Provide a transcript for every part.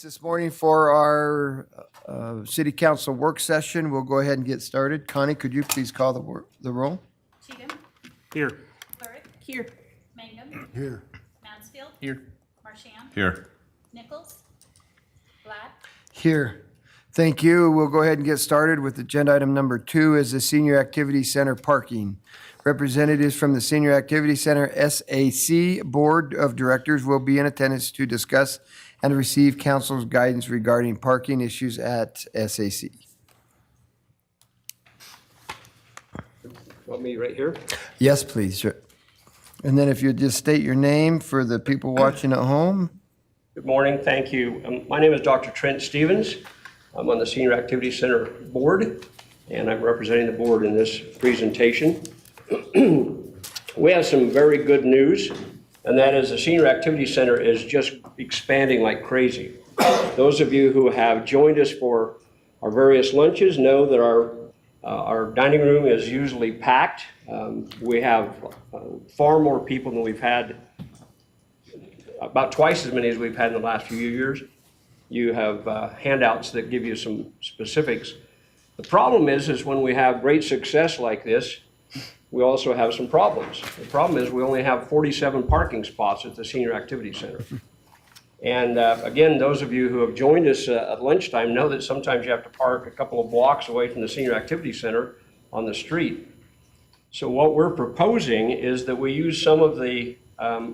This morning for our city council work session. We'll go ahead and get started. Connie, could you please call the roll? Cheatham. Here. Burrick. Here. Mangum. Here. Mansfield. Here. Marchand. Here. Nichols. Black. Here. Thank you. We'll go ahead and get started with agenda item number 2 is the Senior Activity Center parking. Representatives from the Senior Activity Center SAC Board of Directors will be in attendance to discuss and receive council's guidance regarding parking issues at SAC. Want me right here? Yes, please. Sure. And then if you just state your name for the people watching at home. Good morning, thank you. My name is Dr. Trent Stevens. I'm on the Senior Activity Center Board, and I'm representing the board in this presentation. We have some very good news, and that is the Senior Activity Center is just expanding like crazy. Those of you who have joined us for our various lunches know that our dining room is usually packed. We have far more people than we've had, about twice as many as we've had in the last few years. You have handouts that give you some specifics. The problem is when we have great success like this, we also have some problems. The problem is we only have 47 parking spots at the Senior Activity Center. And again, those of you who have joined us at lunchtime know that sometimes you have to park a couple of blocks away from the Senior Activity Center on the street. So what we're proposing is that we use some of the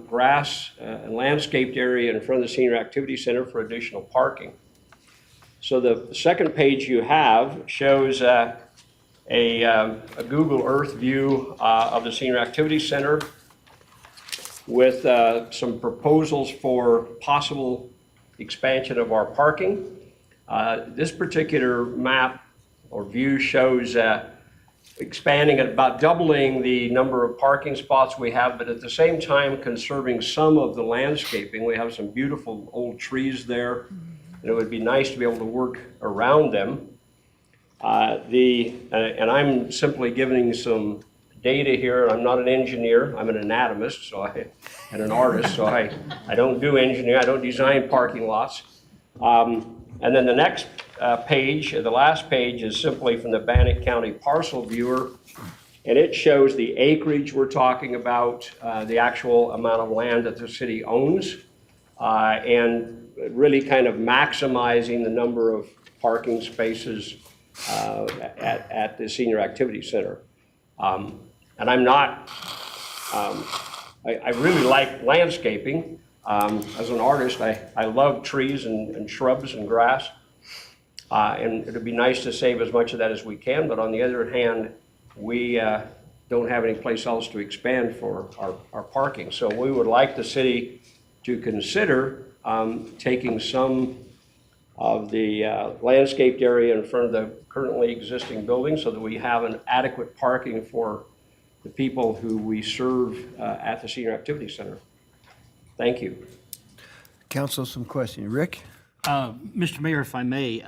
grass and landscaped area in front of the Senior Activity Center for additional parking. So the second page you have shows a Google Earth view of the Senior Activity Center with some proposals for possible expansion of our parking. This particular map or view shows expanding at about doubling the number of parking spots we have, but at the same time conserving some of the landscaping. We have some beautiful old trees there, and it would be nice to be able to work around them. And I'm simply giving some data here. I'm not an engineer. I'm an anatomist, and an artist, so I don't do engineering. I don't design parking lots. And then the next page, the last page, is simply from the Bannock County Parcel Viewer, and it shows the acreage we're talking about, the actual amount of land that the city owns, and really kind of maximizing the number of parking spaces at the Senior Activity Center. And I'm not, I really like landscaping. As an artist, I love trees and shrubs and grass. And it'd be nice to save as much of that as we can, but on the other hand, we don't have any place else to expand for our parking. So we would like the city to consider taking some of the landscaped area in front of the currently existing building so that we have an adequate parking for the people who we serve at the Senior Activity Center. Thank you. Council, some questions. Rick? Mr. Mayor, if I may,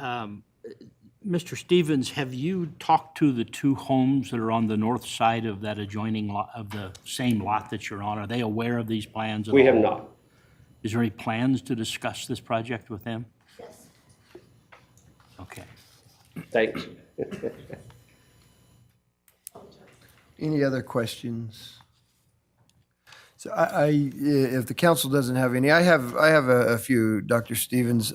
Mr. Stevens, have you talked to the two homes that are on the north side of that adjoining lot, of the same lot that you're on? Are they aware of these plans at all? We have not. Is there any plans to discuss this project with them? Yes. Okay. Thanks. Any other questions? So if the council doesn't have any, I have a few, Dr. Stevens.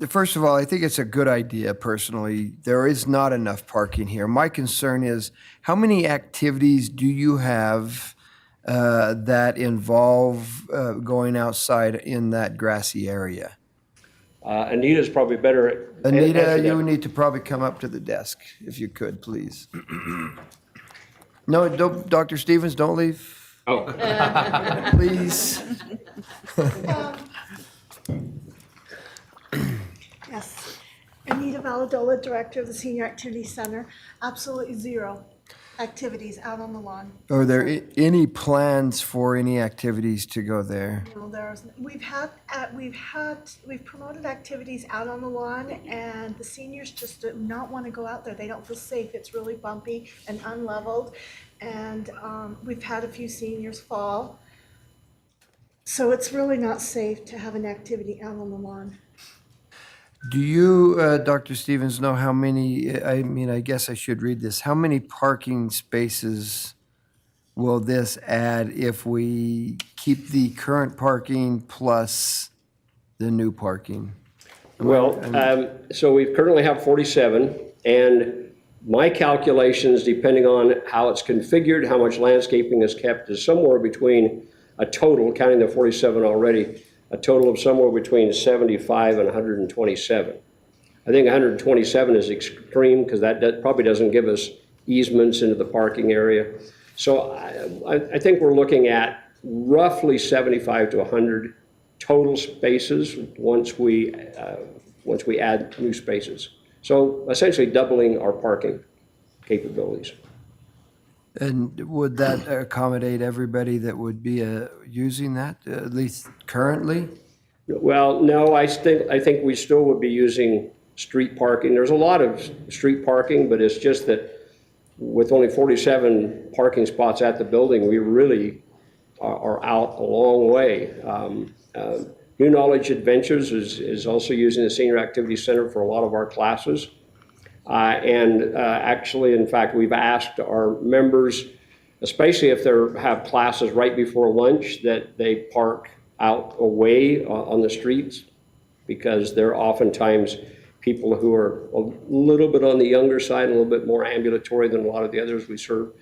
First of all, I think it's a good idea personally. There is not enough parking here. My concern is how many activities do you have that involve going outside in that grassy area? Anita's probably better at Anita, answering you that. need to probably come up to the desk if you could, please. No, don't, Dr. Stevens, don't leave, Oh, please. Yes. Anita Valadola, Director of the Senior Activity Center. Absolutely zero activities out on the lawn. Are there any plans for any activities to go there? No, we've promoted activities out on the lawn, and the seniors just do not want to go out there. They don't feel safe. It's really bumpy and unleveled, and we've had a few seniors fall. So it's really not safe to have an activity out on the lawn. Do you, Dr. Stevens, know how many, I mean, I guess I should read this. How many parking spaces will this add if we keep the current parking plus the new parking? Well, so we currently have 47, and my calculations, depending on how it's configured, how much landscaping is kept, is somewhere between a total, counting the 47 already, a total of somewhere between 75 and 127. I think 127 is extreme because that probably doesn't give us easements into the parking area. So I think we're looking at roughly 75 to 100 total spaces once we add new spaces. So essentially doubling our parking capabilities. And would that accommodate everybody that would be using that, at least currently? Well, no, I think we still would be using street parking. There's a lot of street parking, but it's just that with only 47 parking spots at the building, we really are out a long way. New Knowledge Adventures is also using the Senior Activity Center for a lot of our classes. Actually, in fact, we've asked our members, especially if they have classes right before lunch, that they park out away on the streets, because they're oftentimes people who are a little bit on the younger side, a little bit more ambulatory than a lot of the others we serve.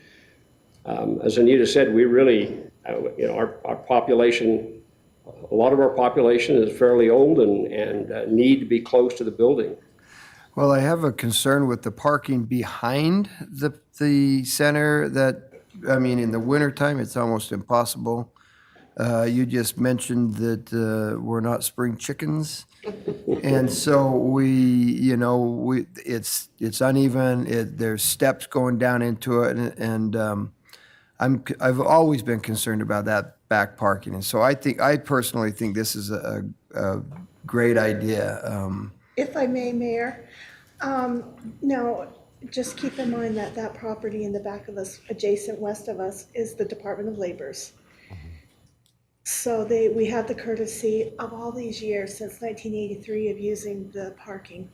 As Anita said, we really, our population, a lot of our population is fairly old and need to be close to the building. Well, I have a concern with the parking behind the center that, I mean, in the wintertime, it's almost impossible. You just mentioned that we're not spring chickens. And so it's uneven, there's steps going down into it, and I've always been concerned about that back parking. And so I personally think this is a great idea. If I may, Mayor, now, just keep in mind that that property in the back of us, adjacent west of us, is the Department of Labor's. So we have the courtesy of all these years, since 1983, of using the parking.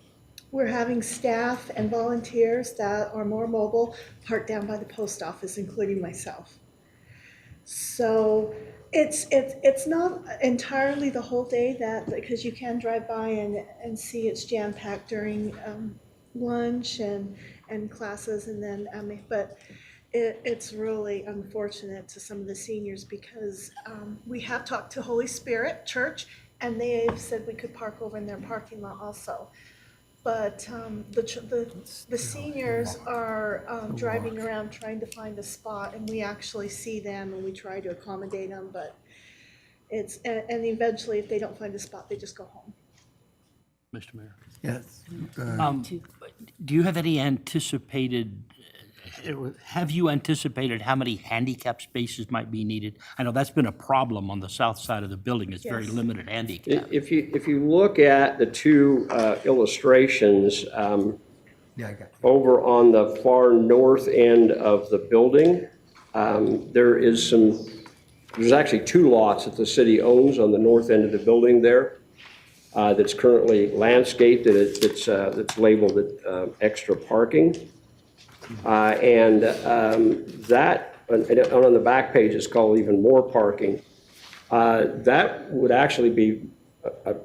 We're having staff and volunteers that are more mobile parked down by the post office, including myself. So it's not entirely the whole day, because you can drive by and see it's jam-packed during lunch and classes, and then but it's really unfortunate to some of the seniors, because we have talked to Holy Spirit Church, and they've said we could park over in their parking lot also. But the seniors are driving around trying to find a spot, and we actually see them and we try to accommodate them, but and eventually, if they don't find a spot, they just go home. Mr. Mayor. Yes. Do you have any have you anticipated how many handicap spaces might be needed? I know that's been a problem on the south side of the building. It's very Yes. limited handicap. If you look at the two illustrations Yeah, I got it. over on the far north end of the building, there's actually two lots that the city owns on the north end of the building there that's currently landscaped, that's labeled extra parking. That, and on the back page, it's called even more parking. That would actually be a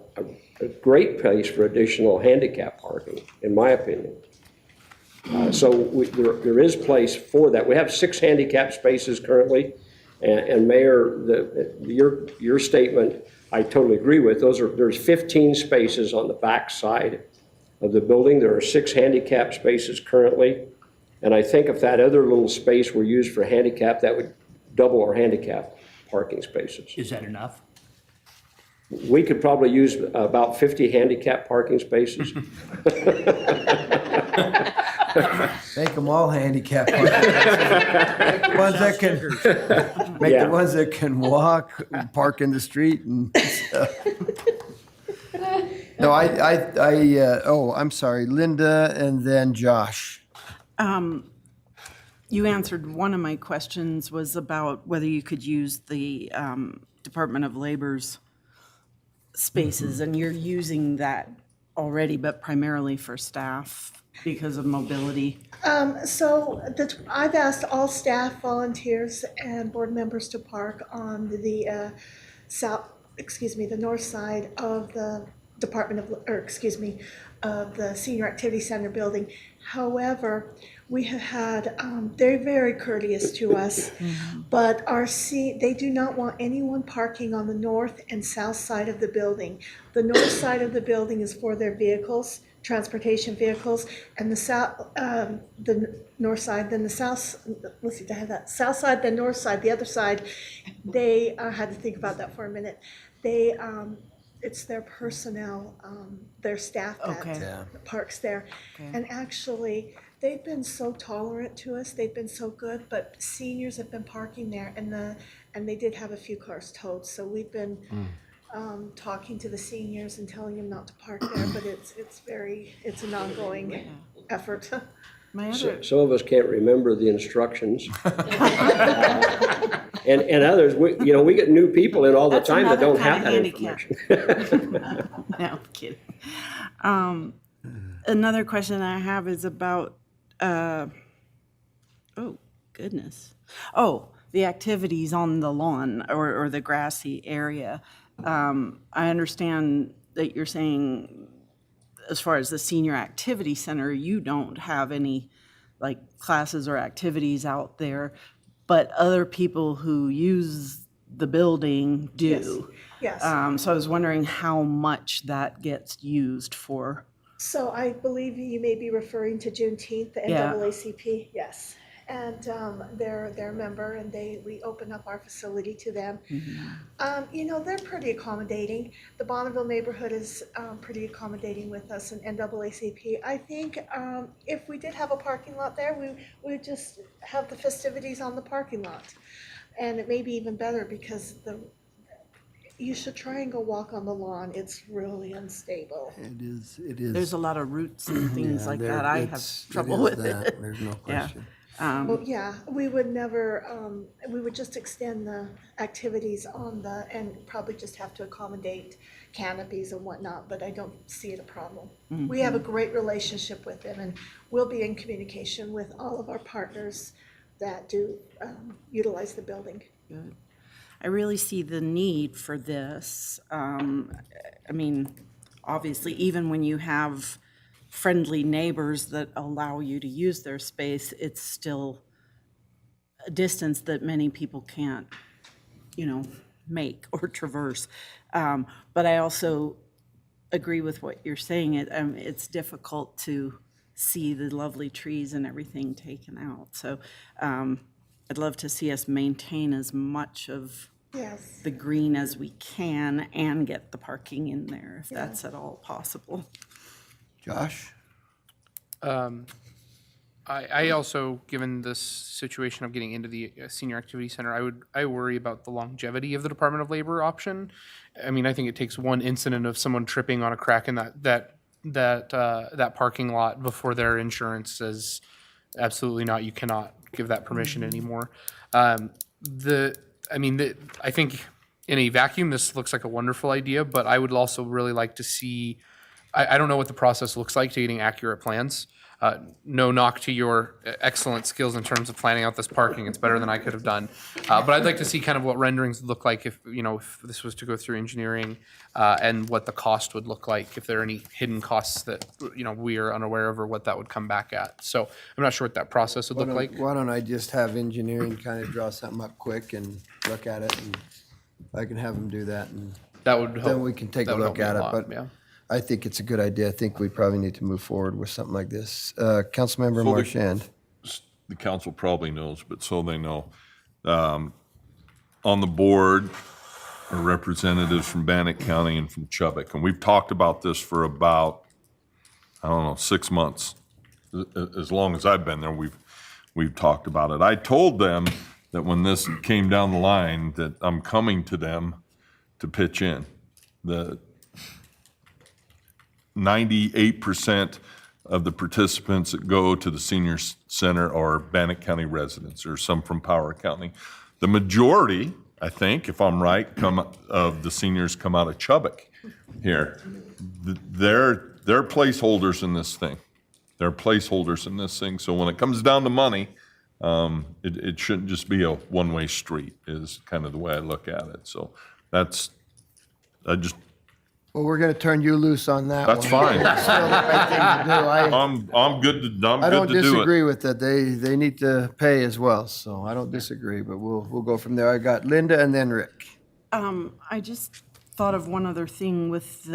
great place for additional handicap parking, in my opinion. So there is place for that. We have 6 handicap spaces currently, and Mayor, your statement, I totally agree with. There's 15 spaces on the back side of the building. There are 6 handicap spaces currently. And I think if that other little space were used for handicap, that would double our handicap parking spaces. Is that enough? We could probably use about 50 handicap parking spaces. Make them all handicap parking. Make the ones that Yeah. the ones that can walk, park in the street and stuff. No, I'm sorry, Linda and then Josh. You answered one of my questions, was about whether you could use the Department of Labor's spaces, and you're using that already, but primarily for staff because of mobility. I've asked all staff, volunteers, and board members to park on the the north side of the of the Senior Activity Center building. However, we have had, they're very courteous to us, but they do not want anyone parking on the north and south side of the building. The north side of the building is for their vehicles, transportation vehicles, and the north side, then the south, let's see, they have that south side, then north side, the other side, they, I had to think about that for a minute. They, it's their personnel, their staff Okay. that parks there. Okay. And actually, they've been so tolerant to us, they've been so good, but seniors have been parking there, and they did have a few cars towed, so we've been talking to the seniors and telling them not to park there, but it's an ongoing effort. My other, Some of us can't remember the instructions. And others, we get new people in all the That's time that another don't have kind that of handicap. information. no, I'm kidding. Another question I have is about, oh, goodness. Oh, the activities on the lawn or the grassy area. I understand that you're saying, as far as the Senior Activity Center, you don't have any like classes or activities out there, but other people who use the building do. Yes. So I was wondering how much that gets used for. So I believe you may be referring to Juneteenth, the Yeah. NAACP, yes. And they're a member, and we open up our facility to them. They're pretty accommodating. The Bonneville neighborhood is pretty accommodating with us, and NAACP. I think if we did have a parking lot there, we would just have the festivities on the parking lot. And it may be even better because you should try and go walk on the lawn. It's really unstable. It is. There's a lot of roots and things Yeah, like there- that. I have it's- trouble is with that. it. There's no Yeah. question. Well, yeah, we would never, we would just extend the activities and probably just have to accommodate canopies and whatnot, but I don't see it a problem. We have a great relationship with them, and we'll be in communication with all of our partners that do utilize the building. Good. I really see the need for this. Obviously, even when you have friendly neighbors that allow you to use their space, it's still a distance that many people can't, make or traverse. But I also agree with what you're saying. It's difficult to see the lovely trees and everything taken out. So I'd love to see us maintain as much of Yes. the green as we can and get the parking in there if that's at all possible. Josh? I also, given this situation of getting into the senior activity center, I worry about the longevity of the Department of Labor option. I mean, I think it takes one incident of someone tripping on a crack in that parking lot before their insurance says absolutely not, you cannot give that permission anymore. I think in a vacuum, this looks like a wonderful idea, but I would also really like to see, I don't know what the process looks like to getting accurate plans. No knock to your excellent skills in terms of planning out this parking. It's better than I could have done. But I'd like to see kind of what renderings would look like if this was to go through engineering, and what the cost would look like, if there are any hidden costs that, we are unaware of, or what that would come back at. So I'm not sure what that process would look like. Why don't I just have engineering kind of draw something up quick and look at it, and I can have them do that, and That would help. then we can take a that would look help at me it. lot, But yeah. I think it's a good idea. I think we probably need to move forward with something like this. Councilmember Well, Marchand. The council probably knows, but so they know. On the board are representatives from Bannock County and from Chubbuck, and we've talked about this for about, 6 months. As long as I've been there, we've talked about it. I told them that when this came down the line, that I'm coming to them to pitch in. The 98% of the participants that go to the senior center are Bannock County residents, or some from Power County. The majority I think, if I'm right, the seniors come out of Chubbuck here. They're placeholders in this thing. They're placeholders in this thing. So when it comes down to money, it shouldn't just be a one-way street is kind of the way I look at it. So Well, we're going to turn you loose on that one. that's fine. It's still the right thing to do. I'm good to, I I'm don't good to do disagree it. with that. They need to pay as well, so I don't disagree, but we'll go from there. I got Linda and then Rick. I just thought of one other thing with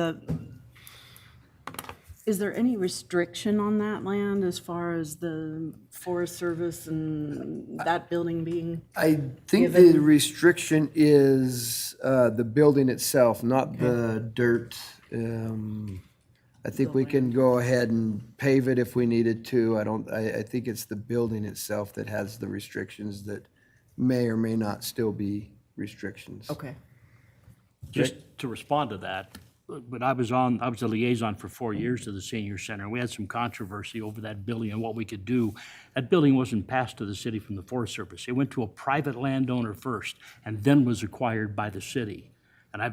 is there any restriction on that land as far as the Forest Service and that building being? I think the restriction is the building itself, not the dirt. I think we can go ahead and pave it if we needed to. I think it's the building itself that has the restrictions that may or may not still be restrictions. Okay. Just to respond to that, but I was a liaison for 4 years to the senior center, and we had some controversy over that building and what we could do. That building wasn't passed to the city from the Forest Service. It went to a private landowner first and then was acquired by the city. And I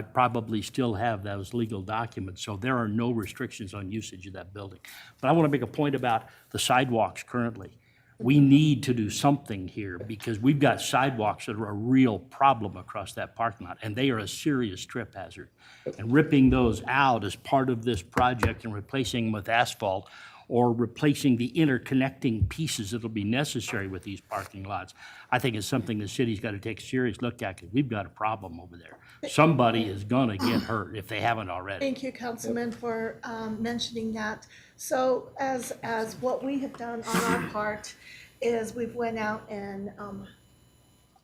probably still have those legal documents, so there are no restrictions on usage of that building. But I want to make a point about the sidewalks currently. We need to do something here because we've got sidewalks that are a real problem across that parking lot, and they are a serious trip hazard. And ripping those out as part of this project and replacing them with asphalt or replacing the interconnecting pieces that'll be necessary with these parking lots, I think is something the city's got to take a serious look at because we've got a problem over there. Somebody is gonna get hurt if they haven't already. Thank you, Councilman, for mentioning that. So as what we have done on our part is we've went out and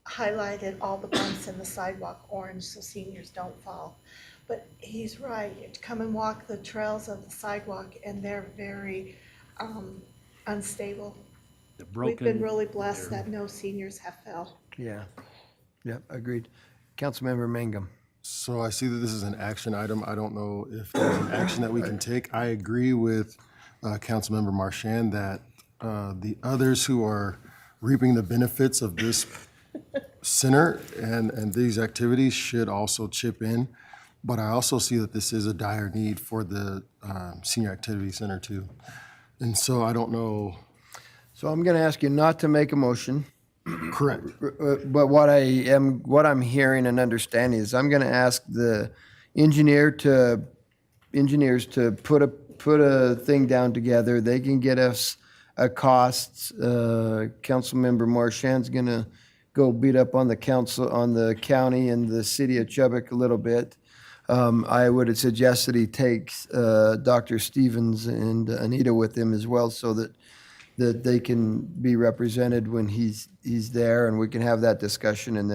highlighted all the bumps in the sidewalk orange so seniors don't fall. But he's right, come and walk the trails of the sidewalk and they're very unstable. They're We've been broken. really blessed that no seniors have fell. Yeah, agreed. Councilmember Mangum. So I see that this is an action item. I don't know if there's an action that we can take. I agree with Councilmember Marchand that the others who are reaping the benefits of this center and these activities should also chip in. But I also see that this is a dire need for the Senior Activity Center too. And so I don't know. So I'm going to ask you not to make a motion. Correct. But what I'm hearing and understanding is I'm going to ask the engineers to put a thing down together. They can get us a cost. Councilmember Marchand's going to go beat up on the county and the city of Chubbuck a little bit. I would suggest that he takes Dr. Stevens and Anita with him as well so that they can be represented when he's there and we can have that discussion and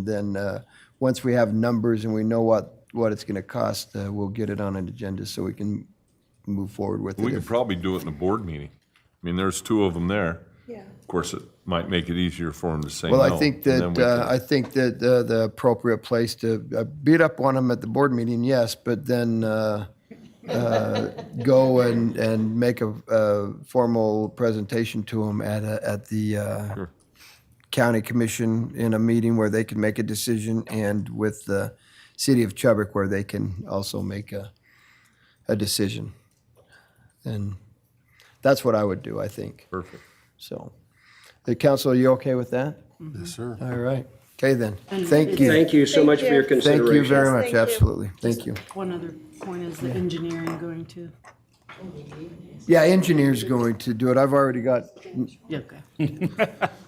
then once we have numbers and we know what it's going to cost, we'll get it on an agenda so we can move forward with it. We could probably do it in a board meeting. I mean, there's two of them there. Yeah. Of course, it might make it easier for them to say no. Well, I think and then we can- that the appropriate place to beat up on them at the board meeting, yes, but then go and make a formal presentation to them at the county commission in a meeting where they can make a decision, and with the city of Chubbuck where they can also make a decision. And that's what I would do, I think. Perfect. So, the council, are you okay with that? Yes, sir. All right. Okay, then. Thank you. Thank you so much for your Thank you. Thank you consideration. very much, Thank you. absolutely. Thank you. One other point, is the engineering going to? Yeah, engineer's going to do it. I've already got, Okay.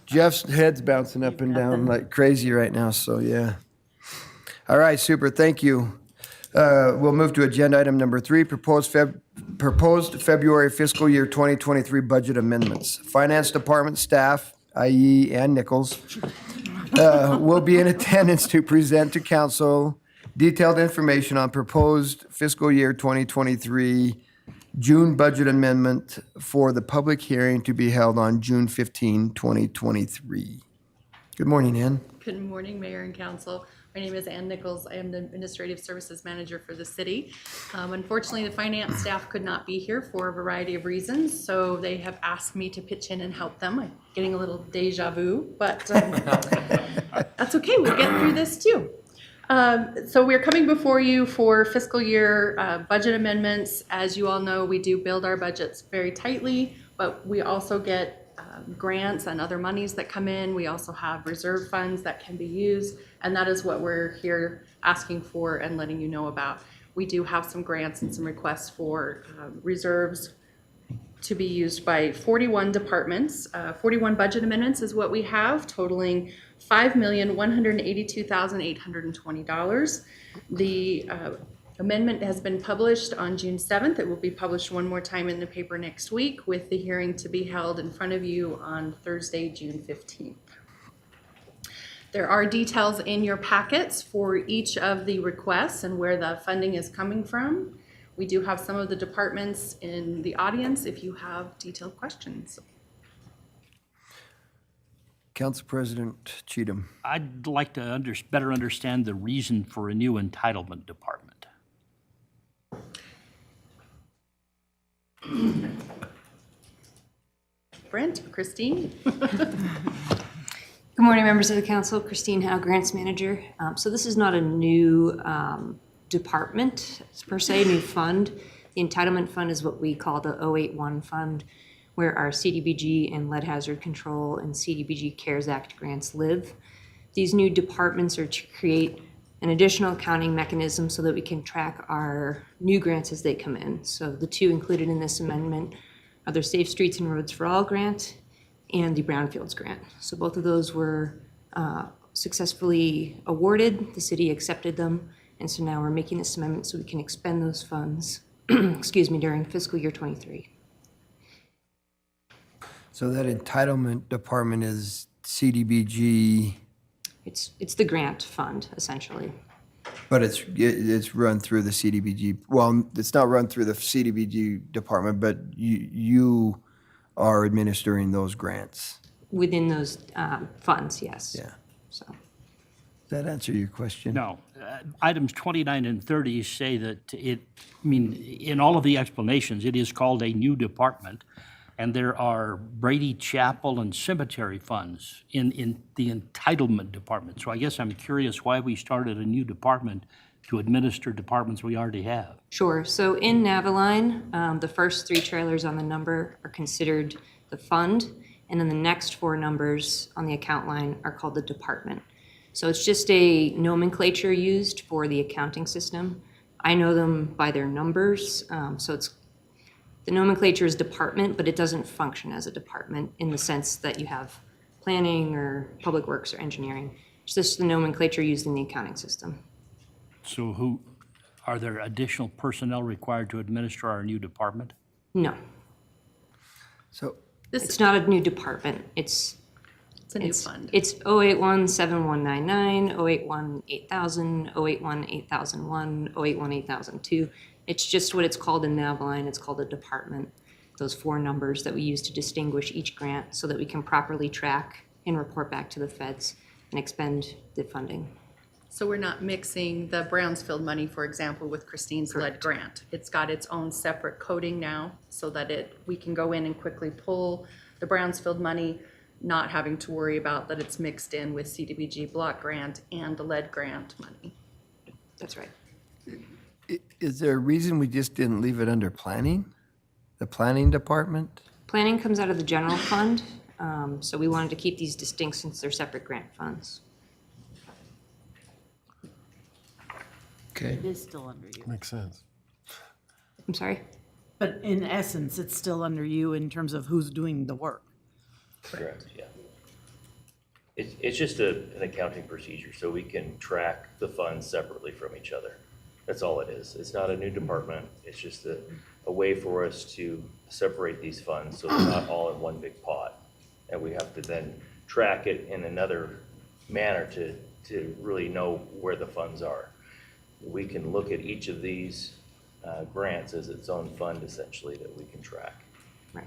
Jeff's head's bouncing up and down like crazy right now, so yeah. All right, super, thank you. We'll move to agenda item number 3, proposed February fiscal year 2023 budget amendments. Finance Department staff, i.e. Ann Nichols, will be in attendance to present to council detailed information on proposed fiscal year 2023 June budget amendment for the public hearing to be held on June 15, 2023. Good morning, Ann. Good morning, Mayor and Council. My name is Ann Nichols. I am the Administrative Services Manager for the city. Unfortunately, the finance staff could not be here for a variety of reasons, so they have asked me to pitch in and help them. I'm getting a little deja vu, but That's okay, we'll get through this too. So we're coming before you for fiscal year budget amendments. As you all know, we do build our budgets very tightly, but we also get grants and other monies that come in. We also have reserve funds that can be used, and that is what we're here asking for and letting you know about. We do have some grants and some requests for reserves to be used by 41 departments. 41 budget amendments is what we have, totaling $5,182,820. The amendment has been published on June 7th. It will be published one more time in the paper next week, with the hearing to be held in front of you on Thursday, June 15th. There are details in your packets for each of the requests and where the funding is coming from. We do have some of the departments in the audience if you have detailed questions. Council President Cheatham. I'd like to better understand the reason for a new entitlement department. Brent, Christine? Good morning, members of the council. Christine Howe, Grants Manager. So this is not a new department, per se, new fund. The entitlement fund is what we call the 081 fund, where our CDBG and lead hazard control and CDBG CARES Act grants live. These new departments are to create an additional accounting mechanism so that we can track our new grants as they come in. So the two included in this amendment are the Safe Streets and Roads for All grant and the Brownfields grant. So both of those were successfully awarded. The city accepted them. And so now we're making this amendment so we can expend those funds, excuse me, during fiscal year 23. So that entitlement department is CDBG, It's the grant fund, essentially. but it's run through the CDBG. Well, it's not run through the CDBG department, but you are administering those grants. Within those funds, yes. Yeah. So, Does that answer your question? No. Items 29 and 30 say that in all of the explanations, it is called a new department, and there are Brady Chapel and cemetery funds in the entitlement department. So I guess I'm curious why we started a new department to administer departments we already have. sure. So in Naviline, the first three trailers on the number are considered the fund, and then the next four numbers on the account line are called the department. So it's just a nomenclature used for the accounting system. I know them by their numbers, so the nomenclature is department, but it doesn't function as a department in the sense that you have planning or public works or engineering. It's just the nomenclature used in the accounting system. So are there additional personnel required to administer our new department? No, So, it's not a new department. It's It's a new fund. It's 081-7199, 081-8000, 081-8001, 081-8002. It's just what it's called in Naviline. It's called a department. Those four numbers that we use to distinguish each grant so that we can properly track and report back to the feds and expend the funding. So we're not mixing the Brownsfield money, for example, with Christine's lead grant. It's got its own separate coding now so that we can go in and quickly pull the Brownsfield money, not having to worry about that it's mixed in with CDBG block grant and the lead grant money. That's right. is there a reason we just didn't leave it under planning? The planning department? Planning comes out of the general fund, so we wanted to keep these distinct since they're separate grant funds. Okay. It is still under you. Makes sense. I'm sorry? But in essence, it's still under you in terms of who's doing the work. Correct, yeah. It's just an accounting procedure, so we can track the funds separately from each other. That's all it is. It's not a new department. It's just a way for us to separate these funds so they're not all in one big pot. And we have to then track it in another manner to really know where the funds are. We can look at each of these grants as its own fund, essentially, that we can track. Right.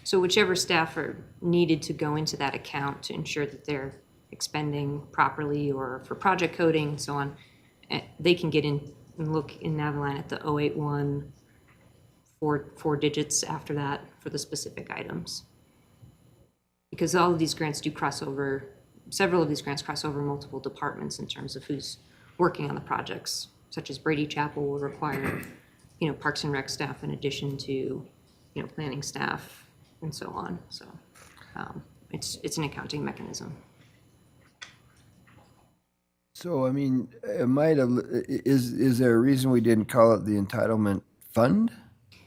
So whichever staff are needed to go into that account to ensure that they're expending properly or for project coding and so on, they can get in and look in Naviline at the 081, four digits after that for the specific items. Because all of these grants do cross over several of these grants cross over multiple departments in terms of who's working on the projects, such as Brady Chapel will require, Parks and Rec staff in addition to, planning staff and so on. So it's an accounting mechanism. So, I mean, is there a reason we didn't call it the entitlement fund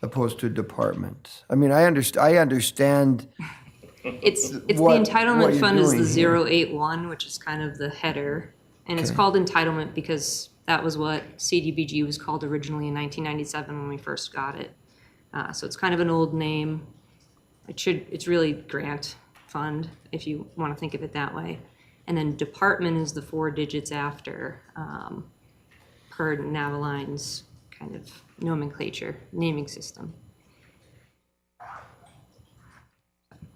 opposed to department? I mean, I understand. It's the what entitlement you're fund is doing the here. 081, which is kind of the header. And it's Okay. called entitlement because that was what CDBG was called originally in 1997 when we first got it. So it's kind of an old name. It's really grant fund, if you want to think of it that way. And then department is the 4 digits after, per Navaline's kind of nomenclature, naming system.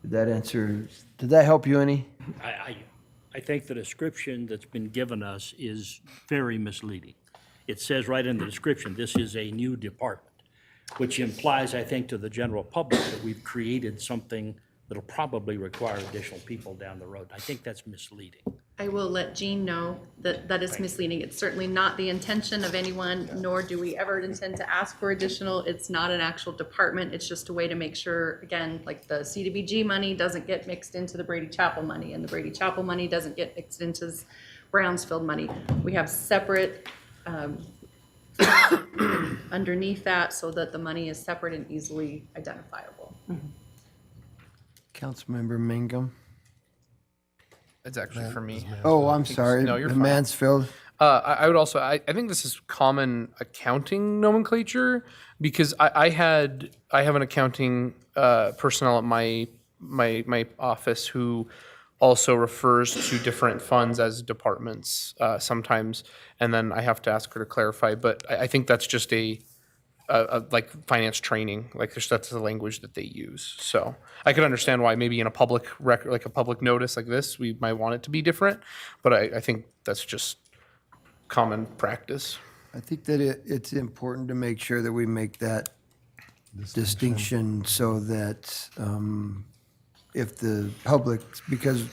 Did that help you any? I think the description that's been given us is very misleading. It says right in the description, this is a new department, which implies, I think, to the general public that we've created something that'll probably require additional people down the road. I think that's misleading. I will let Jean know that that is misleading. It's certainly not the intention of anyone, nor do we ever intend to ask for additional. It's not an actual department. It's just a way to make sure, again, like the CDBG money doesn't get mixed into the Brady Chapel money, and the Brady Chapel money doesn't get mixed into Brownsfield money. We have separate underneath that so that the money is separate and easily identifiable. Councilmember Mangum? It's actually for me. Oh, I'm sorry. No, you're The fine. Mansfield. I would also, I think this is common accounting nomenclature because I have an accounting personnel at my office who also refers to different funds as departments sometimes, and then I have to ask her to clarify. But I think that's just a like finance training, like that's the language that they use. So I could understand why maybe in a public record, like a public notice like this, we might want it to be different. But I think that's just common practice. I think that it's important to make sure that we make that distinction so that if the public, because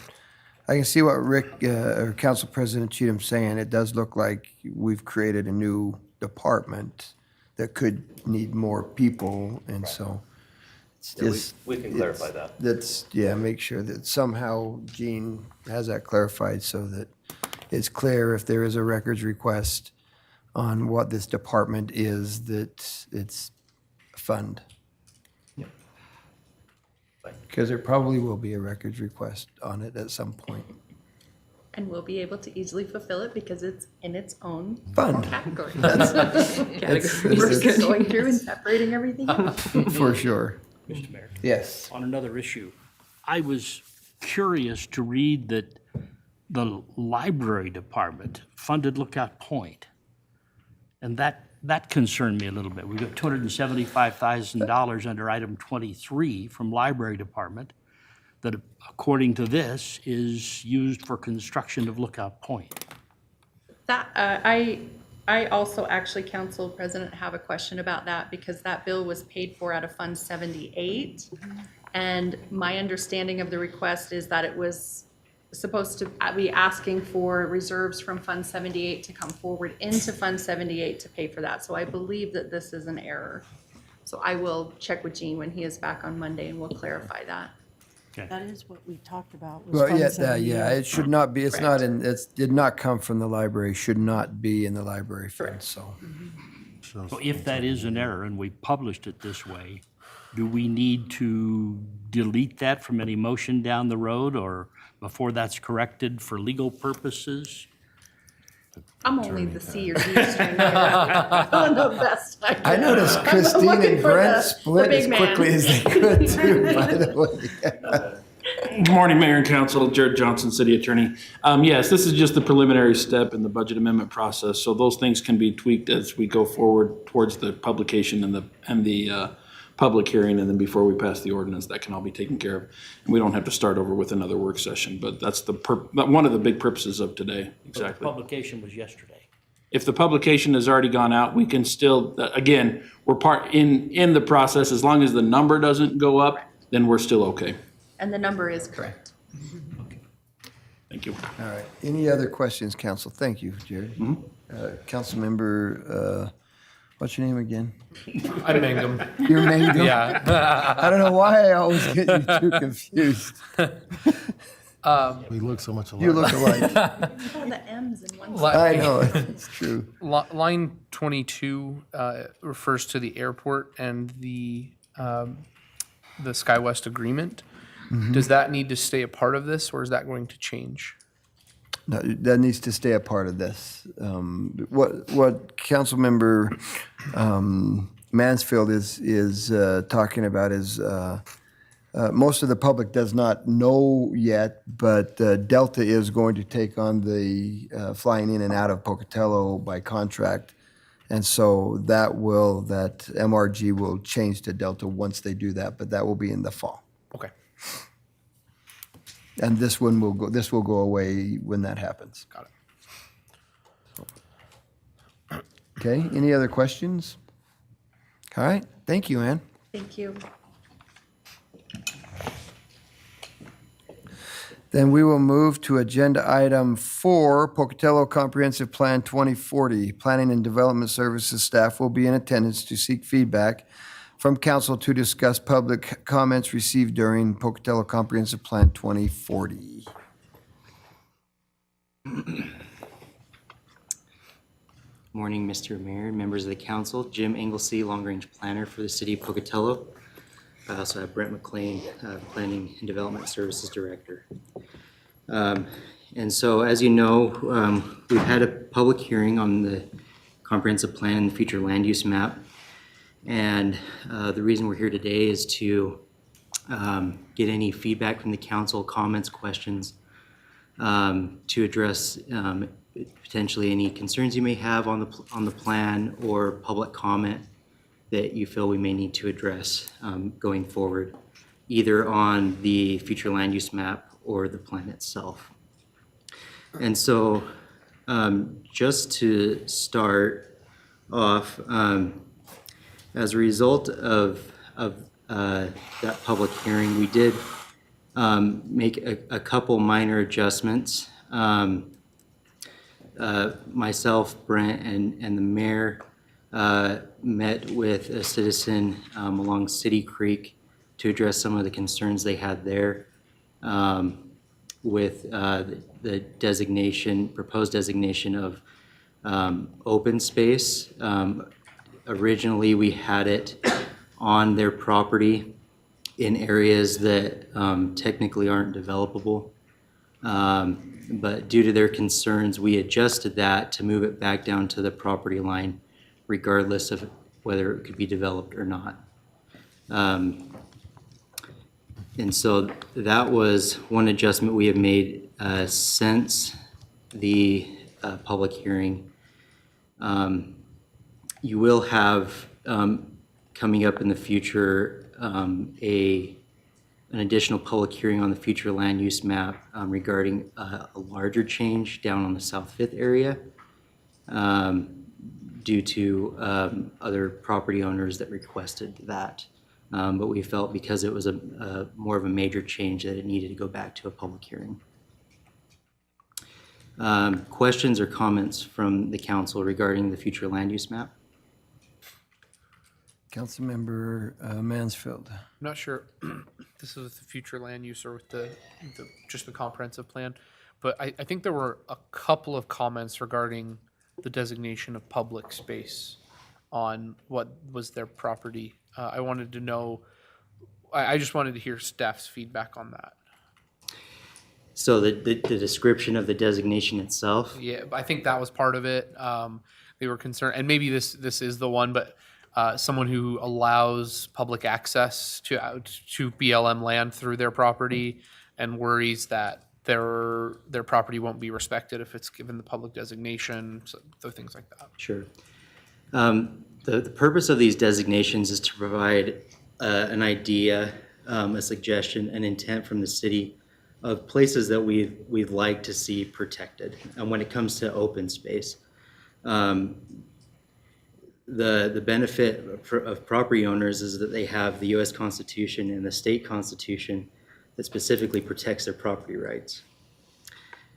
I can see what Rick, or Council President Cheatham's saying, it does look like we've created a new department that could need more people, and so it's Yeah, just. we can clarify that. That's, yeah, make sure that somehow Gene has that clarified so that it's clear if there is a records request on what this department is, that it's a fund. Because there probably will be a records request on it at some point. And we'll be able to easily fulfill it because it's in its own Fund. category. That's- We're just going through and separating everything out. For sure. Mr. Mayor, Yes. on another issue, I was curious to read that the library department funded Lookout Point. And that concerned me a little bit. We got $275,000 under item 23 from library department that, according to this, is used for construction of Lookout Point. That, I also actually, Council President, have a question about that because that bill was paid for out of Fund 78. And my understanding of the request is that it was supposed to be asking for reserves from Fund 78 to come forward into Fund 78 to pay for that. So I believe that this is an error. So I will check with Gene when he is back on Monday and we'll clarify that. That is what we talked about. was Well, Fund yeah, 78. it should not be, it's not in, it did not come from the library, should not be in the library fund, so. So if that is an error and we published it this way, do we need to delete that from any motion down the road or before that's corrected for legal purposes? I'm only the C or D string here. I'm the best I can. I noticed I'm Christine looking and for Brent the split as big man. quickly as they could too, by the way. Good morning, Mayor and Council. Jared Johnson, City Attorney. Yes, this is just the preliminary step in the budget amendment process, so those things can be tweaked as we go forward towards the publication and the public hearing, and then before we pass the ordinance, that can all be taken care of. And we don't have to start over with another work session, but that's one of the big purposes of today, exactly. The publication was yesterday. If the publication has already gone out, we can still, again, we're in the process. As long as the number doesn't go up, then we're still okay. And the number is correct. Thank you. All right. Any other questions, council? Thank you, Jared. Councilmember, what's your name again? I'm Mangum. You're Mangum? Yeah. I don't know why I always get you two confused. We look so much alike. You look alike. All the M's in one. I know, it's true. Line 22 refers to the airport and the SkyWest agreement. Does that need to stay a part of this, or is that going to change? No, that needs to stay a part of this. What Councilmember Mansfield is talking about is most of the public does not know yet, but Delta is going to take on the flying in and out of Pocatello by contract. And so that MRG will change to Delta once they do that, but that will be in the fall. Okay, And this will go away when that happens. got it. Okay, any other questions? All right, thank you, Ann. Thank you. Then we will move to agenda item 4, Pocatello Comprehensive Plan 2040. Planning and Development Services staff will be in attendance to seek feedback from council to discuss public comments received during Pocatello Comprehensive Plan 2040. Morning, Mr. Mayor and members of the council. Jim Englesey, Long Range Planner for the City of Pocatello. I also have Brent McLean, Planning and Development Services Director. And so, as you know, we've had a public hearing on the comprehensive plan and the future land use map. And the reason we're here today is to get any feedback from the council, comments, questions, to address potentially any concerns you may have on the plan or public comment that you feel we may need to address going forward, either on the future land use map or the plan itself. And so just to start off, as a result of that public hearing, we did make a couple minor adjustments. Myself, Brent, and the mayor met with a citizen along City Creek to address some of the concerns they had there with the proposed designation of open space. Originally, we had it on their property in areas that technically aren't developable. But due to their concerns, we adjusted that to move it back down to the property line, regardless of whether it could be developed or not. And so that was one adjustment we have made since the public hearing. You will have coming up in the future an additional public hearing on the future land use map regarding a larger change down on the South Fifth area due to other property owners that requested that. But we felt because it was a more of a major change that it needed to go back to a public hearing. Questions or comments from the council regarding the future land use map? Councilmember Mansfield. I'm not sure if this is with the future land use or with just the comprehensive plan, but I think there were a couple of comments regarding the designation of public space on what was their property. I wanted to know, I just wanted to hear staff's feedback on that. So the description of the designation itself? Yeah, I think that was part of it. They were concerned, and maybe this is the one, but someone who allows public access to BLM land through their property and worries that their property won't be respected if it's given the public designation, so things like that. Sure. The purpose of these designations is to provide an idea, a suggestion, an intent from the city of places that we'd like to see protected. And when it comes to open space, the benefit of property owners is that they have the U.S. Constitution and the state constitution that specifically protects their property rights.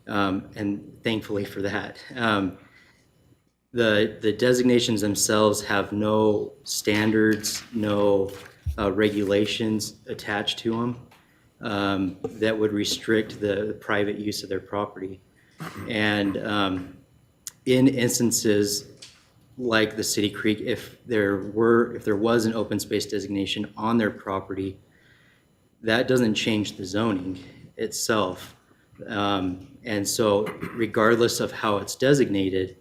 and thankfully for that. The designations themselves have no standards, no regulations attached to them that would restrict the private use of their property. And in instances like the City Creek, if there was an open space designation on their property, that doesn't change the zoning itself. And so regardless of how it's designated,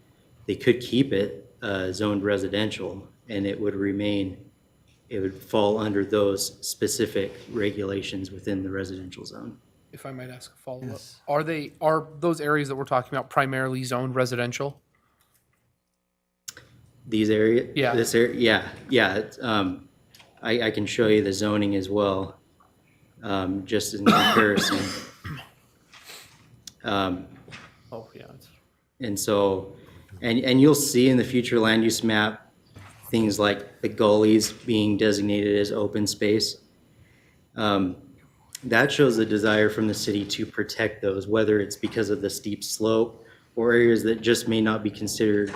they could keep it zoned residential, and it would fall under those specific regulations within the residential zone. If I might ask a follow-up, are those areas that we're talking about primarily zoned residential? These areas? Yeah. This area, yeah. It's, I can show you the zoning as well, just in comparison. Oh, yeah. And so, and you'll see in the future land use map, things like the gullies being designated as open space. That shows a desire from the city to protect those, whether it's because of the steep slope or areas that just may not be considered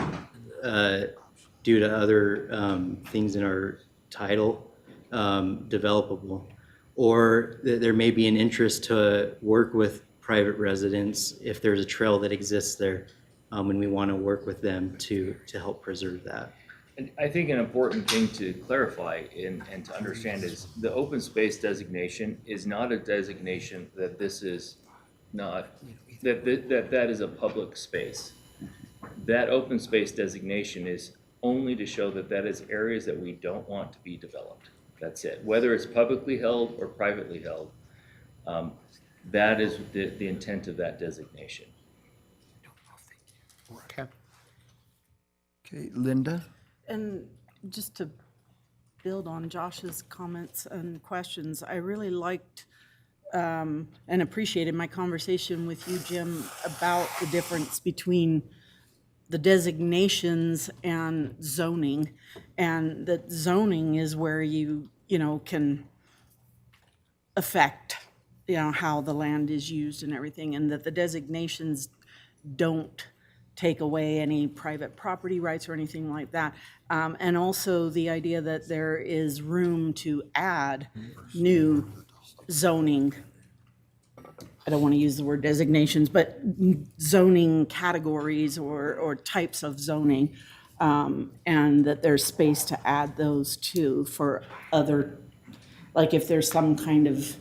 due to other things in our title developable. Or there may be an interest to work with private residents if there's a trail that exists there, and we want to work with them to help preserve that. And I think an important thing to clarify and to understand is the open space designation is not a designation that this is not, that is a public space. That open space designation is only to show that that is areas that we don't want to be developed. That's it. Whether it's publicly held or privately held, that is the intent of that designation. Okay. Okay, Linda? And just to build on Josh's comments and questions, I really liked and appreciated my conversation with you, Jim, about the difference between the designations and zoning, and that zoning is where you can affect, how the land is used and everything, and that the designations don't take away any private property rights or anything like that. And also the idea that there is room to add new zoning, I don't want to use the word designations, but zoning categories or types of zoning, and that there's space to add those too for other, like if there's some kind of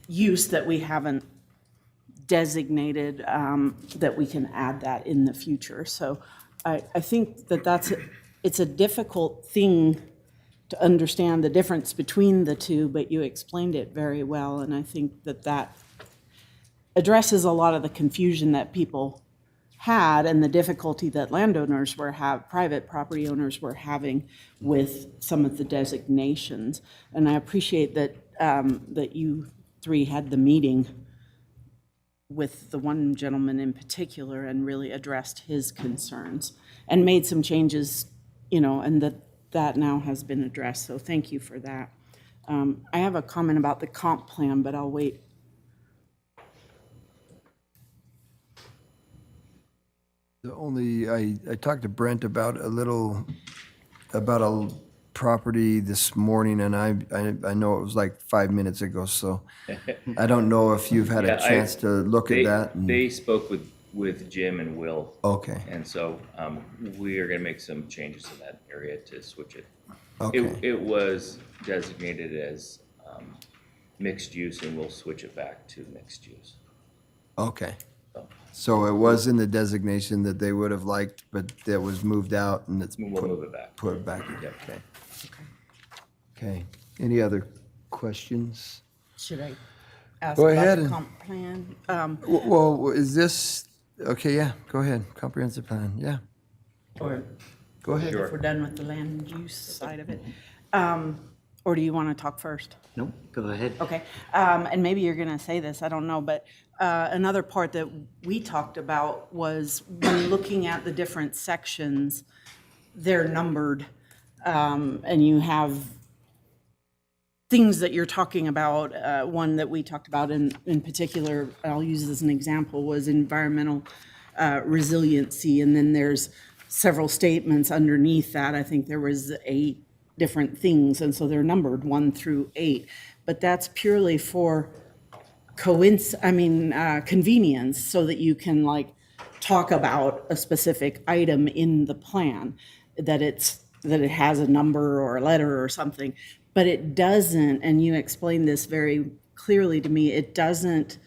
use that we haven't designated, that we can add that in the future. So I think that it's a difficult thing to understand the difference between the two, but you explained it very well, and I think that addresses a lot of the confusion that people had and the difficulty that landowners private property owners were having with some of the designations. And I appreciate that that you three had the meeting with the one gentleman in particular and really addressed his concerns and made some changes, and that now has been addressed. So thank you for that. I have a comment about the comp plan, but I'll wait. I talked to Brent about a property this morning, and I know it was like 5 minutes ago, so I don't know if you've had a chance to look at that. They spoke with Jim and Will. Okay. And so we are going to make some changes in that area to switch it. Okay. It was designated as mixed use, and we'll switch it back to mixed use. Okay. So it was in the designation that they would have liked, but that was moved out and it's We'll move it back. put back. Yep. Okay. Okay. Any other questions? Should I ask Go about ahead the and- comp plan? Well, is this, okay, yeah, go ahead. Comprehensive plan, yeah. Or Go ahead. Sure. if we're done with the land use side of it? Or do you want to talk first? No, go ahead. Okay, and maybe you're going to say this, I don't know, but another part that we talked about was when looking at the different sections, they're numbered, and you have things that you're talking about, one that we talked about in particular, I'll use as an example, was environmental resiliency. And then there's several statements underneath that. I think there was 8 different things, and so they're numbered 1 through 8. But that's purely for convenience, so that you can like talk about a specific item in the plan, that it has a number or a letter or something. But it doesn't, and you explained this very clearly to me, it doesn't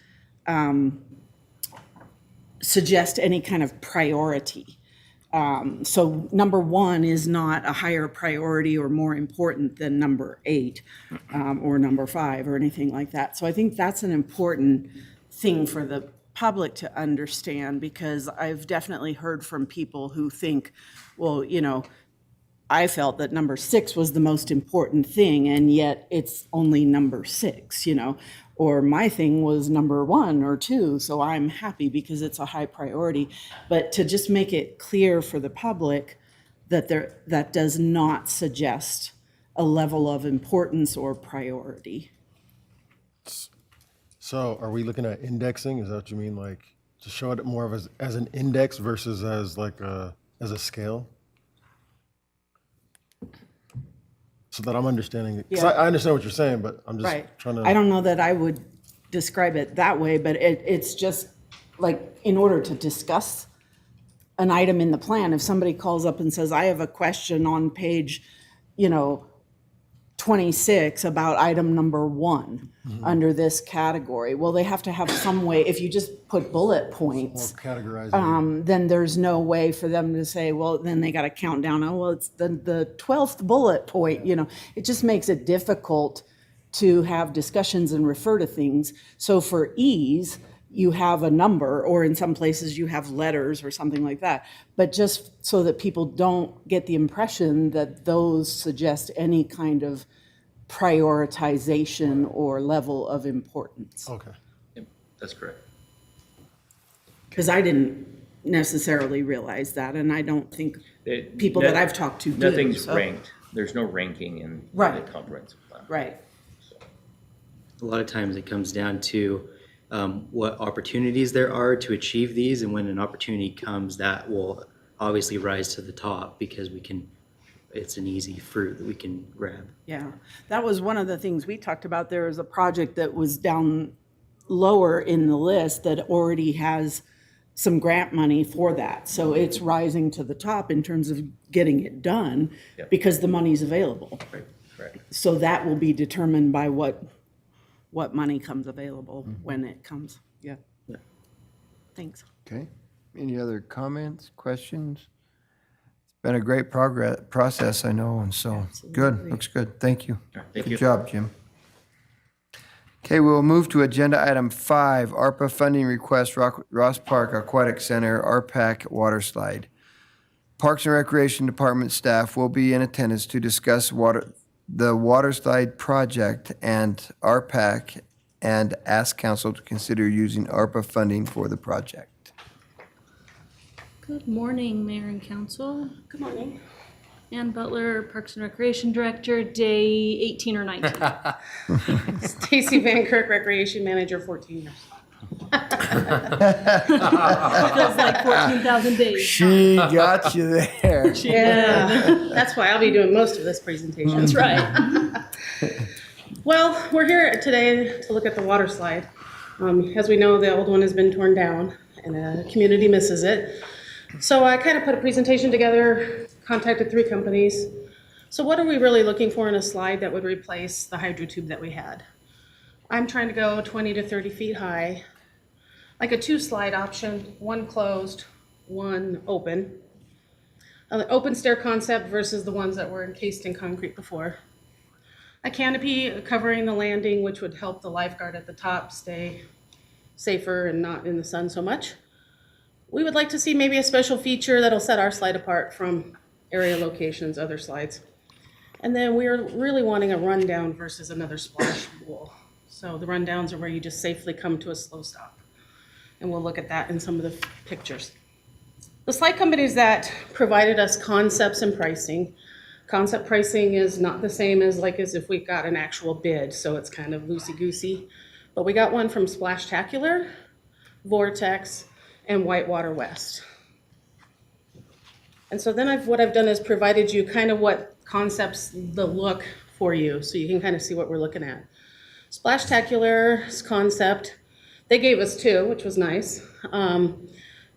suggest any kind of priority. So number 1 is not a higher priority or more important than number 8 or number 5 or anything like that. So I think that's an important thing for the public to understand, because I've definitely heard from people who think, well, I felt that number 6 was the most important thing, and yet it's only number 6, or my thing was number 1 or 2, so I'm happy because it's a high priority. But to just make it clear for the public that that does not suggest a level of importance or priority. So are we looking at indexing? Is that what you mean? Like to show it more of as an index versus as like as a scale? So that I'm understanding, because I understand what you're saying, but I'm just trying to. I don't know that I would describe it that way, but it's just like, in order to discuss an item in the plan, if somebody calls up and says, I have a question on page, 26 about item number 1 under this category, well, they have to have some way. If you just put bullet points, Categorizing. then there's no way for them to say, well, then they got to count down. Oh, well, it's the 12th bullet point. It just makes it difficult to have discussions and refer to things. So for ease, you have a number, or in some places you have letters or something like that. But just so that people don't get the impression that those suggest any kind of prioritization or level of importance. Okay. Yep, that's correct. Because I didn't necessarily realize that, and I don't think people that I've talked to do. Nothing's ranked. There's no ranking in Right. the comprehensive plan. Right. A lot of times it comes down to what opportunities there are to achieve these, and when an opportunity comes, that will obviously rise to the top because it's an easy fruit that we can grab. Yeah, that was one of the things we talked about. There was a project that was down lower in the list that already has some grant money for that. So it's rising to the top in terms of getting it done because the money's available. Correct. So that will be determined by what money comes available when it comes. Yeah. Thanks. Okay. Any other comments, questions? It's been a great process, I know, and so, good, looks good. Thank you. Thank you. Good job, Jim. Okay, we'll move to agenda item 5, ARPA funding request, Ross Park Aquatic Center, RPAC water slide. Parks and Recreation Department staff will be in attendance to discuss the water slide project and RPAC, and ask council to consider using ARPA funding for the project. Good morning, Mayor and Council. Good morning. Ann Butler, Parks and Recreation Director, day 18 or 19. Stacy Van Kirk, Recreation Manager, 14 years. Feels like 14,000 days. She got you there. Yeah, that's why I'll be doing most of this presentation. That's right. Well, we're here today to look at the water slide. As we know, the old one has been torn down and the community misses it. So I kind of put a presentation together, contacted 3 companies. So what are we really looking for in a slide that would replace the hydro tube that we had? I'm trying to go 20 to 30 feet high, like a 2-slide option, 1 closed, 1 open. The open stair concept versus the ones that were encased in concrete before. A canopy covering the landing, which would help the lifeguard at the top stay safer and not in the sun so much. We would like to see maybe a special feature that'll set our slide apart from area locations, other slides. And then we're really wanting a rundown versus another splash pool. So the rundowns are where you just safely come to a slow stop. And we'll look at that in some of the pictures. The slide companies that provided us concepts and pricing Concept pricing is not the same as if we got an actual bid, so it's kind of loosey-goosey. But we got one from Splashtacular, Vortex, and Whitewater West. And so then what I've done is provided you kind of what concepts the look for you, so you can kind of see what we're looking at. Splashtacular's concept, they gave us two, which was nice.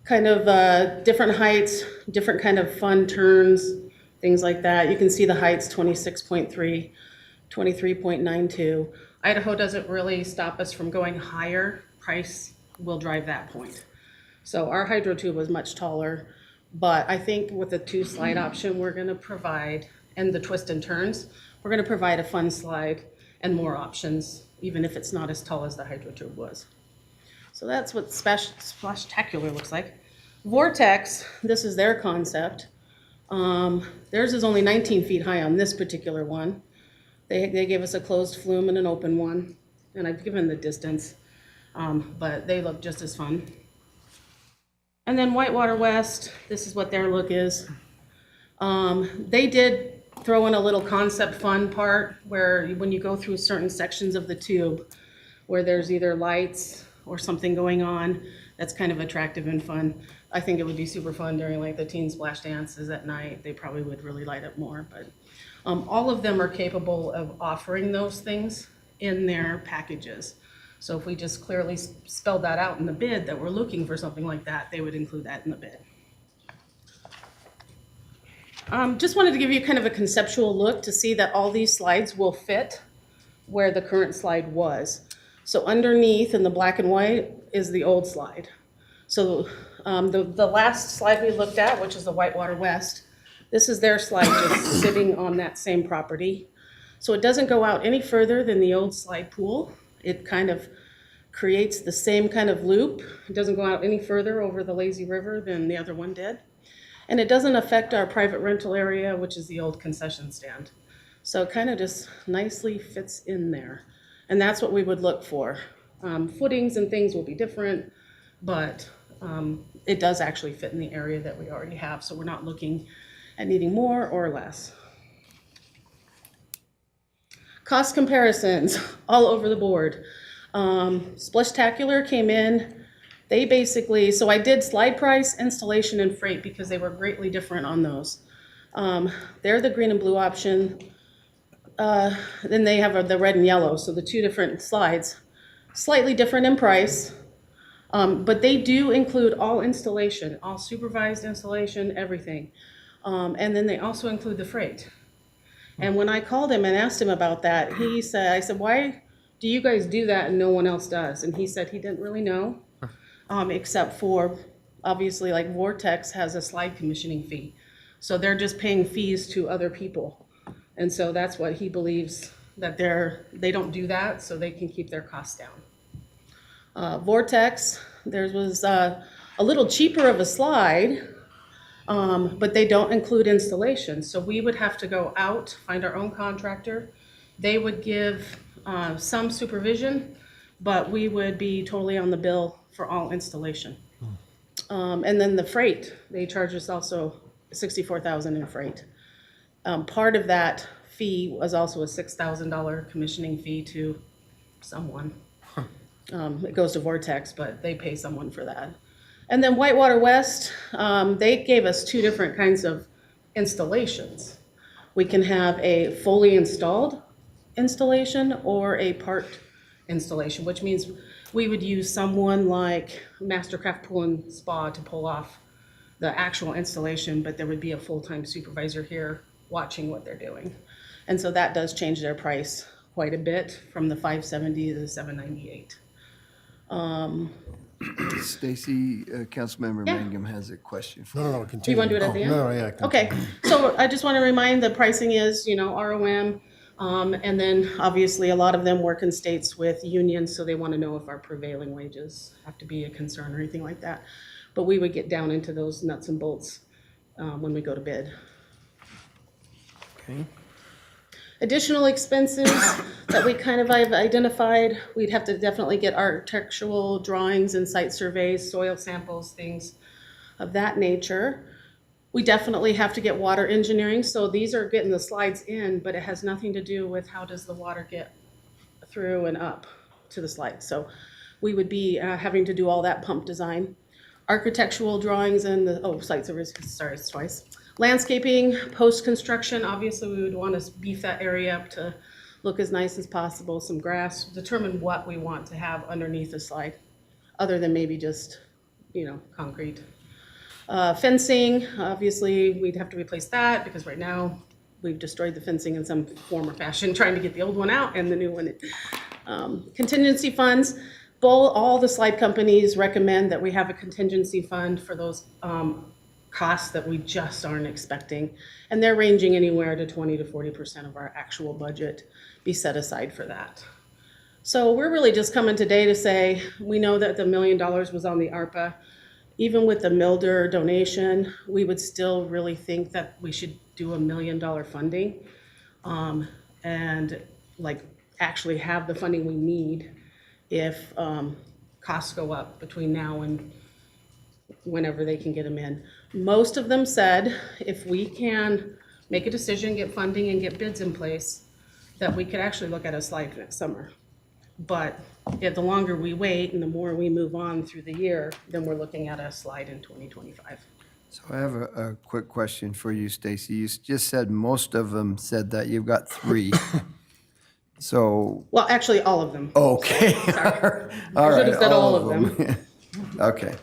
Kind of different heights, different kind of fun turns, things like that. You can see the heights, 26.3, 23.92. Idaho doesn't really stop us from going higher. Price will drive that point. So our hydro tube was much taller, but I think with the 2 slide option we're gonna provide, and the twist and turns, we're gonna provide a fun slide and more options, even if it's not as tall as the hydro tube was. So that's what Splashtacular looks like. Vortex, this is their concept. Theirs is only 19 feet high on this particular one. They gave us a closed flume and an open one, and I've given the distance, but they look just as fun. And then Whitewater West, this is what their look is. They did throw in a little concept fun part where when you go through certain sections of the tube where there's either lights or something going on, that's kind of attractive and fun. I think it would be super fun during like the teen splash dances at night. They probably would really light up more, but all of them are capable of offering those things in their packages. So if we just clearly spelled that out in the bid that we're looking for something like that, they would include that in the bid. Just wanted to give you kind of a conceptual look to see that all these slides will fit where the current slide was. So underneath in the black and white is the old slide. So the last slide we looked at, which is the Whitewater West, this is their slide just sitting on that same property. So it doesn't go out any further than the old slide pool. It kind of creates the same kind of loop. It doesn't go out any further over the lazy river than the other one did. And it doesn't affect our private rental area, which is the old concession stand. So it kind of just nicely fits in there. And that's what we would look for. Footings and things will be different, but it does actually fit in the area that we already have. So we're not looking at needing more or less. Cost comparisons all over the board. Splashtacular came in. They basically, so I did slide price, installation, and freight because they were greatly different on those. They're the green and blue option. Then they have the red and yellow, so the 2 different slides. Slightly different in price, but they do include all installation, all supervised installation, everything. And then they also include the freight. And when I called him and asked him about that, he said, I said, why do you guys do that and no one else does? And he said he didn't really know, except for, obviously, like Vortex has a slide commissioning fee. So they're just paying fees to other people. And so that's what he believes, that they don't do that so they can keep their costs down. Vortex, theirs was a little cheaper of a slide, but they don't include installation. So we would have to go out, find our own contractor. They would give some supervision, but we would be totally on the bill for all installation. And then the freight, they charge us also $64,000 in freight. Part of that fee was also a $6,000 commissioning fee to someone. It goes to Vortex, but they pay someone for that. And then Whitewater West, they gave us 2 different kinds of installations. We can have a fully installed installation or a part installation, which means we would use someone like Mastercraft Pool and Spa to pull off the actual installation, but there would be a full-time supervisor here watching what they're doing. And so that does change their price quite a bit from the $570 to the $798. Stacy, Councilmember Yeah. Mangum has a question. No, you. continue. Do you want to do it at the end? No, yeah. Continue. Okay, so I just want to remind the pricing is, ROM, and then obviously a lot of them work in states with unions, so they want to know if our prevailing wages have to be a concern or anything like that. But we would get down into those nuts and bolts when we go to bid. Okay. Additional expenses that we kind of have identified, we'd have to definitely get architectural drawings and site surveys, soil samples, things of that nature. We definitely have to get water engineering, so these are getting the slides in, but it has nothing to do with how does the water get through and up to the slide. So we would be having to do all that pump design. Architectural drawings and site service, sorry, it's twice. Landscaping, post-construction, obviously we would want to beef that area up to look as nice as possible, some grass, determine what we want to have underneath the slide, other than maybe just, concrete. Fencing, obviously, we'd have to replace that because right now we've destroyed the fencing in some form or fashion, trying to get the old one out and the new one. Contingency funds, all the slide companies recommend that we have a contingency fund for those costs that we just aren't expecting. And they're ranging anywhere to 20 to 40% of our actual budget be set aside for that. So we're really just coming today to say, we know that the $1 million was on the ARPA. Even with the Milder donation, we would still really think that we should do $1 million funding and actually have the funding we need if costs go up between now and whenever they can get them in. Most of them said if we can make a decision, get funding and get bids in place, that we could actually look at a slide next summer. But the longer we wait and the more we move on through the year, then we're looking at a slide in 2025. So I have a quick question for you, Stacy. You just said most of them said that. You've got 3. So, Well, actually, all of them. okay. All I should right, have said all of them. Okay.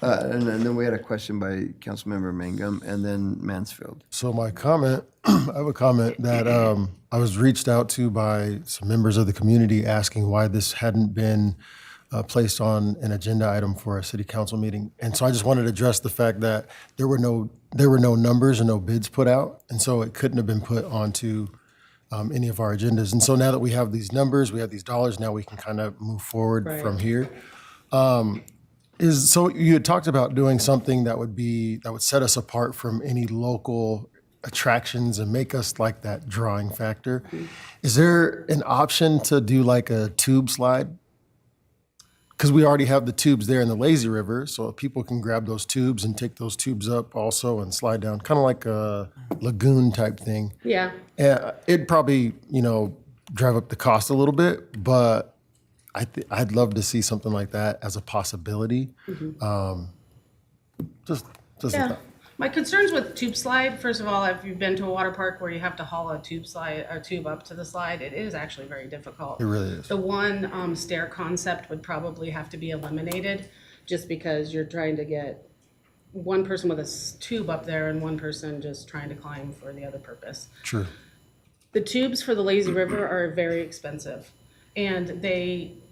And then we had a question by Councilmember Mangum and then Mansfield. So my comment, I have a comment that I was reached out to by some members of the community asking why this hadn't been placed on an agenda item for a city council meeting. And so I just wanted to address the fact that there were no numbers and no bids put out. And so it couldn't have been put onto any of our agendas. And so now that we have these numbers, we have these dollars, now we can kind of move forward from here. So you had talked about doing something that would set us apart from any local attractions and make us like that drawing factor. Is there an option to do like a tube slide? Because we already have the tubes there in the lazy river, so people can grab those tubes and take those tubes up also and slide down, kind of like a lagoon type thing. Yeah. It'd probably, drive up the cost a little bit, but I'd love to see something like that as a possibility. Just a Yeah. thought. My concerns with tube slide, first of all, if you've been to a water park where you have to haul a tube up to the slide, it is actually very difficult. It really is. The one stair concept would probably have to be eliminated just because you're trying to get one person with a tube up there and one person just trying to climb for the other purpose. True. The tubes for the lazy river are very expensive. And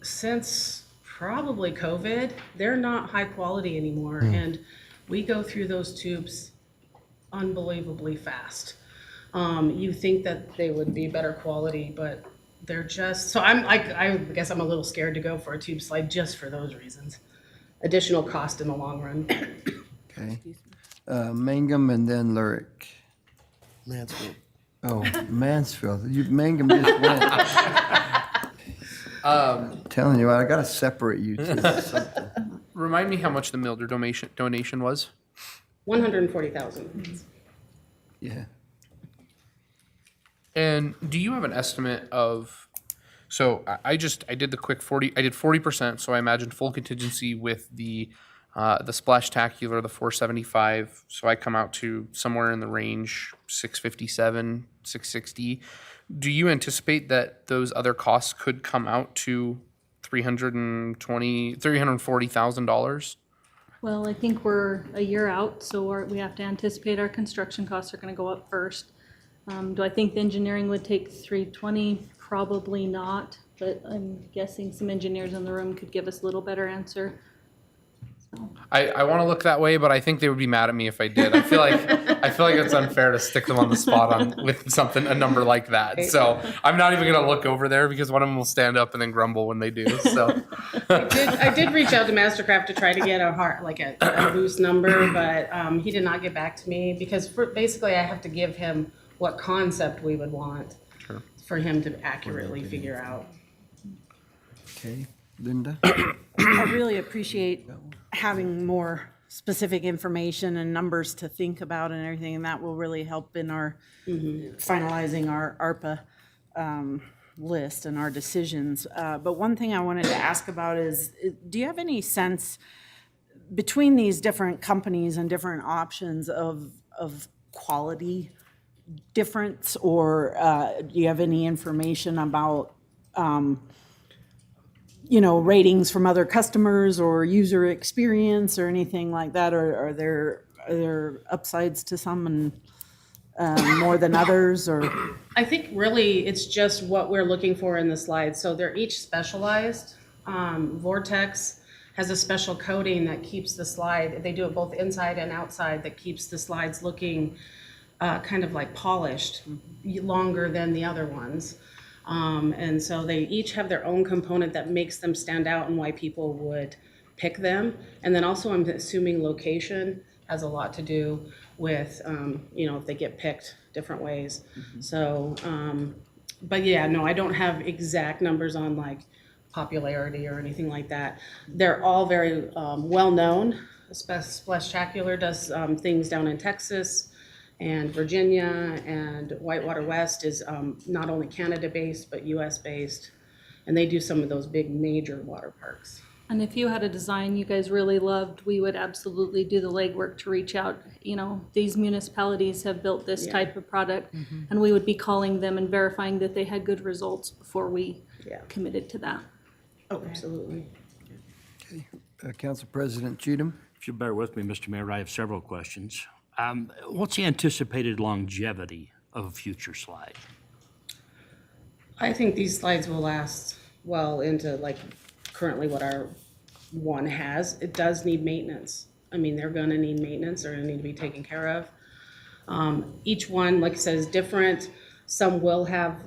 since probably COVID, they're not high quality anymore. And we go through those tubes unbelievably fast. You think that they would be better quality, but they're just, so I guess I'm a little scared to go for a tube slide just for those reasons. Additional cost in the long run. Okay. Mangum and then Lurick. Mansfield. Oh, Mansfield. Mangum just went. Telling you, I got to separate you two. Remind me how much the Milder donation was? 140,000. Yeah. And do you have an estimate of, so I did the quick 40, I did 40%, so I imagined full contingency with the splashtacular, the 475, so I come out to somewhere in the range 657, 660. Do you anticipate that those other costs could come out to $340,000? Well, I think we're a year out, so we have to anticipate our construction costs are gonna go up first. Do I think the engineering would take 320? Probably not, but I'm guessing some engineers in the room could give us a little better answer. I want to look that way, but I think they would be mad at me if I did. I feel like it's unfair to stick them on the spot with a number like that. So I'm not even going to look over there because one of them will stand up and then grumble when they do. So I did reach out to Mastercraft to try to get a loose number, but he did not get back to me because basically I have to give him what concept we would want for him to accurately figure out. Okay. Linda? I really appreciate having more specific information and numbers to think about and everything, and that will really help in our finalizing our ARPA list and our decisions. But one thing I wanted to ask about is, do you have any sense between these different companies and different options of quality difference, or do you have any information about ratings from other customers or user experience or anything like that? Or are there upsides to some and more than others, or? I think really it's just what we're looking for in the slides. So they're each specialized. Vortex has a special coating that keeps the slide, they do it both inside and outside, that keeps the slides looking kind of like polished longer than the other ones. And so they each have their own component that makes them stand out and why people would pick them. And then also I'm assuming location has a lot to do with, if they get picked different ways. So, but yeah, no, I don't have exact numbers on like popularity or anything like that. They're all very well-known. Splashtacular does things down in Texas and Virginia, and Whitewater West is not only Canada-based, but US-based. And they do some of those big major water parks. And if you had a design you guys really loved, we would absolutely do the legwork to reach out. These municipalities have built this type of product, and we would be calling them and verifying that they had good results before we committed to that. Oh, absolutely. Council President Cheatham? If you'll bear with me, Mr. Mayor, I have several questions. What's the anticipated longevity of a future slide? I think these slides will last well into like currently what our one has. It does need maintenance. I mean, they're gonna need maintenance, they're gonna need to be taken care of. Each one, like I said, is different. Some will have,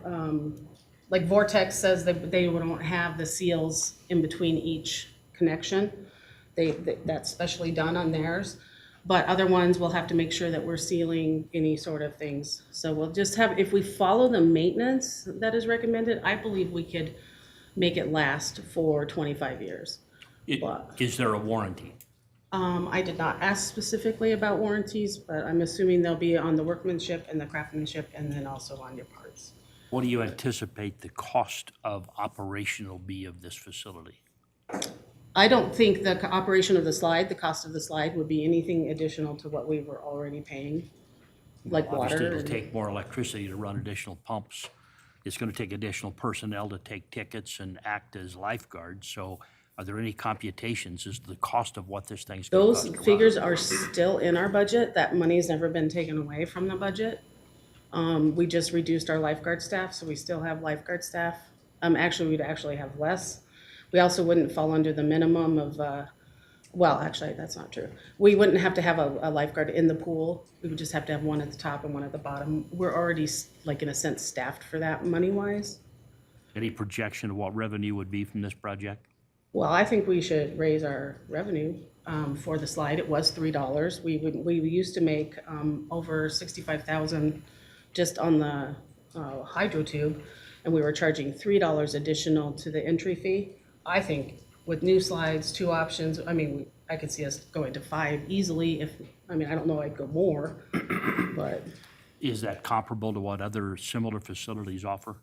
like Vortex says that they don't have the seals in between each connection. That's specially done on theirs. But other ones will have to make sure that we're sealing any sort of things. So we'll just have, if we follow the maintenance that is recommended, I believe we could make it last for 25 years. Is there a warranty? I did not ask specifically about warranties, but I'm assuming they'll be on the workmanship and the craftsmanship and then also on your parts. What do you anticipate the cost of operation will be of this facility? I don't think the operation of the slide, the cost of the slide would be anything additional to what we were already paying, like Obviously, water. it'll take more electricity to run additional pumps. It's going to take additional personnel to take tickets and act as lifeguards. So are there any computations as to the cost of what this thing's going to cost? Those figures are still in our budget. That money's never been taken away from the budget. We just reduced our lifeguard staff, so we still have lifeguard staff. Actually, we'd actually have less. We also wouldn't fall under the minimum of, well, actually, that's not true. We wouldn't have to have a lifeguard in the pool. We would just have to have one at the top and one at the bottom. We're already, like, in a sense, staffed for that money-wise. Any projection of what revenue would be from this project? Well, I think we should raise our revenue for the slide. It was $3. We used to make over $65,000 just on the hydro tube, and we were charging $3 additional to the entry fee. I think with new slides, 2 options, I mean, I could see us going to 5 easily if, I don't know, I'd go more, but. Is that comparable to what other similar facilities offer?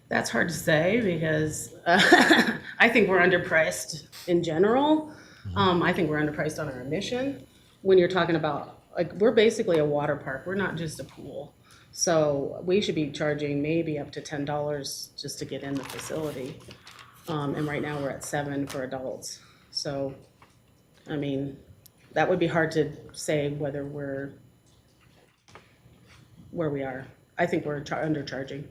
That's hard to say because I think we're underpriced in general. I think we're underpriced on our emission. When you're talking about, like, we're basically a water park. We're not just a pool. So we should be charging maybe up to $10 just to get in the facility. And right now we're at $7 for adults. So, that would be hard to say whether we're where we are. I think we're undercharging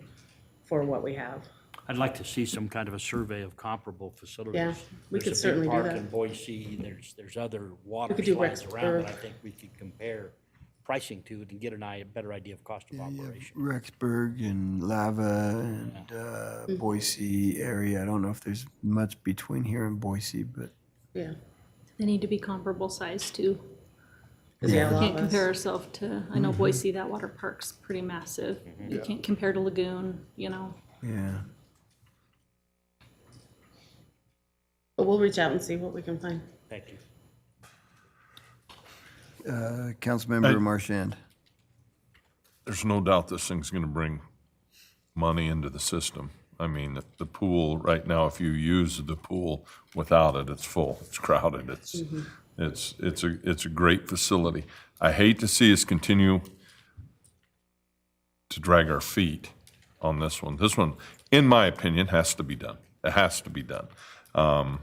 for what we have. I'd like to see some kind of a survey of comparable facilities. Yeah, we could There's a certainly big do park that. in Boise, there's other water could do slides around that I Rexburg. think we could compare pricing to and get a better idea of cost of operation. Rexburg and Lava and Boise area. I don't know if there's much between here and Boise, but Yeah. They need to be comparable size too. 'Cause We yeah, a lot can't of compare us- ourselves to, I know Boise, that water park's pretty massive. You can't compare to Lagoon, yeah. But we'll reach out and see what we can find. Thank you. Councilmember Marchand. There's no doubt this thing's going to bring money into the system. I mean, the pool right now, if you use the pool without it, it's full, it's crowded, it's a great facility. I hate to see us continue to drag our feet on this one. This one, in my opinion, has to be done. It has to be done. I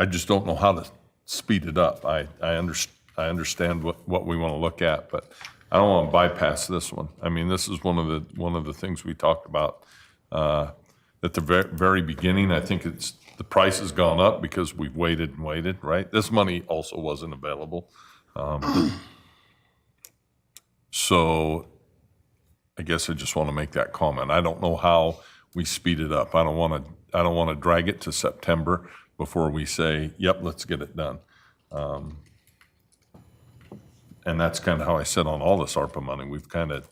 just don't know how to speed it up. I understand what we want to look at, but I don't want to bypass this one. I mean, this is one of the things we talked about at the very beginning. I think the price has gone up because we've waited and waited, right? This money also wasn't available. So I guess I just want to make that comment. I don't know how we speed it up. I don't want to drag it to September before we say, yep, let's get it done. And that's kind of how I said on all this ARPA money. We've kind of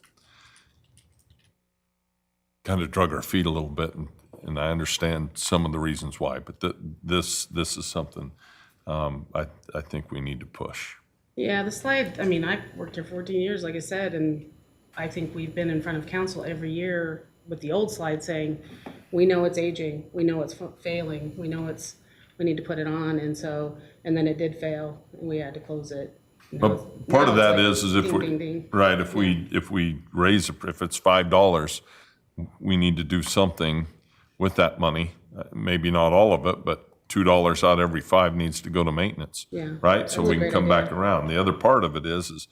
drug our feet a little bit, and I understand some of the reasons why, but this is something I think we need to push. Yeah, the slide, I mean, I've worked here 14 years, like I said, and I think we've been in front of council every year with the old slide saying, we know it's aging, we know it's failing, we know we need to put it on, and then it did fail, and we had to close it. But part of that is if ding, we, ding, ding. right, if we raise, if it's $5, we need to do something with that money. Maybe not all of it, but $2 out of every 5 needs to go to maintenance. Yeah, Right? So that's a we can great come idea. back around. The other part of it is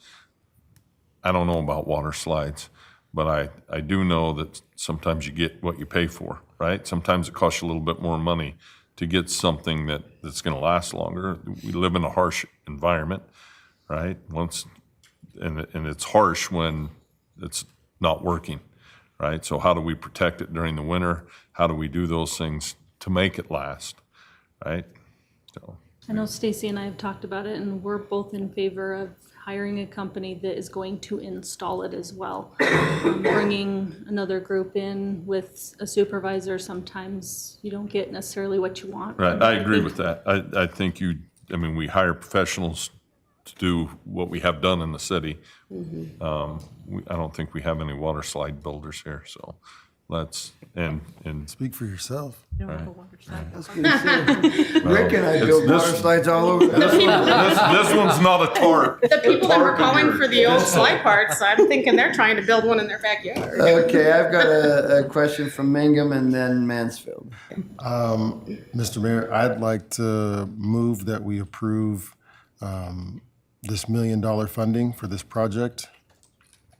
I don't know about water slides, but I do know that sometimes you get what you pay for, right? Sometimes it costs you a little bit more money to get something that's going to last longer. We live in a harsh environment, right? And it's harsh when it's not working, right? So how do we protect it during the winter? How do we do those things to make it last, right? So. I know Stacy and I have talked about it, and we're both in favor of hiring a company that is going to install it as well. Bringing another group in with a supervisor, sometimes you don't get necessarily what you want. Right, I agree with that. I think we hire professionals to do what we have done in the city. I don't think we have any water slide builders here, so let's, and. Speak for yourself. You don't have a water slide. Rick and I built water slides all over. This one's not a tarp. The people that were calling for the old slide parts, I'm thinking they're trying to build one in their backyard. Okay, I've got a question from Mangum and then Mansfield. Mr. Mayor, I'd like to move that we approve this $1 million funding for this project,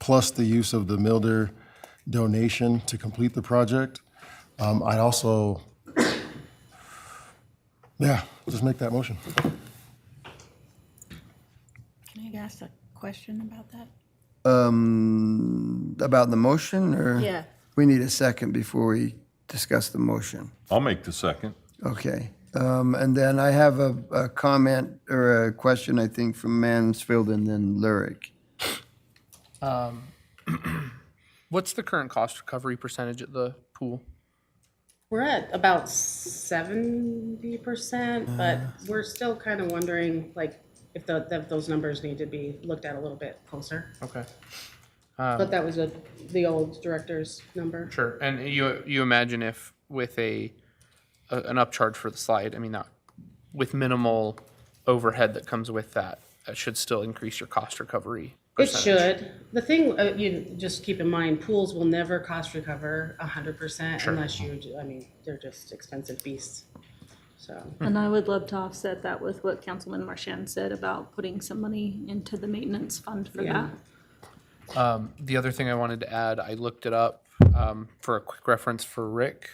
plus the use of the Milder donation to complete the project. I'd also, just make that motion. Can I ask a question about that? About the motion, or? Yeah. We need a second before we discuss the motion. I'll make the second. Okay. And then I have a comment or a question, I think, from Mansfield and then Lyric. What's the current cost recovery percentage at the pool? We're at about 70%, but we're still kind of wondering, like, if those numbers need to be looked at a little bit closer. Okay. But that was the old director's number. Sure. And you imagine if with an upcharge for the slide, I mean, not with minimal overhead that comes with that should still increase your cost recovery It percentage. should. The thing, you just keep in mind, pools will never cost recover 100% unless they're just expensive beasts. So, And I would love to offset that with what Councilman Marchand said about putting some money into the maintenance fund for Yeah. that. The other thing I wanted to add, I looked it up for a quick reference for Rick.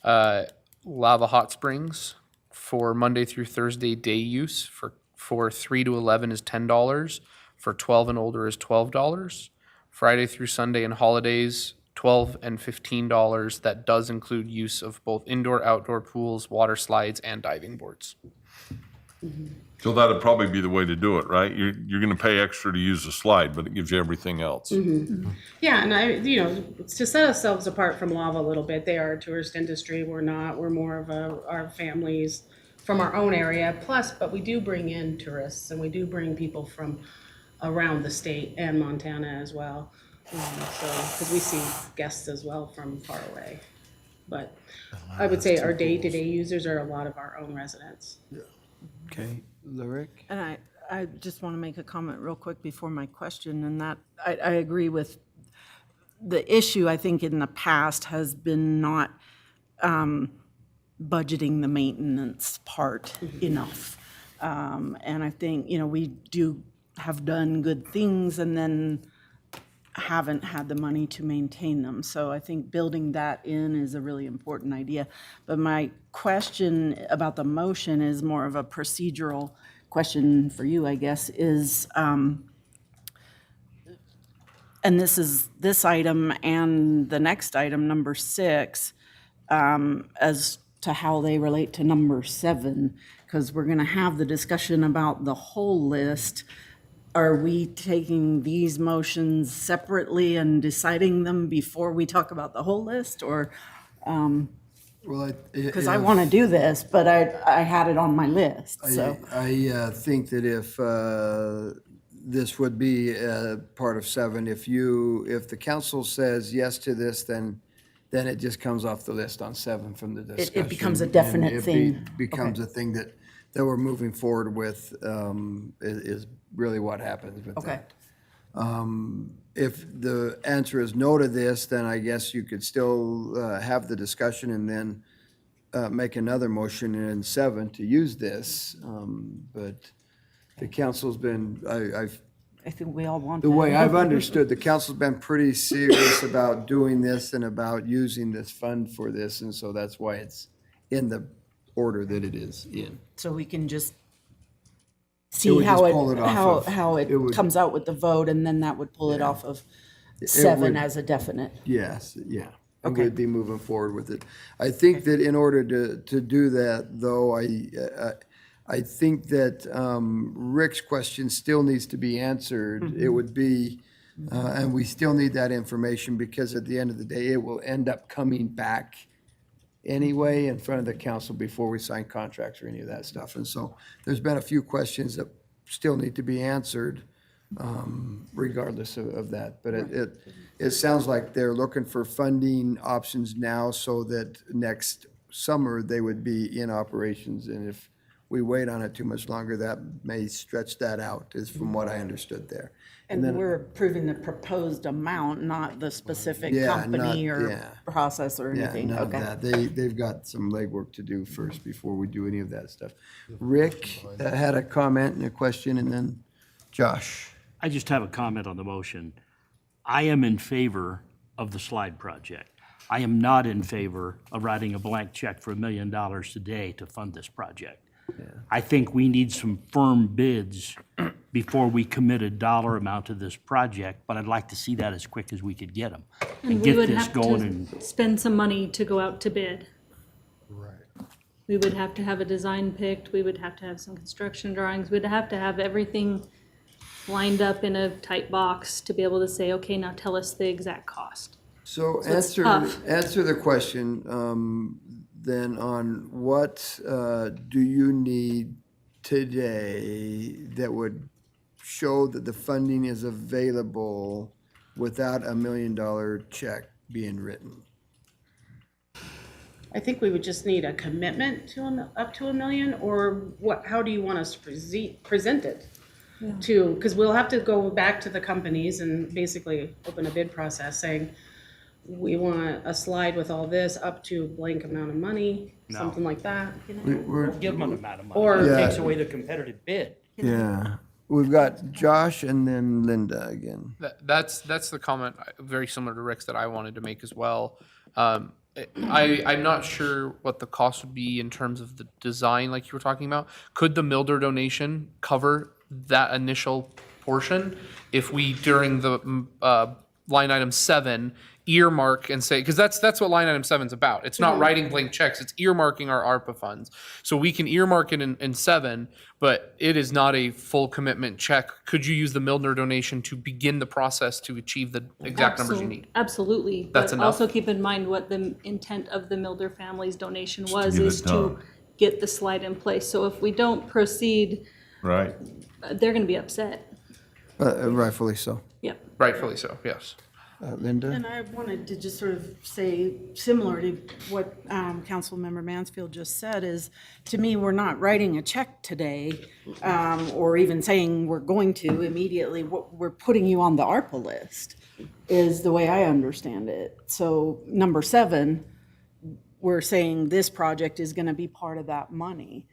Lava Hot Springs for Monday through Thursday day use for 3 to 11 is $10. For 12 and older is $12. Friday through Sunday and holidays, $12 and $15. That does include use of both indoor, outdoor pools, water slides, and diving boards. So that'd probably be the way to do it, right? You're going to pay extra to use the slide, but it gives you everything else. yeah, and to set ourselves apart from Lava a little bit, they are a tourist industry. We're not. We're more of our families. from our own area, plus, but we do bring in tourists, and we do bring people from around the state and Montana as well. So, because we see guests as well from far away. But I would say our day-to-day users are a lot of our own residents. Okay, Lyric? And I just want to make a comment real quick before my question, and that I agree with the issue, I think, in the past has been not budgeting the maintenance part enough. And I think, we have done good things and then haven't had the money to maintain them. So I think building that in is a really important idea. But my question about the motion is more of a procedural question for you, I guess, is, and this is this item and the next item, number 6, as to how they relate to number 7, because we're going to have the discussion about the whole list. Are we taking these motions separately and deciding them before we talk about the whole list, or? Well, Because I want to do this, but I had it on my list, so. I think that if this would be part of 7, if the council says yes to this, then it just comes off the list on 7 from the discussion. It becomes a definite and thing. It becomes a thing that we're moving forward with, is really what happens with Okay. that. If the answer is no to this, then I guess you could still have the discussion and then make another motion in 7 to use this. But the council's been, I think we all want the that. way I've understood, the council's been pretty serious about doing this and about using this fund for this, and so that's why it's in the order that it is in. So we can just It see would how just pull it off how of- it it would- comes out with the vote, and then that would pull it off of 7 would- as a definite. Yes, yeah. And Okay. we'd be moving forward with it. I think that in order to do that, though, I think that Rick's question still needs to be answered. It would be, and we still need that information, because at the end of the day, it will end up coming back anyway in front of the council before we sign contracts or any of that stuff. And so there's been a few questions that still need to be answered, regardless of that. But it sounds like they're looking for funding options now so that next summer they would be in operations. And if we wait on it too much longer, that may stretch that out, is from what I understood there. And then- we're approving the proposed amount, not the specific Yeah, company not- or yeah. process or Yeah, anything. none of Okay. that. They've got some legwork to do first before we do any of that stuff. Rick had a comment and a question, and then Josh. I just have a comment on the motion. I am in favor of the slide project. I am not in favor of writing a blank check for $1 million today to fund this project. I think we need some firm bids before we commit a dollar amount to this project, but I'd like to see that as quick as we could get them. And we get would this have going to and spend some money to go out to bid. Right. We would have to have a design picked, we would have to have some construction drawings, we'd have to have everything lined up in a tight box to be able to say, okay, now tell us the exact cost. So it's tough. answer the question then on what do you need today that would show that the funding is available without $1 million check being written? I think we would just need a commitment to up to $1 million, or what, how do you want us to present it? To, because we'll have to go back to the companies and basically open a bid process saying, we want a slide with all this up to blank amount of money, No. something like that. We're- give them an amount of money. Or- It Yeah. takes away the competitive bid. Yeah, we've got Josh and then Linda again. That's the comment, very similar to Rick's, that I wanted to make as well. I'm not sure what the cost would be in terms of the design, like you were talking about. Could the Milder donation cover that initial portion if we, during the line item 7, earmark and say, because that's what line item 7 is about. It's not writing blank checks, it's earmarking our ARPA funds. So we can earmark it in 7, but it is not a full commitment check. Could you use the Milner donation to begin the process to achieve the exact numbers you need? Absolutely. That's But enough? also keep in mind what the intent of the Milder family's donation was, give is it to get the slide in place. So if we don't proceed, Right. they're gonna be upset. Rightfully so. Yep. Rightfully so, yes. Linda? And I wanted to just sort of say, similar to what Councilmember Mansfield just said, is, to me, we're not writing a check today, or even saying we're going to immediately. We're putting you on the ARPA list, is the way I understand it. So number 7, we're saying this project is going to be part of that money.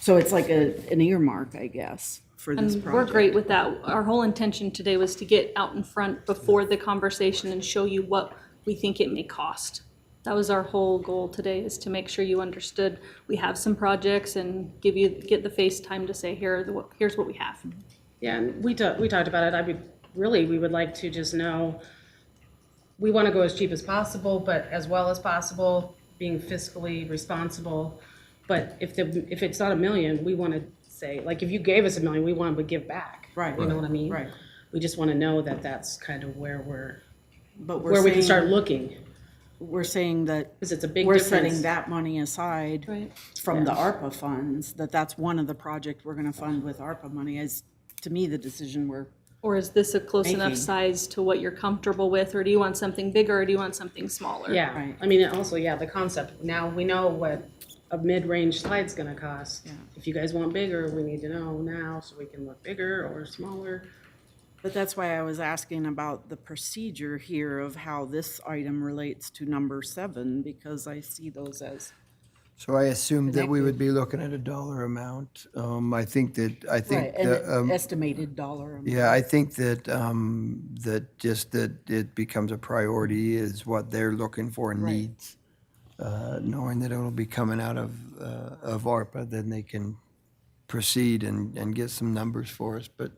So it's like an earmark, I guess, for this And project. we're great with that. Our whole intention today was to get out in front before the conversation and show you what we think it may cost. That was our whole goal today, is to make sure you understood we have some projects and get the face time to say, here's what we have. Yeah, and we talked about it. We would like to just know, we want to go as cheap as possible, but as well as possible, being fiscally responsible. But if it's not $1 million, we want to say, like, if you gave us $1 million, we want to give back. Right. You know what I mean? Right. We just want to know that that's kind of where But we can start looking. We're saying that Because it's a big we're difference. setting that money aside Right. from the ARPA funds, that's one of the projects we're gonna fund with ARPA money, is, to me, the decision we're, Or is this a close enough Making. size to what you're comfortable with, or do you want something bigger, or do you want something smaller? Yeah, Right. I mean, also, yeah, the concept. Now we know what a mid-range slide's gonna cost. Yeah. If you guys want bigger, we need to know now so we can look bigger or smaller. but that's why I was asking about the procedure here of how this item relates to number 7, because I see those as, So I assumed that we would be looking at a dollar amount. I think right, the, an estimated dollar amount. yeah, I think that, that it becomes a priority is what they're looking for and Right. needs. Knowing that it'll be coming out of ARPA, then they can proceed and get some numbers for us. But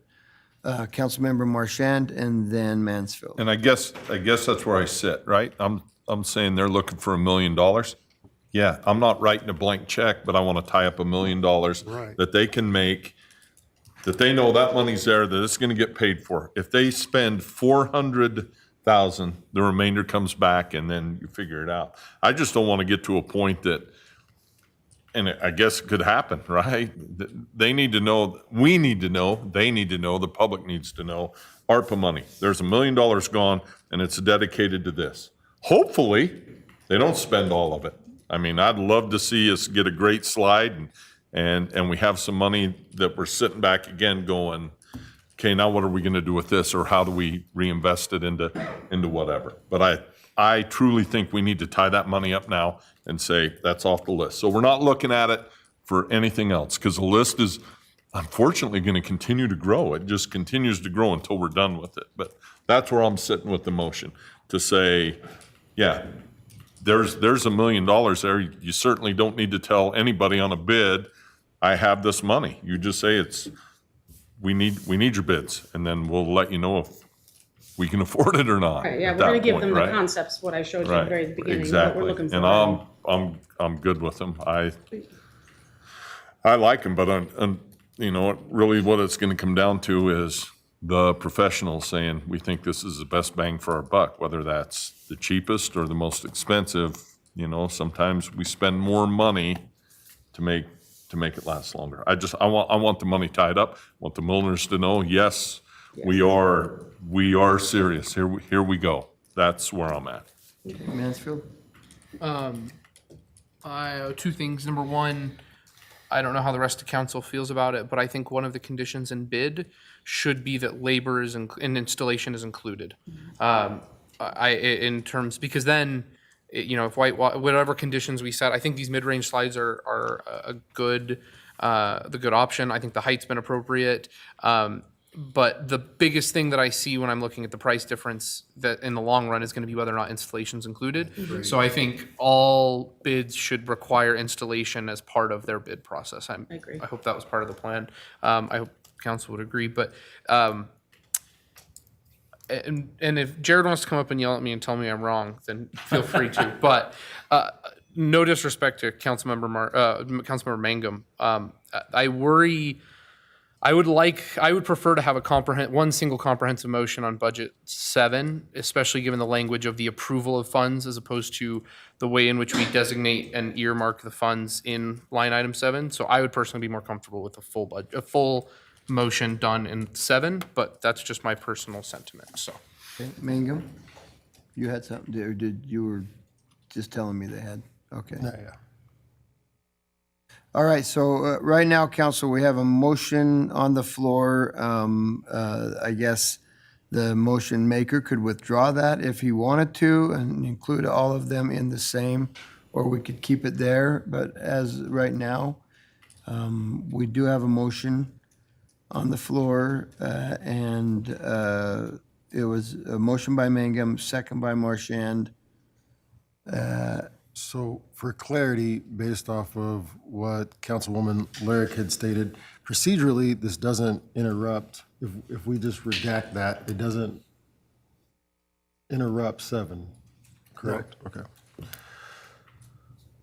Councilmember Marchand and then Mansfield. And I guess that's where I sit, right? I'm saying they're looking for $1 million. Yeah, I'm not writing a blank check, but I want to tie up $1 million Right. that they can make, that they know that money's there, that it's going to get paid for. If they spend 400,000, the remainder comes back and then you figure it out. I just don't want to get to a point that, and I guess it could happen, right? They need to know, we need to know, they need to know, the public needs to know, ARPA money. There's $1 million gone and it's dedicated to this. Hopefully, they don't spend all of it. I mean, I'd love to see us get a great slide and we have some money that we're sitting back again going, okay, now what are we gonna do with this? Or how do we reinvest it into whatever? But I truly think we need to tie that money up now and say, that's off the list. So we're not looking at it for anything else, because the list is unfortunately gonna continue to grow. It just continues to grow until we're done with it. But that's where I'm sitting with the motion, to say, yeah, there's $1 million there. You certainly don't need to tell anybody on a bid, I have this money. You just say we need your bids, and then we'll let you know if we can afford it or not. Right, yeah, at we're gonna that give point, them the right? concepts, what I showed you at the very Right, beginning, what exactly. we're looking for. And I'm good with them. I like them, but really what it's gonna come down to is the professionals saying, we think this is the best bang for our buck, whether that's the cheapest or the most expensive. Sometimes we spend more money to make it last longer. I want the money tied up. I want the Milners to know, yes, we are serious. Here we go. That's where I'm at. Mansfield? Two things. Number one, I don't know how the rest of council feels about it, but I think one of the conditions in bid should be that labor and installation is included. In terms, because then, if whatever conditions we set, I think these mid-range slides are the good option. I think the height's been appropriate. But the biggest thing that I see when I'm looking at the price difference that in the long run is going to be whether or not installation's included. So I think all bids should require installation as part of their bid process. I agree. I hope that was part of the plan. I hope council would agree, but and if Jared wants to come up and yell at me and tell me I'm wrong, then feel free to. But no disrespect to Councilmember Mangum. I worry I would prefer to have one single comprehensive motion on budget 7, especially given the language of the approval of funds as opposed to the way in which we designate and earmark the funds in line item 7. So I would personally be more comfortable with a full motion done in 7, but that's just my personal sentiment, so. Okay, Mangum, you had something, or you were just telling me they had? Okay. Yeah. All right, so right now, council, we have a motion on the floor. I guess the motion maker could withdraw that if he wanted to and include all of them in the same, or we could keep it there. But as right now, we do have a motion on the floor, and it was a motion by Mangum, second by Marchand. So for clarity, based off of what Councilwoman Lyric had stated, procedurally, this doesn't interrupt. If we just redact that, it doesn't interrupt 7, correct? Okay.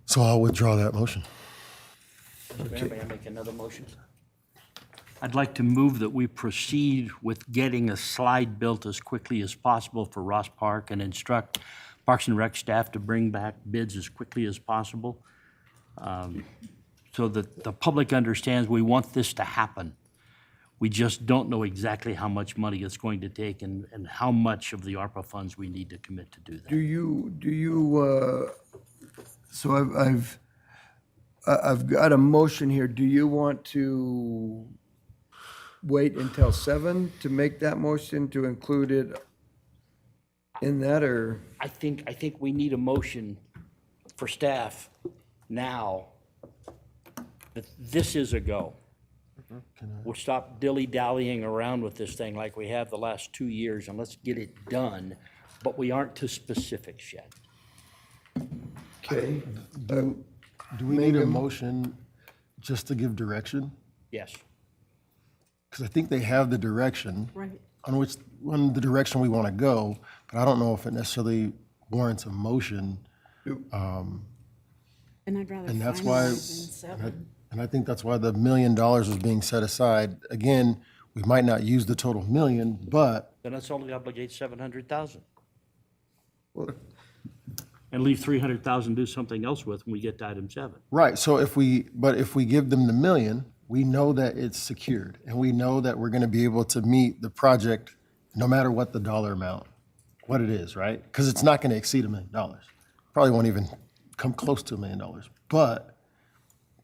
So I'll withdraw that motion. May I make another motion? I'd like to move that we proceed with getting a slide built as quickly as possible for Ross Park and instruct Parks and Rec staff to bring back bids as quickly as possible, so that the public understands we want this to happen. We just don't know exactly how much money it's going to take and how much of the ARPA funds we need to commit to do that. Do you, so I've got a motion here. Do you want to wait until 7 to make that motion to include it in that, or? I think we need a motion for staff now that this is a go. We'll stop dilly-dallying around with this thing like we have the last 2 years, and let's get it done, but we aren't to specifics yet. Okay. Do we need a motion just to give direction? Yes. Because I think they have the direction. Right. On the direction we want to go, but I don't know if it necessarily warrants a motion. And I'd rather And that's finalize why, in 7. and I think that's why the $1 million was being set aside. Again, we might not use the total million, but Then let's only obligate 700,000. Well, And leave 300,000 to do something else with when we get to item 7. right, so if we give them the $1 million, we know that it's secured, and we know that we're gonna be able to meet the project no matter what the dollar amount, what it is, right? Because it's not gonna exceed $1 million. Probably won't even come close to $1 million, but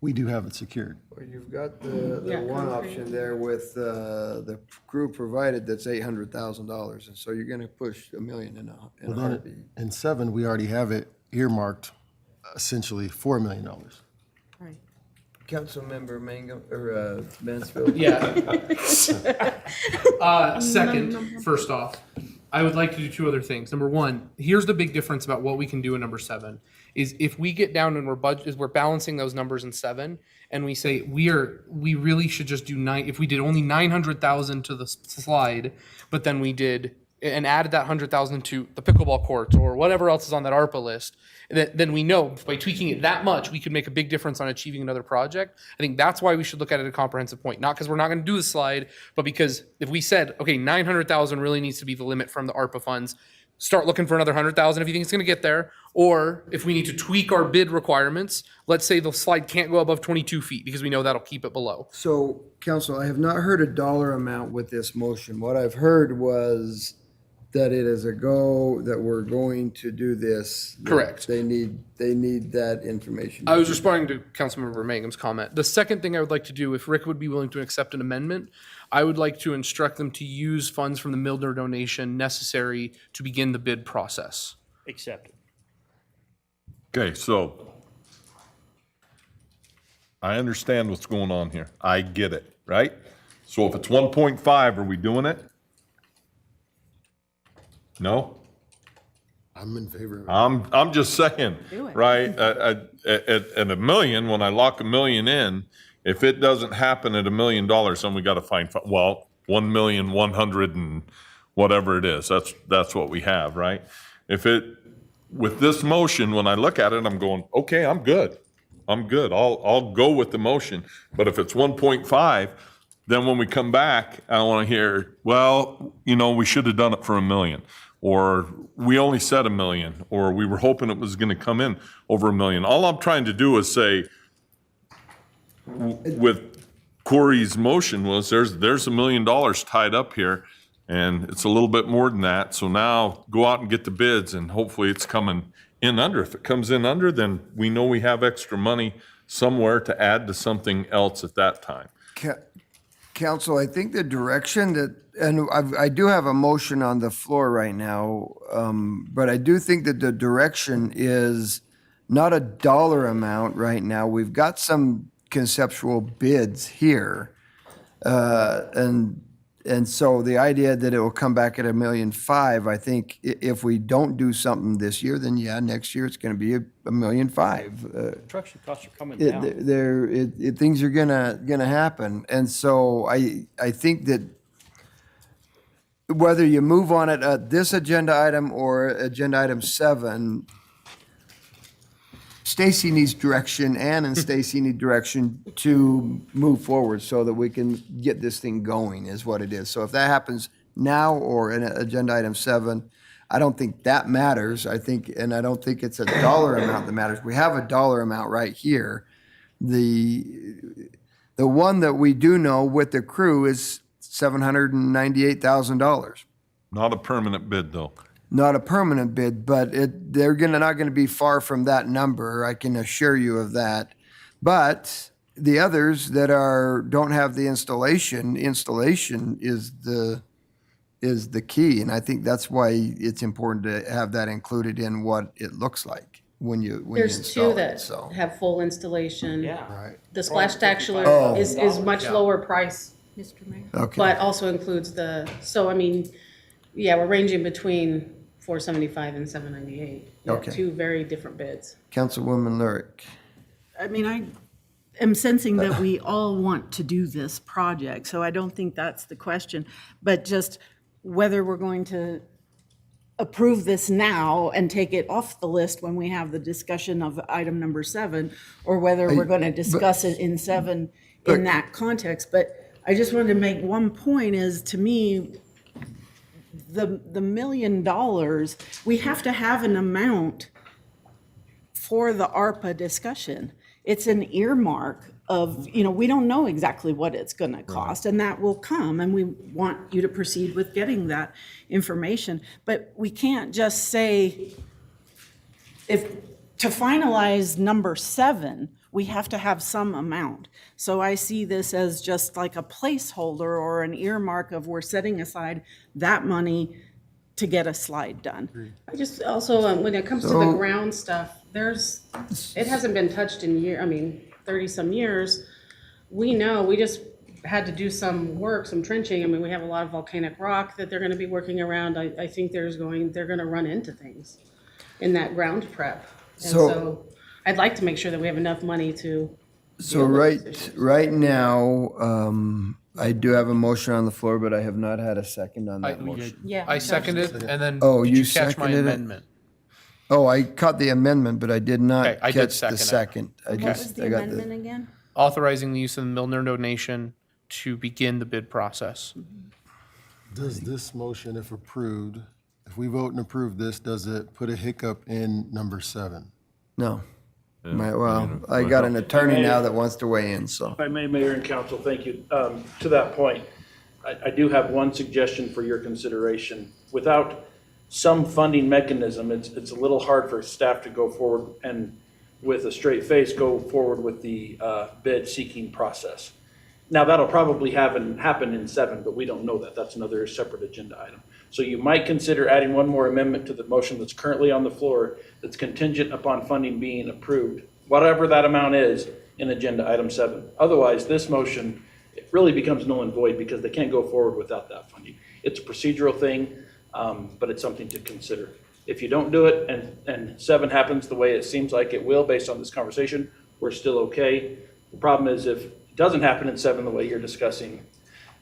we do have it secured. Well, you've got the one option there with the crew provided that's $800,000, and so you're gonna push $1 million in a Well, then, heartbeat. in 7, we already have it earmarked essentially $4 million. Right. Councilmember Mangum, or Mansfield? Yeah. Second, first off, I would like to do 2 other things. Number 1, here's the big difference about what we can do in number 7, is if we get down and we're balancing those numbers in 7, and we say we really should just do if we did only 900,000 to the slide, but then we did and added that 100,000 to the pickleball courts or whatever else is on that ARPA list, then we know by tweaking it that much, we could make a big difference on achieving another project. I think that's why we should look at it at a comprehensive point, not because we're not going to do the slide, but because if we said, okay, 900,000 really needs to be the limit from the ARPA funds, start looking for another 100,000 if you think it's going to get there, or if we need to tweak our bid requirements, let's say the slide can't go above 22 feet because we know that'll keep it below. So, council, I have not heard a dollar amount with this motion. What I've heard was that it is a go, that we're going to do this. that Correct. They need that information. I was responding to Councilmember Mangum's comment. The second thing I would like to do, if Rick would be willing to accept an amendment, I would like to instruct them to use funds from the Mildner donation necessary to begin the bid process. Accepted. Okay, so I understand what's going on here. I get it, right? So if it's 1.5, are we doing it? No? I'm in favor of it. I'm just saying, right? At $1 million, when I lock $1 million in, if it doesn't happen at $1 million, then we got to find, 1,100,000 and whatever it is. That's what we have, right? With this motion, when I look at it, I'm going, okay, I'm good. I'll go with the motion. But if it's 1.5, then when we come back, I want to hear, well, we should have done it for $1 million, or we only said $1 million, or we were hoping it was going to come in over $1 million. All I'm trying to do is say, with Corey's motion was there's $1 million tied up here, and it's a little bit more than that. So now go out and get the bids, and hopefully it's coming in under. If it comes in under, then we know we have extra money somewhere to add to something else at that time. Council, I think the direction that, and I do have a motion on the floor right now, but I do think that the direction is not a dollar amount right now. We've got some conceptual bids here. And so the idea that it will come back at $1.5 million, I think if we don't do something this year, then yeah, next year it's going to be $1.5 million. Construction costs are coming down. Things are gonna happen. And so I think that whether you move on it at this agenda item or agenda item 7, Stacy needs direction, Ann and Stacy need direction to move forward so that we can get this thing going, is what it is. So if that happens now or in agenda item 7, I don't think that matters. I don't think it's a dollar amount that matters. We have a dollar amount right here. The one that we do know with the crew is $798,000. Not a permanent bid, though. Not a permanent bid, but they're not gonna be far from that number, I can assure you of that. But the others that don't have the installation is the key, and I think that's why it's important to have that included in what it looks like when you There's install two it, that so. have full installation. Right. The Splashtacular Oh. is much lower price, Mr. Mayor? Okay, but also includes we're ranging between $475 and $798. Okay. Two very different bids. Councilwoman Lyric. I mean, I am sensing that we all want to do this project, so I don't think that's the question. But just whether we're going to approve this now and take it off the list when we have the discussion of item number 7, or whether we're going to discuss it in 7 in that context. But I just wanted to make one point is, to me, the $1 million, we have to have an amount for the ARPA discussion. It's an earmark of, we don't know exactly what it's going to cost, and that will come, and we want you to proceed with getting that information. But we can't just say, to finalize number 7, we have to have some amount. So I see this as just like a placeholder or an earmark of we're setting aside that money to get a slide done. I just also, when it comes to the ground stuff, it hasn't been touched in 30-some years. We know, we just had to do some work, some trenching. I mean, we have a lot of volcanic rock that they're gonna be working around. I think they're gonna run into things in that ground prep. And so I'd like to make sure that we have enough money to. So right now, I do have a motion on the floor, but I have not had a second on that motion. Yeah. I seconded, and then Oh, did you you catch my seconded it? amendment? Oh, I caught the amendment, but I did not Okay, I did catch the second it. second. What was the amendment again? Authorizing the use of the Milner donation to begin the bid process. Does this motion, if approved, if we vote and approve this, does it put a hiccup in number 7? No. I got an attorney now that wants to weigh in, so. If I may, Mayor and Council, thank you. To that point, I do have one suggestion for your consideration. Without some funding mechanism, it's a little hard for staff to go forward and with a straight face go forward with the bid seeking process. Now, that'll probably happen in 7, but we don't know that. That's another separate agenda item. So you might consider adding one more amendment to the motion that's currently on the floor that's contingent upon funding being approved, whatever that amount is, in agenda item 7. Otherwise, this motion, it really becomes null and void because they can't go forward without that funding. It's a procedural thing, but it's something to consider. If you don't do it and 7 happens the way it seems like it will based on this conversation, we're still okay. The problem is if it doesn't happen in 7 the way you're discussing,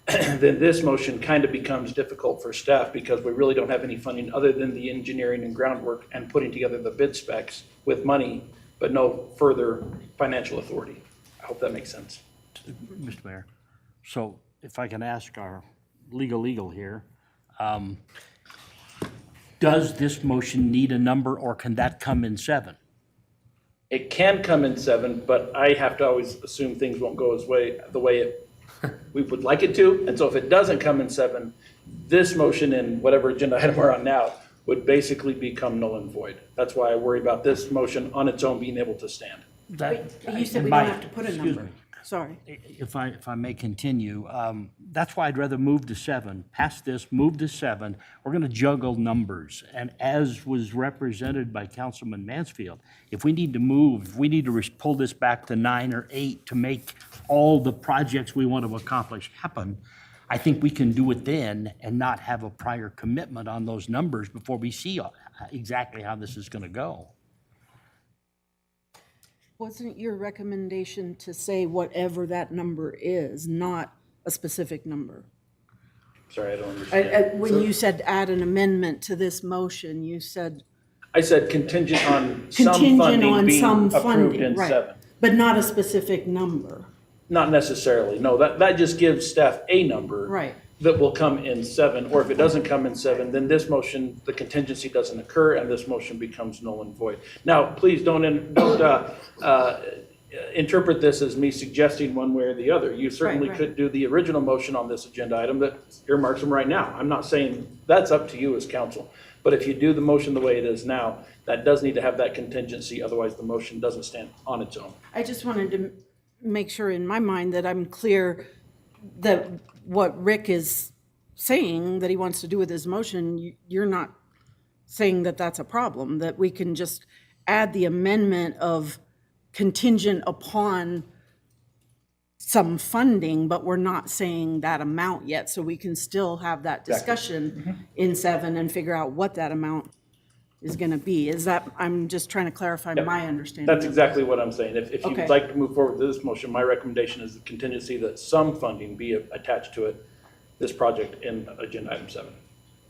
then this motion kind of becomes difficult for staff because we really don't have any funding other than the engineering and groundwork and putting together the bid specs with money, but no further financial authority. I hope that makes sense. Mr. Mayor, so if I can ask our legal here, does this motion need a number, or can that come in 7? It can come in 7, but I have to always assume things won't go the way we would like it to. And so if it doesn't come in 7, this motion and whatever agenda item we're on now would basically become null and void. That's why I worry about this motion on its own being able to stand. You said we don't have to put a number. Sorry. If I may continue, that's why I'd rather move to 7, pass this, move to 7. We're going to juggle numbers. And as was represented by Councilman Mansfield, if we need to move, if we need to pull this back to 9 or 8 to make all the projects we want to accomplish happen, I think we can do it then and not have a prior commitment on those numbers before we see exactly how this is going to go. Wasn't your recommendation to say whatever that number is, not a specific number? Sorry, I don't understand. When you said add an amendment to this motion, you said I said contingent on some contingent funding on being some approved funding, in right? 7. But not a specific number. Not necessarily, no, that just gives staff a number. Right. That will come in 7, or if it doesn't come in 7, then this motion, the contingency doesn't occur, and this motion becomes null and void. Now, please don't interpret this as me suggesting one way or the other. You certainly Right. could do the original motion on this agenda item that earmarks them right now. I'm not saying, that's up to you as council. But if you do the motion the way it is now, that does need to have that contingency, otherwise the motion doesn't stand on its own. I just wanted to make sure in my mind that I'm clear that what Rick is saying that he wants to do with his motion, you're not saying that that's a problem, that we can just add the amendment of contingent upon some funding, but we're not saying that amount yet, so we can still have that discussion in 7 and figure out what that amount is going to be. Is that, I'm just trying to clarify my understanding. That's exactly what I'm saying. If Okay. you'd like to move forward with this motion, my recommendation is the contingency that some funding be attached to it, this project in agenda item 7.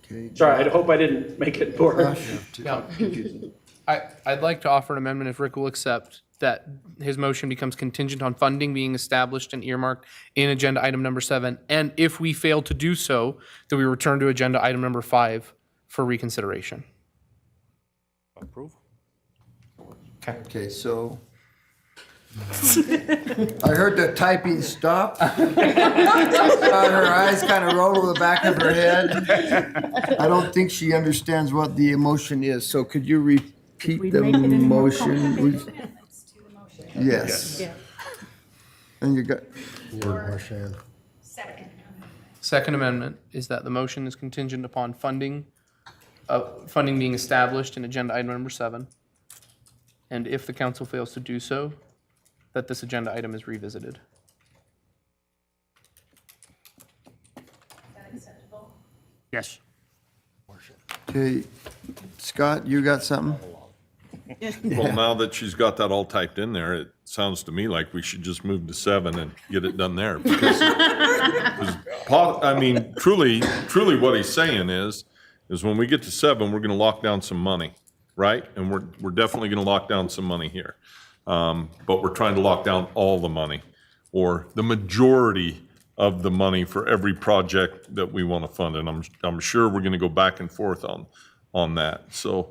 Okay. Sorry, I hope I didn't make it more. Yeah. I'd like to offer an amendment, if Rick will accept, that his motion becomes contingent on funding being established and earmarked in agenda item number 7. And if we fail to do so, that we return to agenda item number 5 for reconsideration. Approve? Okay, so I heard the typing stop. Her eyes kind of roll over the back of her head. I don't think she understands what the emotion is, so could you repeat the motion? Yes. And you got, Marchand. Second amendment is that the motion is contingent upon funding being established in agenda item number 7. And if the council fails to do so, that this agenda item is revisited. Yes. okay, Scott, you got something? Well, now that she's got that all typed in there, it sounds to me like we should just move to 7 and get it done there. Because, I mean, truly what he's saying is when we get to 7, we're gonna lock down some money, right? And we're definitely gonna lock down some money here. But we're trying to lock down all the money, or the majority of the money for every project that we want to fund. And I'm sure we're gonna go back and forth on that. So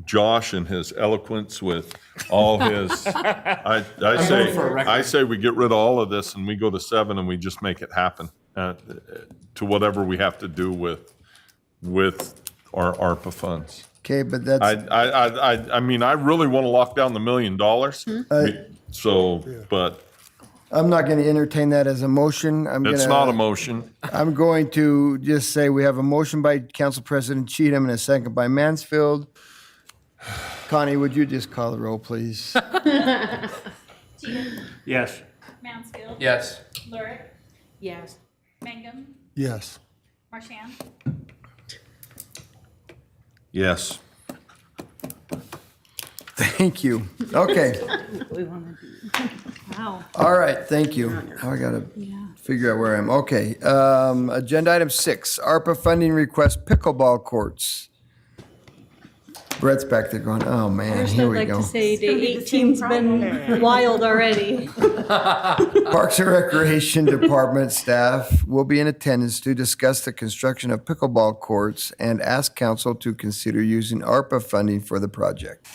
Josh and his eloquence with all his, I say we get rid of all of this and we go to 7 and we just make it happen to whatever we have to do with our ARPA funds. Okay, but that's, I mean, I really want to lock down the $1 million. So, but I'm not going to entertain that as a motion. it's not a motion. I'm going to just say we have a motion by Council President Cheatham and a second by Mansfield. Connie, would you just call the roll, please? Yes. Mansfield. Yes. Lurick. Yes. Mangum. Yes. Marchand. Yes. Thank you. Okay, We want to do. Wow. all right, thank you. Now I got to figure out where I am. Okay, agenda item 6, ARPA funding request pickleball courts. Brett's back there going, oh man, First, here I'd we like go. to say day 18's been wild already. Parks and Recreation Department staff will be in attendance to discuss the construction of pickleball courts and ask council to consider using ARPA funding for the project.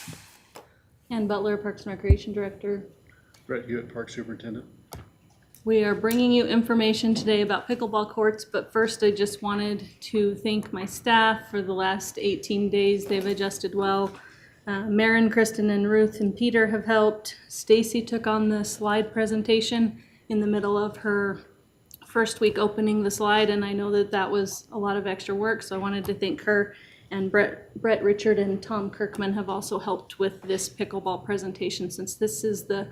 Ann Butler, Parks and Recreation Director. Brett Hewitt, Park Superintendent. We are bringing you information today about pickleball courts, but first I just wanted to thank my staff for the last 18 days. They've adjusted well. Maren, Kristen, and Ruth and Peter have helped. Stacy took on the slide presentation in the middle of her first week opening the slide, and I know that that was a lot of extra work, so I wanted to thank her. And Brett Richard and Tom Kirkman have also helped with this pickleball presentation, since this is the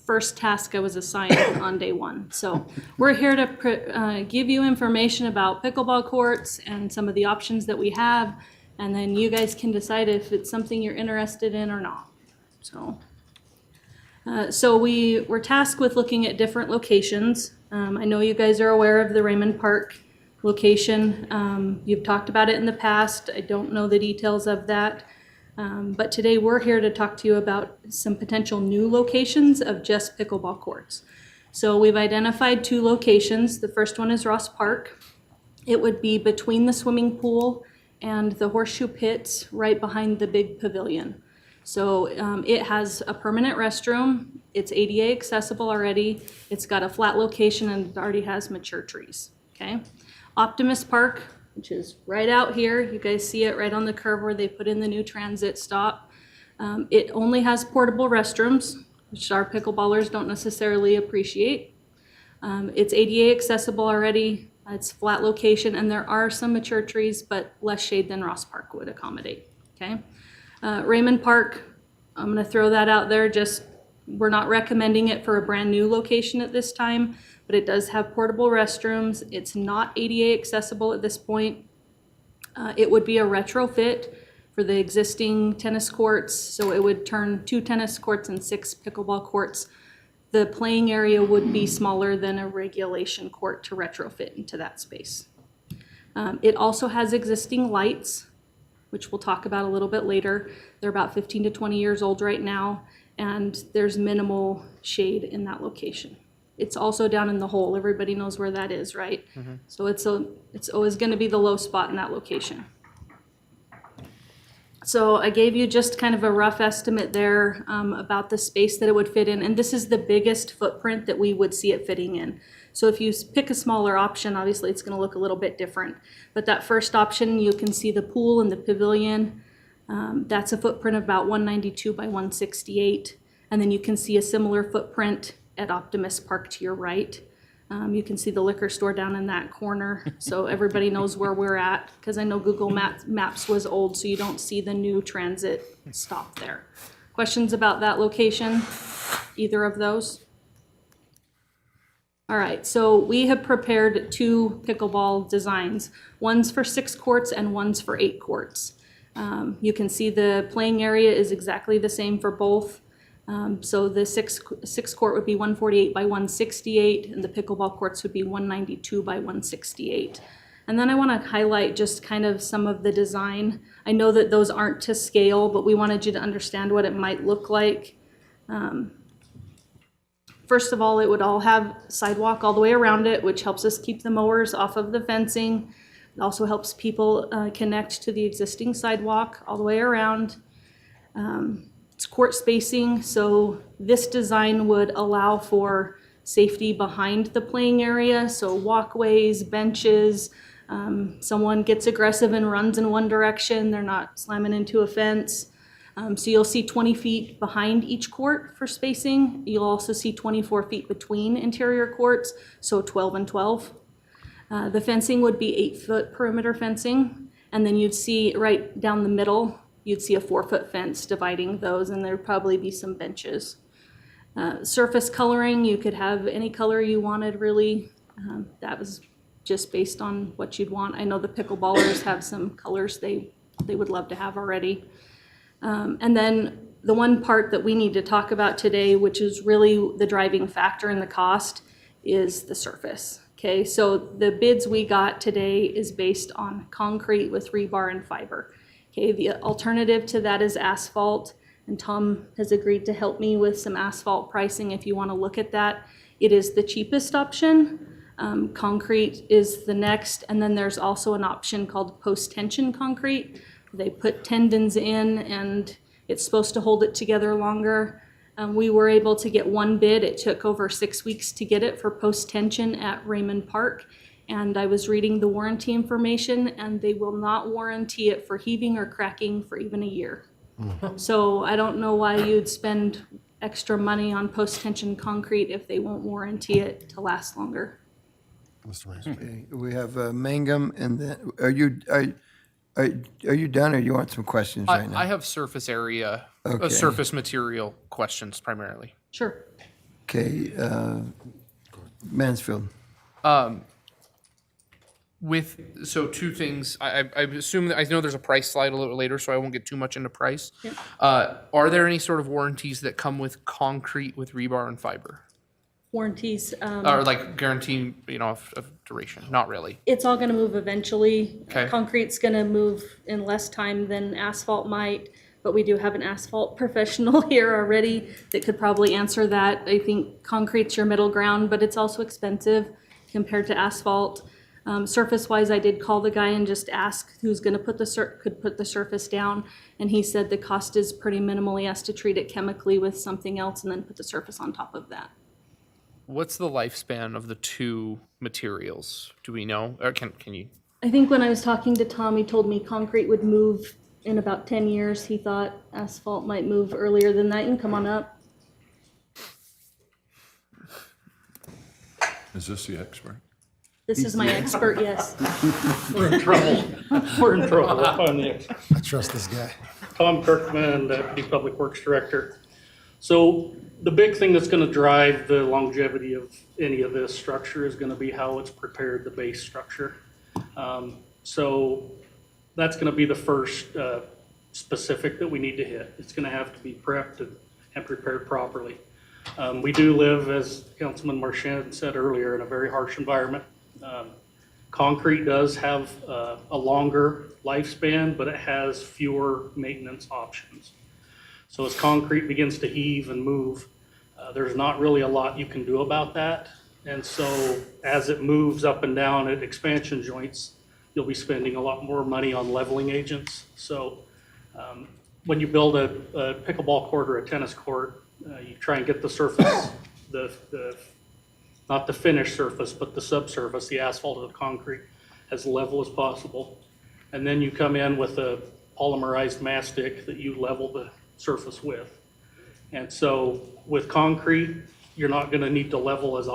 first task I was assigned on day one. So we're here to give you information about pickleball courts and some of the options that we have, and then you guys can decide if it's something you're interested in or not. So we were tasked with looking at different locations. I know you guys are aware of the Raymond Park location. You've talked about it in the past. I don't know the details of that. But today we're here to talk to you about some potential new locations of just pickleball courts. So we've identified 2 locations. The first one is Ross Park. It would be between the swimming pool and the horseshoe pits right behind the big pavilion. So it has a permanent restroom. It's ADA accessible already. It's got a flat location and it already has mature trees, okay? Optimus Park, which is right out here. You guys see it right on the curve where they put in the new transit stop. It only has portable restrooms, which our pickleballers don't necessarily appreciate. It's ADA accessible already. It's flat location, and there are some mature trees, but less shade than Ross Park would accommodate, okay? Raymond Park, I'm gonna throw that out there. We're not recommending it for a brand new location at this time, but it does have portable restrooms. It's not ADA accessible at this point. It would be a retrofit for the existing tennis courts, so it would turn 2 tennis courts and 6 pickleball courts. The playing area would be smaller than a regulation court to retrofit into that space. It also has existing lights, which we'll talk about a little bit later. They're about 15 to 20 years old right now, and there's minimal shade in that location. It's also down in the hole. Everybody knows where that is, right? Mm-hmm. So it's always gonna be the low spot in that location. So I gave you just kind of a rough estimate there about the space that it would fit in, and this is the biggest footprint that we would see it fitting in. So if you pick a smaller option, obviously it's gonna look a little bit different. But that first option, you can see the pool and the pavilion. That's a footprint of about 192 by 168. And then you can see a similar footprint at Optimus Park to your right. You can see the liquor store down in that corner, so everybody knows where we're at, because I know Google Maps was old, so you don't see the new transit stop there. Questions about that location? Either of those? All right, so we have prepared 2 pickleball designs. One's for 6 courts and one's for 8 courts. You can see the playing area is exactly the same for both. So the six court would be 148 by 168, and the pickleball courts would be 192 by 168. And then I want to highlight just kind of some of the design. I know that those aren't to scale, but we wanted you to understand what it might look like. First of all, it would all have sidewalk all the way around it, which helps us keep the mowers off of the fencing. It also helps people connect to the existing sidewalk all the way around. It's court spacing, so this design would allow for safety behind the playing area, so walkways, benches. Someone gets aggressive and runs in one direction, they're not slamming into a fence. So you'll see 20 feet behind each court for spacing. You'll also see 24 feet between interior courts, so 12 and 12. The fencing would be 8-foot perimeter fencing, and then you'd see right down the middle, you'd see a 4-foot fence dividing those, and there'd probably be some benches. Surface coloring, you could have any color you wanted, really. That was just based on what you'd want. I know the pickleballers have some colors they would love to have already. And then the one part that we need to talk about today, which is really the driving factor in the cost, is the surface. Okay, so the bids we got today is based on concrete with rebar and fiber. Okay, the alternative to that is asphalt, and Tom has agreed to help me with some asphalt pricing if you want to look at that. It is the cheapest option. Concrete is the next, and then there's also an option called post-tension concrete. They put tendons in, and it's supposed to hold it together longer. We were able to get one bid. It took over 6 weeks to get it for post-tension at Raymond Park. And I was reading the warranty information, and they will not warranty it for heaving or cracking for even a year. So I don't know why you'd spend extra money on post-tension concrete if they won't warranty it to last longer. Mr. Mayor. Okay, we have Mangum, and then, are you done, or you want some questions right now? I have surface area, Okay. surface material questions primarily. Sure. Okay, Mansfield. So two things, I assume that, I know there's a price slide a little later, so I won't get too much into price. Yep. Are there any sort of warranties that come with concrete with rebar and fiber? Warranties, Or like guaranteeing, of duration? Not really. it's all gonna move eventually. Okay. Concrete's gonna move in less time than asphalt might, but we do have an asphalt professional here already that could probably answer that. I think concrete's your middle ground, but it's also expensive compared to asphalt. Surface-wise, I did call the guy and just ask who's gonna could put the surface down, and he said the cost is pretty minimal. He has to treat it chemically with something else and then put the surface on top of that. What's the lifespan of the two materials? Do we know? Or can you? I think when I was talking to Tom, he told me concrete would move in about 10 years. He thought asphalt might move earlier than that. You can come on up. Is this the expert? This is my expert, yes. We're in trouble. We're in trouble. We'll find the expert. I trust this guy. Tom Kirkman, Deputy Public Works Director. So the big thing that's gonna drive the longevity of any of this structure is gonna be how it's prepared, the base structure. So that's gonna be the first specific that we need to hit. It's gonna have to be prepped and prepared properly. We do live, as Councilman Marchand said earlier, in a very harsh environment. Concrete does have a longer lifespan, but it has fewer maintenance options. So as concrete begins to heave and move, there's not really a lot you can do about that. And so as it moves up and down at expansion joints, you'll be spending a lot more money on leveling agents. So when you build a pickleball court or a tennis court, you try and get the surface, not the finished surface, but the subsurface, the asphalt or the concrete, as level as possible. And then you come in with a polymerized mastic that you level the surface with. And so with concrete, you're not gonna need to level as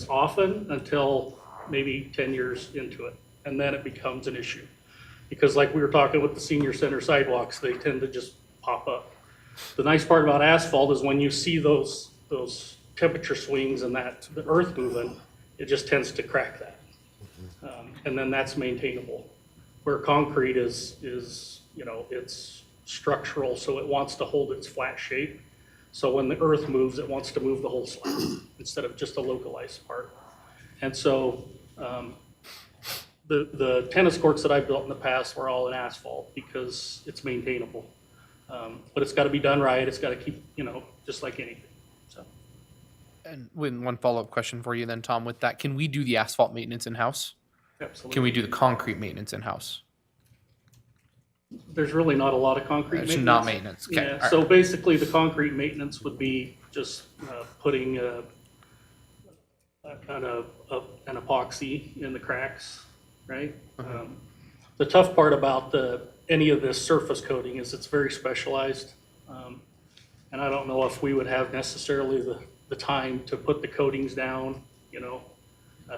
often until maybe 10 years into it. And then it becomes an issue. Because like we were talking with the senior center sidewalks, they tend to just pop up. The nice part about asphalt is when you see those temperature swings and the earth moving, it just tends to crack that. And then that's maintainable. Where concrete is it's structural, so it wants to hold its flat shape. So when the earth moves, it wants to move the whole slab instead of just a localized part. And so the tennis courts that I've built in the past were all in asphalt because it's maintainable. But it's got to be done right. It's got to keep, just like anything. So. And one follow-up question for you then, Tom, with that, can we do the asphalt maintenance in-house? Absolutely. Can we do the concrete maintenance in-house? There's really not a lot of concrete It's maintenance. not maintenance, okay. Yeah, All right. so basically the concrete maintenance would be just putting an epoxy in the cracks, right? The tough part about any of this surface coating is it's very specialized. And I don't know if we would have necessarily the time to put the coatings down,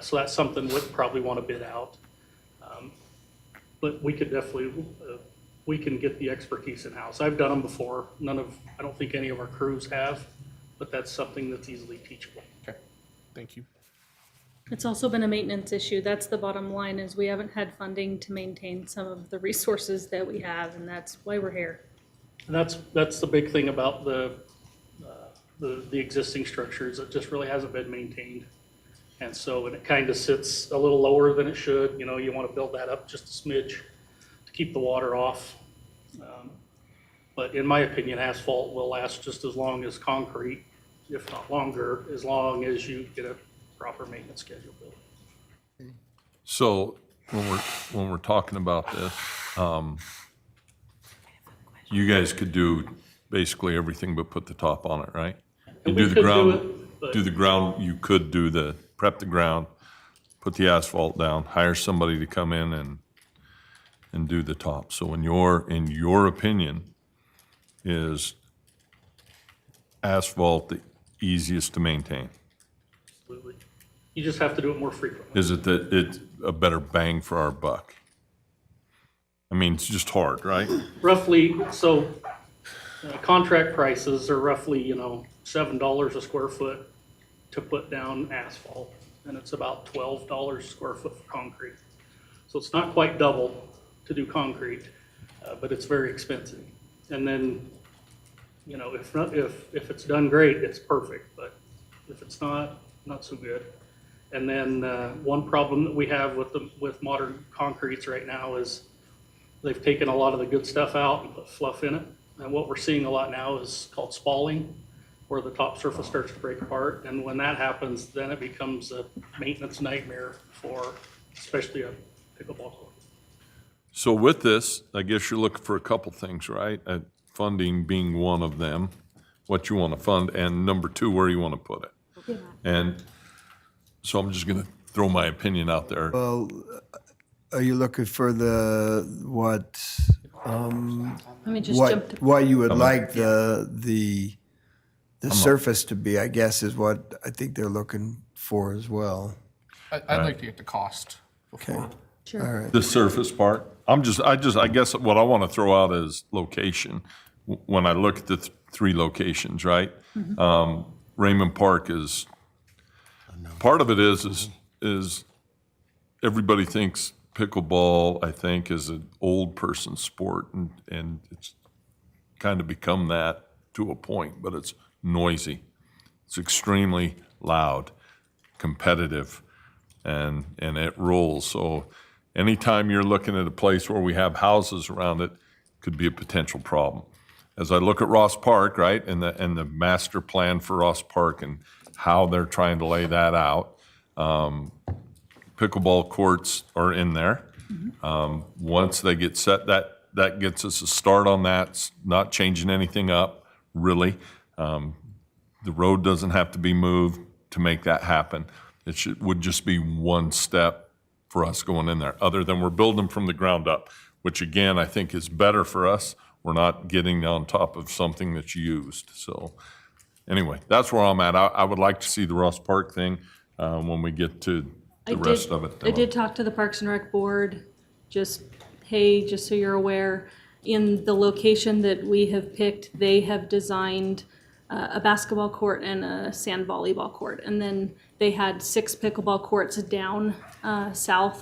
so that's something we'd probably want to bid out. But we could definitely, we can get the expertise in-house. I've done them before. I don't think any of our crews have, but that's something that's easily teachable. Okay, thank you. It's also been a maintenance issue. That's the bottom line, is we haven't had funding to maintain some of the resources that we have, and that's why we're here. And that's the big thing about the existing structures. It just really hasn't been maintained. And so, and it kind of sits a little lower than it should. You want to build that up just a smidge to keep the water off. But in my opinion, asphalt will last just as long as concrete, if not longer, as long as you get a proper maintenance schedule built. So when we're talking about this, you guys could do basically everything but put the top on it, right? And we do the could do ground, it, but- do the ground, you could do prep the ground, put the asphalt down, hire somebody to come in and do the top. So in your opinion, is asphalt the easiest to maintain? Absolutely. You just have to do it more frequently. Is it that it's a better bang for our buck? I mean, it's just hard, right? Roughly, so contract prices are roughly, $7 a square foot to put down asphalt, and it's about $12 a square foot for concrete. So it's not quite double to do concrete, but it's very expensive. And then, if it's done great, it's perfect, but if it's not so good. And then one problem that we have with modern concretes right now is they've taken a lot of the good stuff out and put fluff in it. And what we're seeing a lot now is called spalling, where the top surface starts to break apart. And when that happens, then it becomes a maintenance nightmare for especially a pickleball court. So with this, I guess you're looking for a couple things, right? Funding being one of them, what you want to fund, and number two, where you want to put it. And so I'm just going to throw my opinion out there. Well, are you looking for what Let me just jump to. what you would like the surface to be, I guess, is what I think they're looking for as well. I'd like to get the cost Okay, before. Sure. all right. The surface part, I guess what I want to throw out is location. When I look at the three locations, right? Raymond Park is, part of it is everybody thinks pickleball, I think, is an old person sport, and it's kind of become that to a point, but it's noisy. It's extremely loud, competitive, and it rolls. So anytime you're looking at a place where we have houses around it, could be a potential problem. As I look at Ross Park, right, and the master plan for Ross Park and how they're trying to lay that out, pickleball courts are in there. Once they get set, that gets us a start on that. It's not changing anything up, really. The road doesn't have to be moved to make that happen. It would just be one step for us going in there, other than we're building from the ground up, which again, I think is better for us. We're not getting on top of something that's used. So anyway, that's where I'm at. I would like to see the Ross Park thing when we get to the rest of it. I did talk to the Parks and Rec Board, just so you're aware, in the location that we have picked, they have designed a basketball court and a sand volleyball court. And then they had 6 pickleball courts down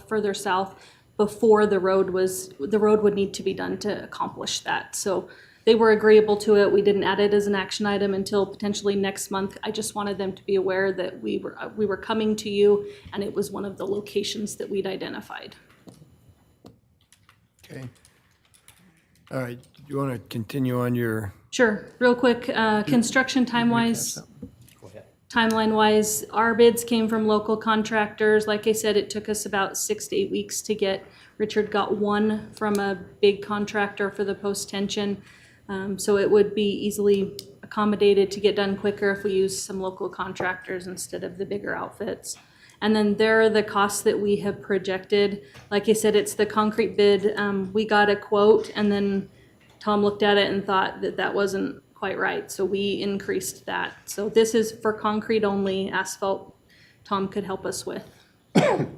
further south, before the road would need to be done to accomplish that. So they were agreeable to it. We didn't add it as an action item until potentially next month. I just wanted them to be aware that we were coming to you, and it was one of the locations that we'd identified. Okay. All right, do you want to continue on your? Sure, real quick, construction timeline-wise, our bids came from local contractors. Like I said, it took us about 6 to 8 weeks to get. Richard got one from a big contractor for the post-tension. So it would be easily accommodated to get done quicker if we use some local contractors instead of the bigger outfits. And then there are the costs that we have projected. Like I said, it's the concrete bid. We got a quote, and then Tom looked at it and thought that wasn't quite right, so we increased that. So this is for concrete only. Asphalt, Tom could help us with. But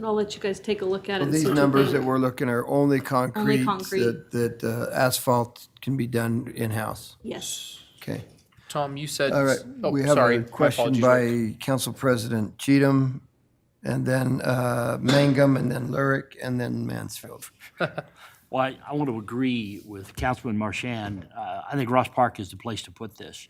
I'll let you guys take a look at it. Well, these numbers that we're looking are only concrete. concrete. That asphalt can be done in-house. Yes. Okay. Tom, you said. All right, Oh, we have sorry. a My question apologies, Rick. by Council President Cheatham, and then Mangum, and then Lurick, and then Mansfield. Well, I want to agree with Councilman Marchand. I think Ross Park is the place to put this.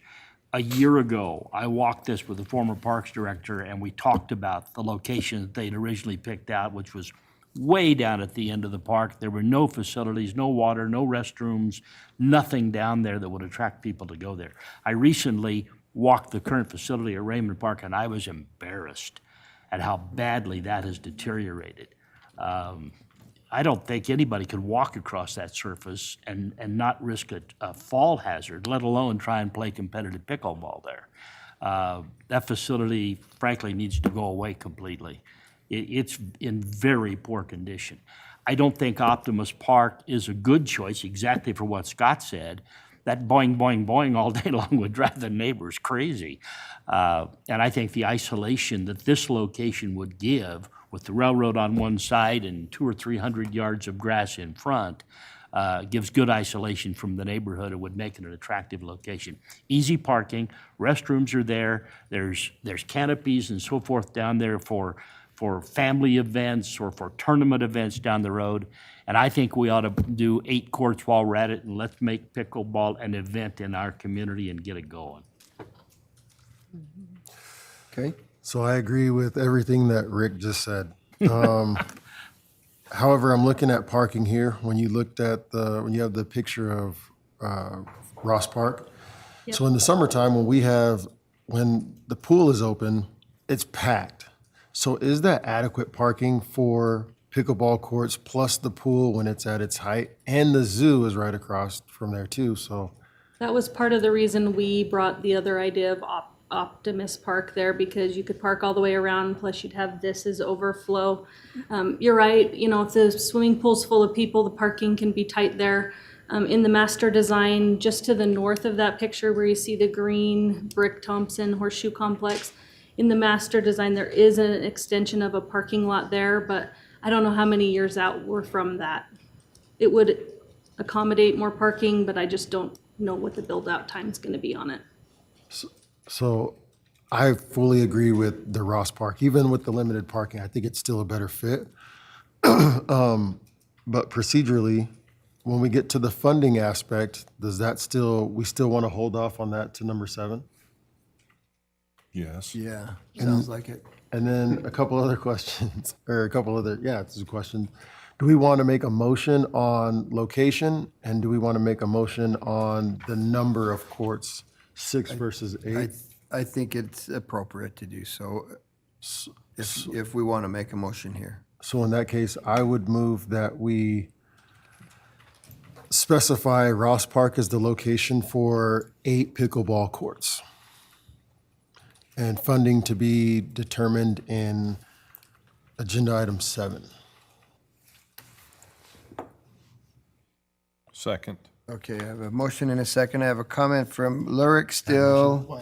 A year ago, I walked this with the former Parks Director, and we talked about the location that they'd originally picked out, which was way down at the end of the park. There were no facilities, no water, no restrooms, nothing down there that would attract people to go there. I recently walked the current facility at Raymond Park, and I was embarrassed at how badly that has deteriorated. I don't think anybody could walk across that surface and not risk a fall hazard, let alone try and play competitive pickleball there. That facility, frankly, needs to go away completely. It's in very poor condition. I don't think Optimus Park is a good choice exactly for what Scott said. That boing, boing, boing all day long would drive the neighbors crazy. And I think the isolation that this location would give with the railroad on one side and 200 or 300 yards of grass in front gives good isolation from the neighborhood. It would make it an attractive location. Easy parking, restrooms are there, there's canopies and so forth down there for family events or for tournament events down the road. And I think we ought to do 8 courts while we're at it, and let's make pickleball an event in our community and get it going. Okay. So I agree with everything that Rick just said. However, I'm looking at parking here. When you looked at when you have the picture of Ross Park. Yep. So in the summertime, when the pool is open, it's packed. So is that adequate parking for pickleball courts plus the pool when it's at its height? And the zoo is right across from there too, so. That was part of the reason we brought the other idea of Optimus Park there, because you could park all the way around, plus you'd have this as overflow. You're right, if the swimming pool's full of people, the parking can be tight there. In the master design, just to the north of that picture where you see the green brick Thompson Horseshoe Complex, in the master design, there is an extension of a parking lot there, but I don't know how many years out we're from that. It would accommodate more parking, but I just don't know what the build-out time is gonna be on it. So I fully agree with the Ross Park. Even with the limited parking, I think it's still a better fit. But procedurally, when we get to the funding aspect, we still want to hold off on that to number 7? Yes. Yeah, sounds like it. And then a couple other questions, it's a question. Do we want to make a motion on location, and do we want to make a motion on the number of courts, 6 versus 8? I think it's appropriate to do so if we want to make a motion here. So in that case, I would move that we specify Ross Park as the location for 8 pickleball courts. And funding to be determined in agenda item 7. Second. Okay, I have a motion and a second. I have a comment from Lurick still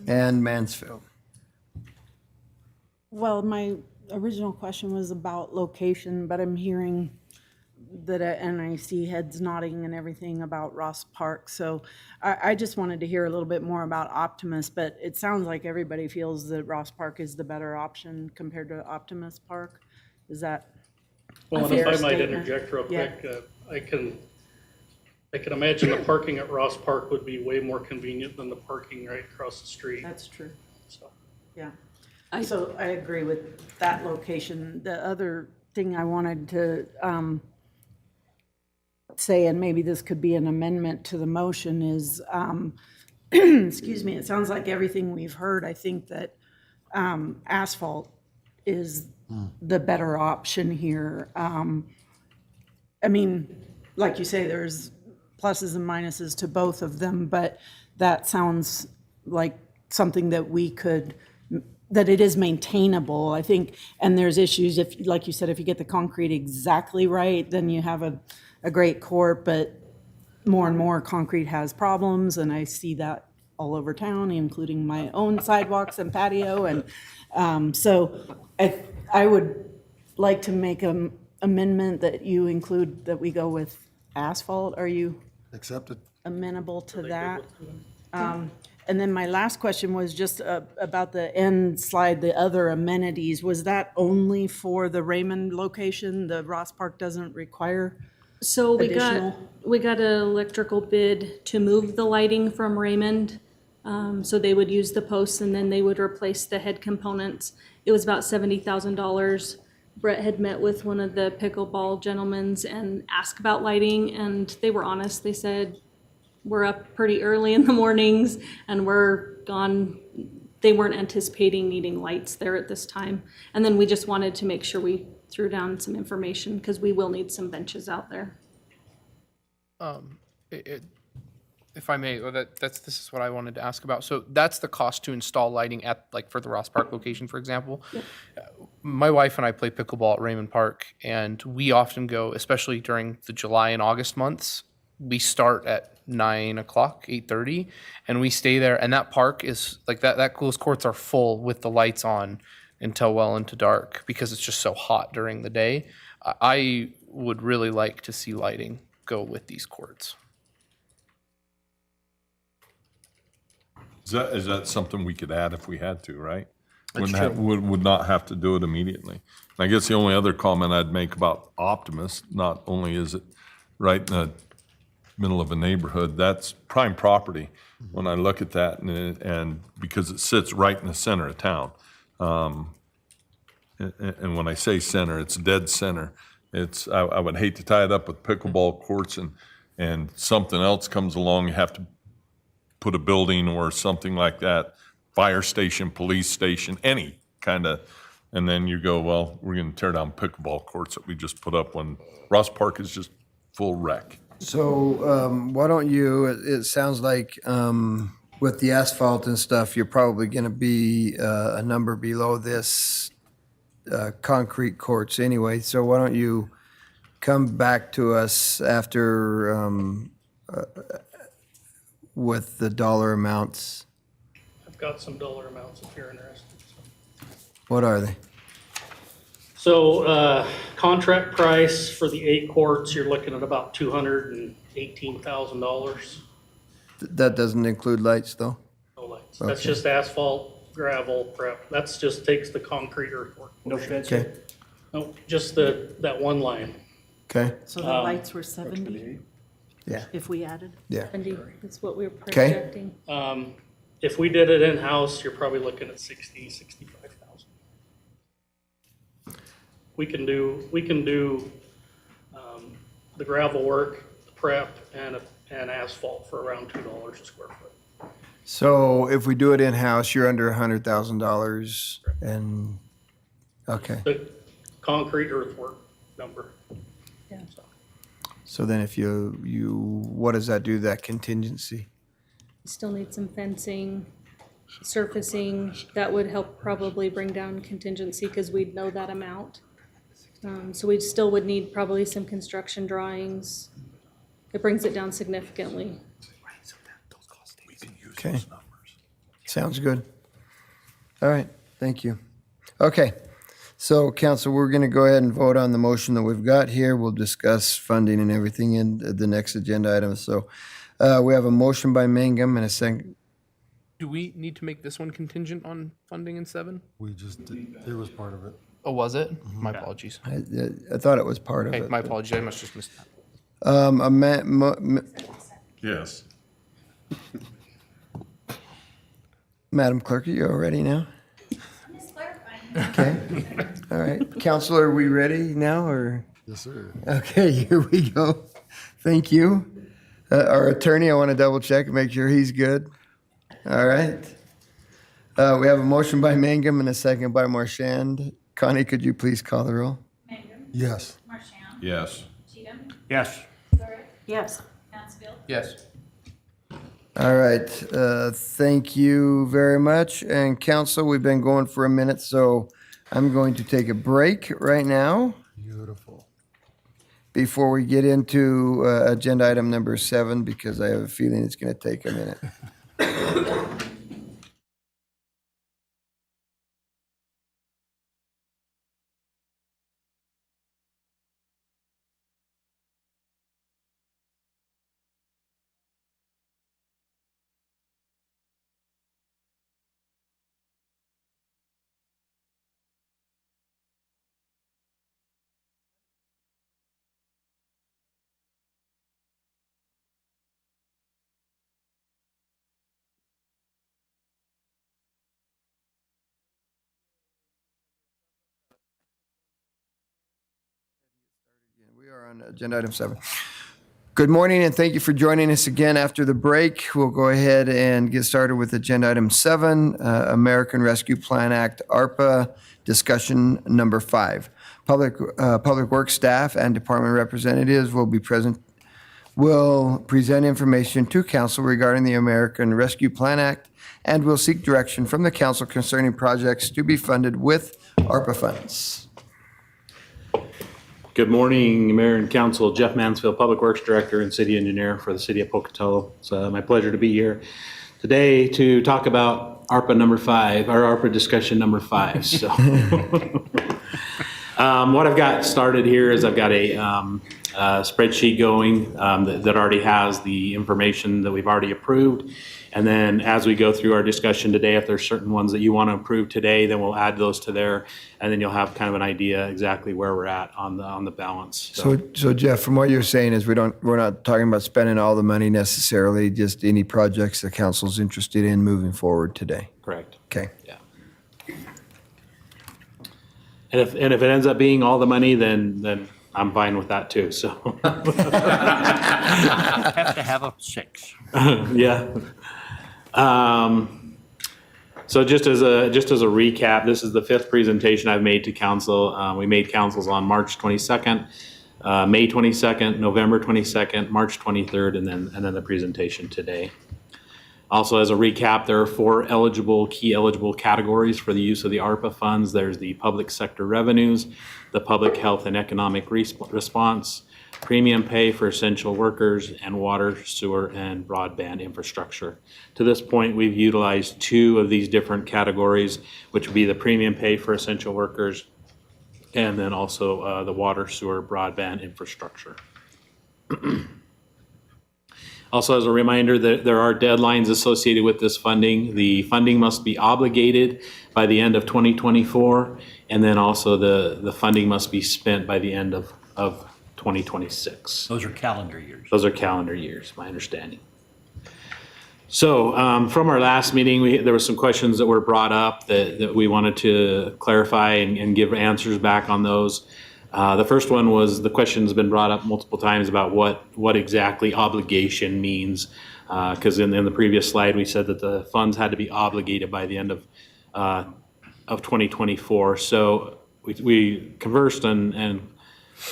and Mansfield. Well, my original question was about location, but I'm hearing that, and I see heads nodding and everything about Ross Park. So I just wanted to hear a little bit more about Optimus, but it sounds like everybody feels that Ross Park is the better option compared to Optimus Park. Is that Well, a and if fair I might statement? interject real Yeah. quick, I can imagine the parking at Ross Park would be way more convenient than the parking right across the street. That's true. So. Yeah. So I agree with that location. The other thing I wanted to say, and maybe this could be an amendment to the motion, is, excuse me, it sounds like everything we've heard, I think that asphalt is the better option here. I mean, like you say, there's pluses and minuses to both of them, but that sounds like something that that it is maintainable, I think. And there's issues if, like you said, if you get the concrete exactly right, then you have a great court, but more and more concrete has problems, and I see that all over town, including my own sidewalks and patio. And so I would like to make an amendment that you include that we go with asphalt. Are you Accepted. amenable to that? And then my last question was just about the end slide, the other amenities. Was that only for the Raymond location? The Ross Park doesn't require So we additional? got an electrical bid to move the lighting from Raymond. So they would use the posts and then they would replace the head components. It was about $70,000. Brett had met with one of the pickleball gentlemen and asked about lighting, and they were honest. They said, we're up pretty early in the mornings and we're gone. They weren't anticipating needing lights there at this time. And then we just wanted to make sure we threw down some information because we will need some benches out there. If I may, this is what I wanted to ask about. So that's the cost to install lighting at, like, for the Ross Park location, for example. Yep. My wife and I play pickleball at Raymond Park, and we often go, especially during the July and August months. We start at 9 o'clock, 8:30, and we stay there. And that park is like that. Those courts are full with the lights on until well into dark because it's just so hot during the day. I would really like to see lighting go with these courts. Is that something we could add if we had to, right? That's Wouldn't true. would not have to do it immediately. And I guess the only other comment I'd make about Optimus, not only is it right in the middle of a neighborhood, that's prime property. When I look at that, and because it sits right in the center of town. And when I say center, it's dead center. I would hate to tie it up with pickleball courts and something else comes along, you have to put a building or something like that, fire station, police station, any kind of, and then you go, well, we're going to tear down pickleball courts that we just put up when Ross Park is just full wreck. So why don't you, it sounds like with the asphalt and stuff, you're probably going to be a number below this concrete courts anyway. So why don't you come back to us after with the dollar amounts? I've got some dollar amounts if you're interested. What are they? So, contract price for the 8 courts, you're looking at about $218,000. That doesn't include lights, though? No lights. That's Okay. just asphalt, gravel, prep. That's just takes the concrete earthwork. No portion. fence. Okay, No, just that one line. okay, So the lights were 70 yeah, if we added? yeah. 70 is what we were Okay. projecting. If we did it in-house, you're probably looking at 65,000. We can do the gravel work, the prep, and asphalt for around $2 a square foot. So if we do it in-house, you're under $100,000 and, okay. The concrete earthwork number. Yeah. So then if you, what does that do, that contingency? Still need some fencing, surfacing. That would help probably bring down contingency because we'd know that amount. So we still would need probably some construction drawings. It brings it down significantly. Okay. Sounds good. All right, thank you. Okay, so council, we're going to go ahead and vote on the motion that we've got here. We'll discuss funding and everything in the next agenda item. So we have a motion by Mangum and a second. Do we need to make this one contingent on funding in 7? We just did, it was part of it. Oh, was it? My apologies. I thought it was part of Okay, it. my apologies. I must just missed that. Yes. Madam Clerk, are you all ready now? Okay, all right. Council, are we ready now, or? Yes, sir. Okay, here we go. Thank you. Our attorney, I want to double check and make sure he's good. All right. We have a motion by Mangum and a second by Marchand. Connie, could you please call the roll? Yes. Yes. Yes. Yes. Yes. All right, thank you very much. And council, we've been going for a minute, so I'm going to take a break right now Beautiful. before we get into agenda item number 7, because I have a feeling it's going to take a minute. on agenda item 7. Good morning, and thank you for joining us again after the break. We'll go ahead and get started with agenda item 7, American Rescue Plan Act, ARPA, discussion number 5. Public Works staff and department representatives will present information to council regarding the American Rescue Plan Act and will seek direction from the council concerning projects to be funded with ARPA funds. Good morning, Mayor and Council. Jeff Mansfield, Public Works Director and City Engineer for the City of Pocatello. It's my pleasure to be here today to talk about ARPA number 5, our ARPA discussion number 5. So, what I've got started here is I've got a spreadsheet going that already has the information that we've already approved. And then as we go through our discussion today, if there's certain ones that you want to approve today, then we'll add those to there. And then you'll have kind of an idea exactly where we're at on the balance. So Jeff, from what you're saying is we're not talking about spending all the money necessarily, just any projects the council's interested in moving forward today. Correct. Okay. Yeah. And if it ends up being all the money, then I'm fine with that too, so. Have to have a 6. Yeah. So just as a recap, this is the 5th presentation I've made to council. We made councils on March 22nd, May 22nd, November 22nd, March 23rd, and then the presentation today. Also, as a recap, there are 4 key eligible categories for the use of the ARPA funds. There's the public sector revenues, the public health and economic response, premium pay for essential workers, and water, sewer, and broadband infrastructure. To this point, we've utilized 2 of these different categories, which would be the premium pay for essential workers, and then also the water, sewer, broadband infrastructure. Also, as a reminder, that there are deadlines associated with this funding. The funding must be obligated by the end of 2024, and then also the funding must be spent by the end of 2026. Those are calendar years. Those are calendar years, my understanding. So from our last meeting, there were some questions that were brought up that we wanted to clarify and give answers back on those. The first one was the question's been brought up multiple times about what exactly obligation means. Because in the previous slide, we said that the funds had to be obligated by the end of 2024. So we conversed and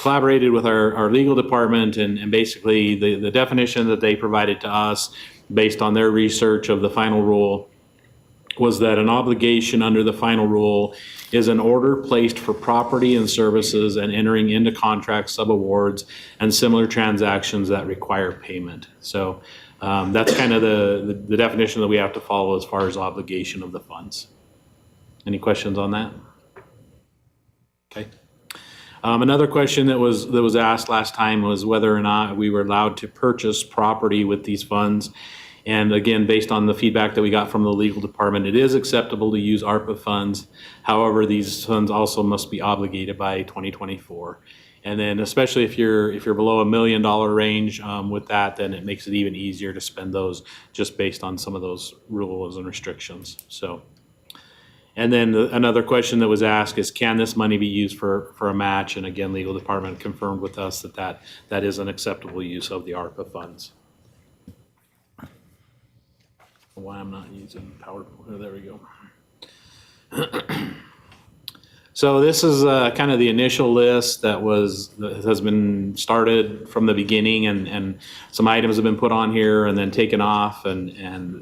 collaborated with our legal department, and basically the definition that they provided to us based on their research of the final rule was that an obligation under the final rule is an order placed for property and services and entering into contracts, subawards, and similar transactions that require payment. So that's kind of the definition that we have to follow as far as obligation of the funds. Any questions on that? Okay. Another question that was asked last time was whether or not we were allowed to purchase property with these funds. And again, based on the feedback that we got from the legal department, it is acceptable to use ARPA funds. However, these funds also must be obligated by 2024. And then especially if you're below $1 million range with that, then it makes it even easier to spend those just based on some of those rules and restrictions. So, and then another question that was asked is, can this money be used for a match? And again, legal department confirmed with us that is an acceptable use of the ARPA funds. Why I'm not using PowerPoint. Oh, there we go. So this is kind of the initial list that has been started from the beginning, and some items have been put on here and then taken off, and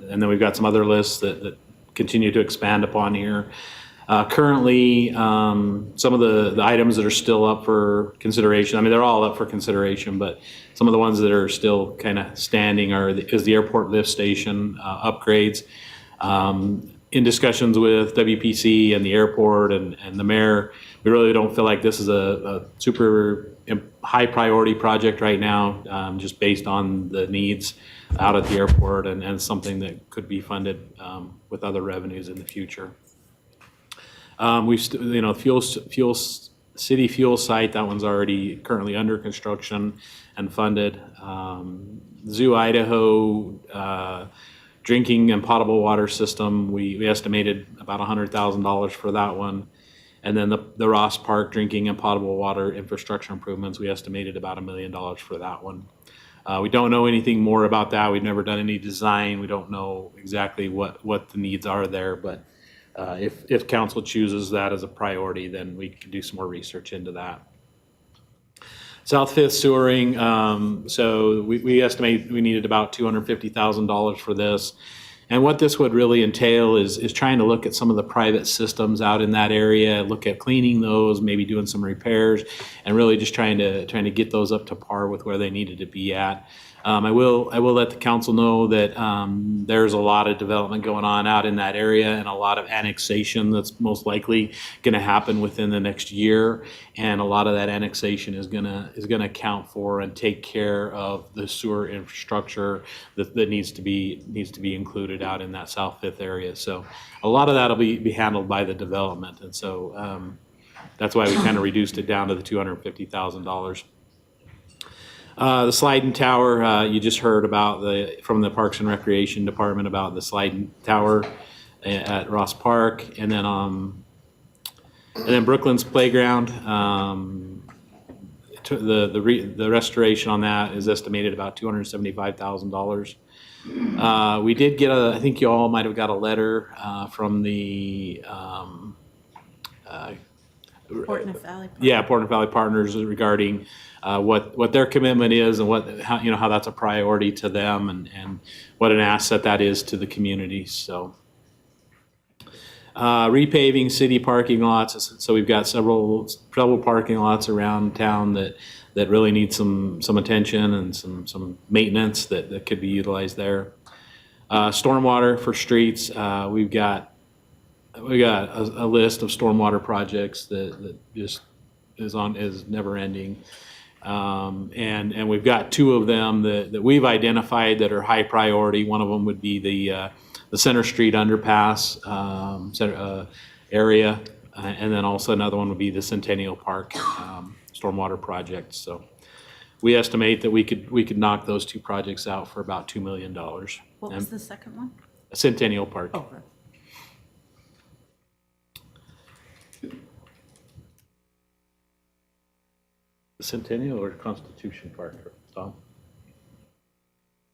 then we've got some other lists that continue to expand upon here. Currently, some of the items that are still up for consideration, I mean, they're all up for consideration, but some of the ones that are still kind of standing is the airport lift station upgrades. In discussions with WPC and the airport and the mayor, we really don't feel like this is a super high priority project right now, just based on the needs out at the airport and something that could be funded with other revenues in the future. City fuel site, that one's already currently under construction and funded. Zoo Idaho drinking and potable water system, we estimated about $100,000 for that one. And then the Ross Park drinking and potable water infrastructure improvements, we estimated about $1 million for that one. We don't know anything more about that. We've never done any design. We don't know exactly what the needs are there, but if council chooses that as a priority, then we can do some more research into that. South Fifth sewering, so we estimate we needed about $250,000 for this. And what this would really entail is trying to look at some of the private systems out in that area, look at cleaning those, maybe doing some repairs, and really just trying to get those up to par with where they needed to be at. I will let the council know that there's a lot of development going on out in that area and a lot of annexation that's most likely going to happen within the next year. And a lot of that annexation is gonna account for and take care of the sewer infrastructure that needs to be included out in that South Fifth area. So a lot of that will be handled by the development, and so that's why we kind of reduced it down to the $250,000. The sliding tower, you just heard about from the Parks and Recreation Department about the sliding tower at Ross Park, and then Brooklands Playground. The restoration on that is estimated about $275,000. We did get I think you all might have got a letter from the Portneuf Valley. Portneuf Valley Partners regarding what their commitment is and how that's a priority to them and what an asset that is to the community. So repaving city parking lots. So we've got several parking lots around town that really need some attention and some maintenance that could be utilized there. Stormwater for streets. We've got a list of stormwater projects that just is never ending. And we've got two of them that we've identified that are high priority. One of them would be the Center Street underpass area, and then also another one would be the Centennial Park stormwater project. So we estimate that we could knock those two projects out for about $2 million. What was the second one? Centennial Park. Oh, right. Centennial or Constitution Park, Tom?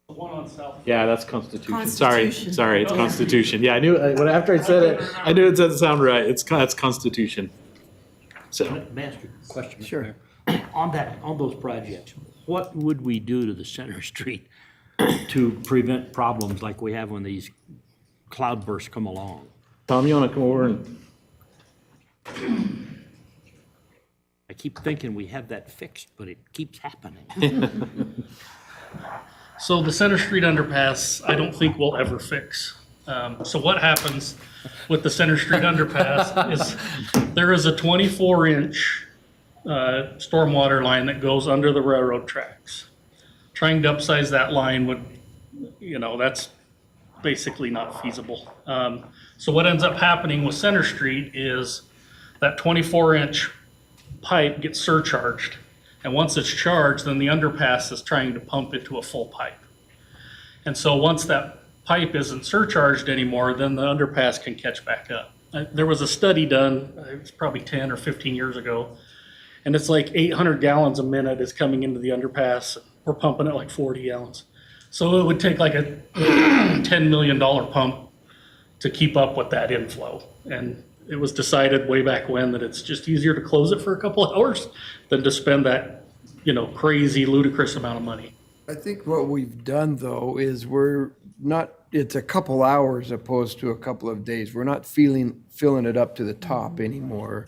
The one on South. Yeah, that's Constitution. Constitution. Sorry, it's Constitution. Yeah, I knew, after I said it, I knew it doesn't sound right. It's Constitution. So, May I ask you a question? Mr. Sure. Mayor? On those projects, what would we do to the Center Street to prevent problems like we have when these cloudbursts come along? Tom, you want to come over and? I keep thinking we have that fixed, but it keeps happening. So the Center Street underpass, I don't think we'll ever fix. So what happens with the Center Street underpass is there is a 24-inch stormwater line that goes under the railroad tracks. Trying to upsize that line would, that's basically not feasible. So what ends up happening with Center Street is that 24-inch pipe gets surcharged. And once it's charged, then the underpass is trying to pump into a full pipe. And so once that pipe isn't surcharged anymore, then the underpass can catch back up. There was a study done, it was probably 10 or 15 years ago, and it's like 800 gallons a minute is coming into the underpass. We're pumping it like 40 gallons. So it would take like a $10 million pump to keep up with that inflow. And it was decided way back when that it's just easier to close it for a couple of hours than to spend that, crazy, ludicrous amount of money. I think what we've done, though, is it's a couple hours opposed to a couple of days. We're not filling it up to the top anymore.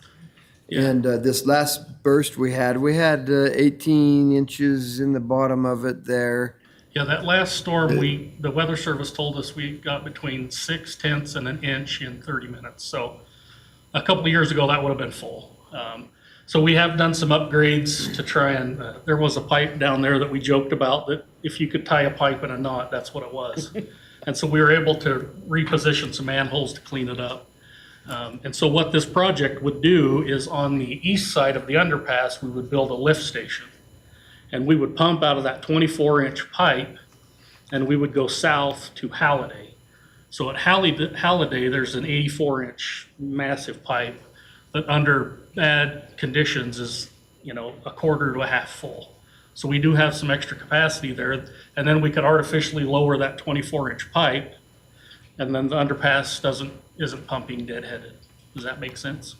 Yeah. And this last burst we had 18 inches in the bottom of it there. Yeah, that last storm, the Weather Service told us we got between 6/10 and an inch in 30 minutes. So a couple of years ago, that would have been full. So we have done some upgrades to try and, there was a pipe down there that we joked about that if you could tie a pipe in a knot, that's what it was. And so we were able to reposition some manholes to clean it up. And so what this project would do is on the east side of the underpass, we would build a lift station. And we would pump out of that 24-inch pipe and we would go south to Halliday. So at Halliday, there's an 84-inch massive pipe but under bad conditions is, a quarter to a half full. So we do have some extra capacity there, and then we could artificially lower that 24-inch pipe, and then the underpass isn't pumping deadheaded. Does that make sense?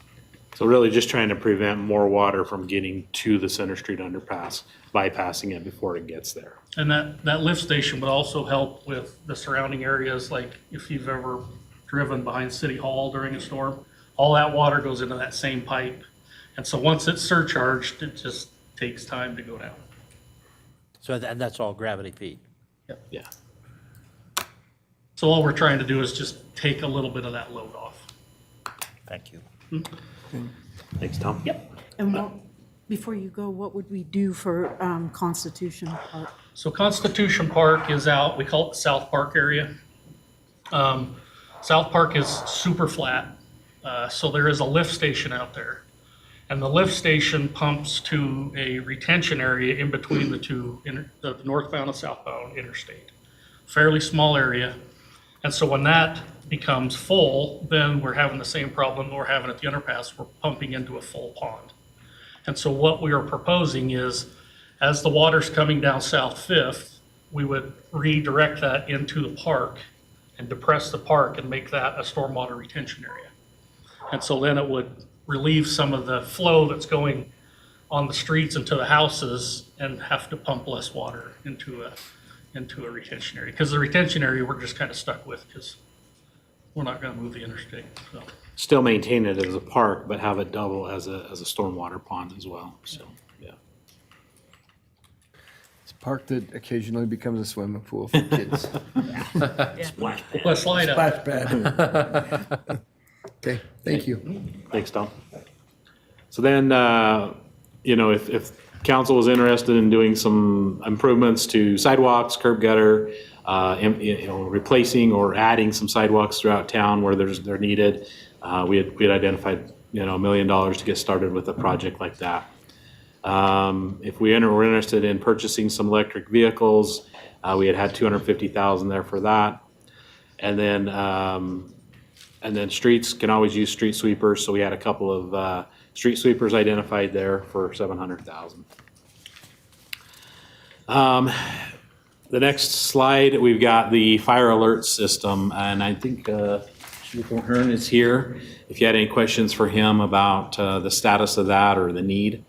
So really just trying to prevent more water from getting to the Center Street underpass, bypassing it before it gets there. And that lift station would also help with the surrounding areas, like if you've ever driven behind City Hall during a storm, all that water goes into that same pipe. And so once it's surcharged, it just takes time to go down. So that's all gravity feed? Yeah. So all we're trying to do is just take a little bit of that load off. Thank you. Thanks, Tom. Yep. And before you go, what would we do for Constitution Park? So Constitution Park is out, we call it the South Park area. South Park is super flat, so there is a lift station out there. And the lift station pumps to a retention area in between the two, the northbound and southbound interstate. Fairly small area. And so when that becomes full, then we're having the same problem we're having at the underpass. We're pumping into a full pond. And so what we are proposing is, as the water's coming down South Fifth, we would redirect that into the park and depress the park and make that a stormwater retention area. And so then it would relieve some of the flow that's going on the streets into the houses and have to pump less water into a retention area. Because the retention area we're just kind of stuck with because we're not going to move the interstate. So. Still maintain it as a park, but have it double as a stormwater pond as well, so, yeah. It's a park that occasionally becomes a swimming pool for kids. Splash pad. Let's slide up. Splash pad. Okay, thank you. Thanks, Tom. So then, if council was interested in doing some improvements to sidewalks, curb gutter, replacing or adding some sidewalks throughout town where they're needed, we had identified, $1 million to get started with a project like that. If we were interested in purchasing some electric vehicles, we had $250,000 there for that. And then streets can always use street sweepers, so we had a couple of street sweepers identified there for $700,000. The next slide, we've got the fire alert system, and I think Chief O'Hearn is here. If you had any questions for him about the status of that or the need,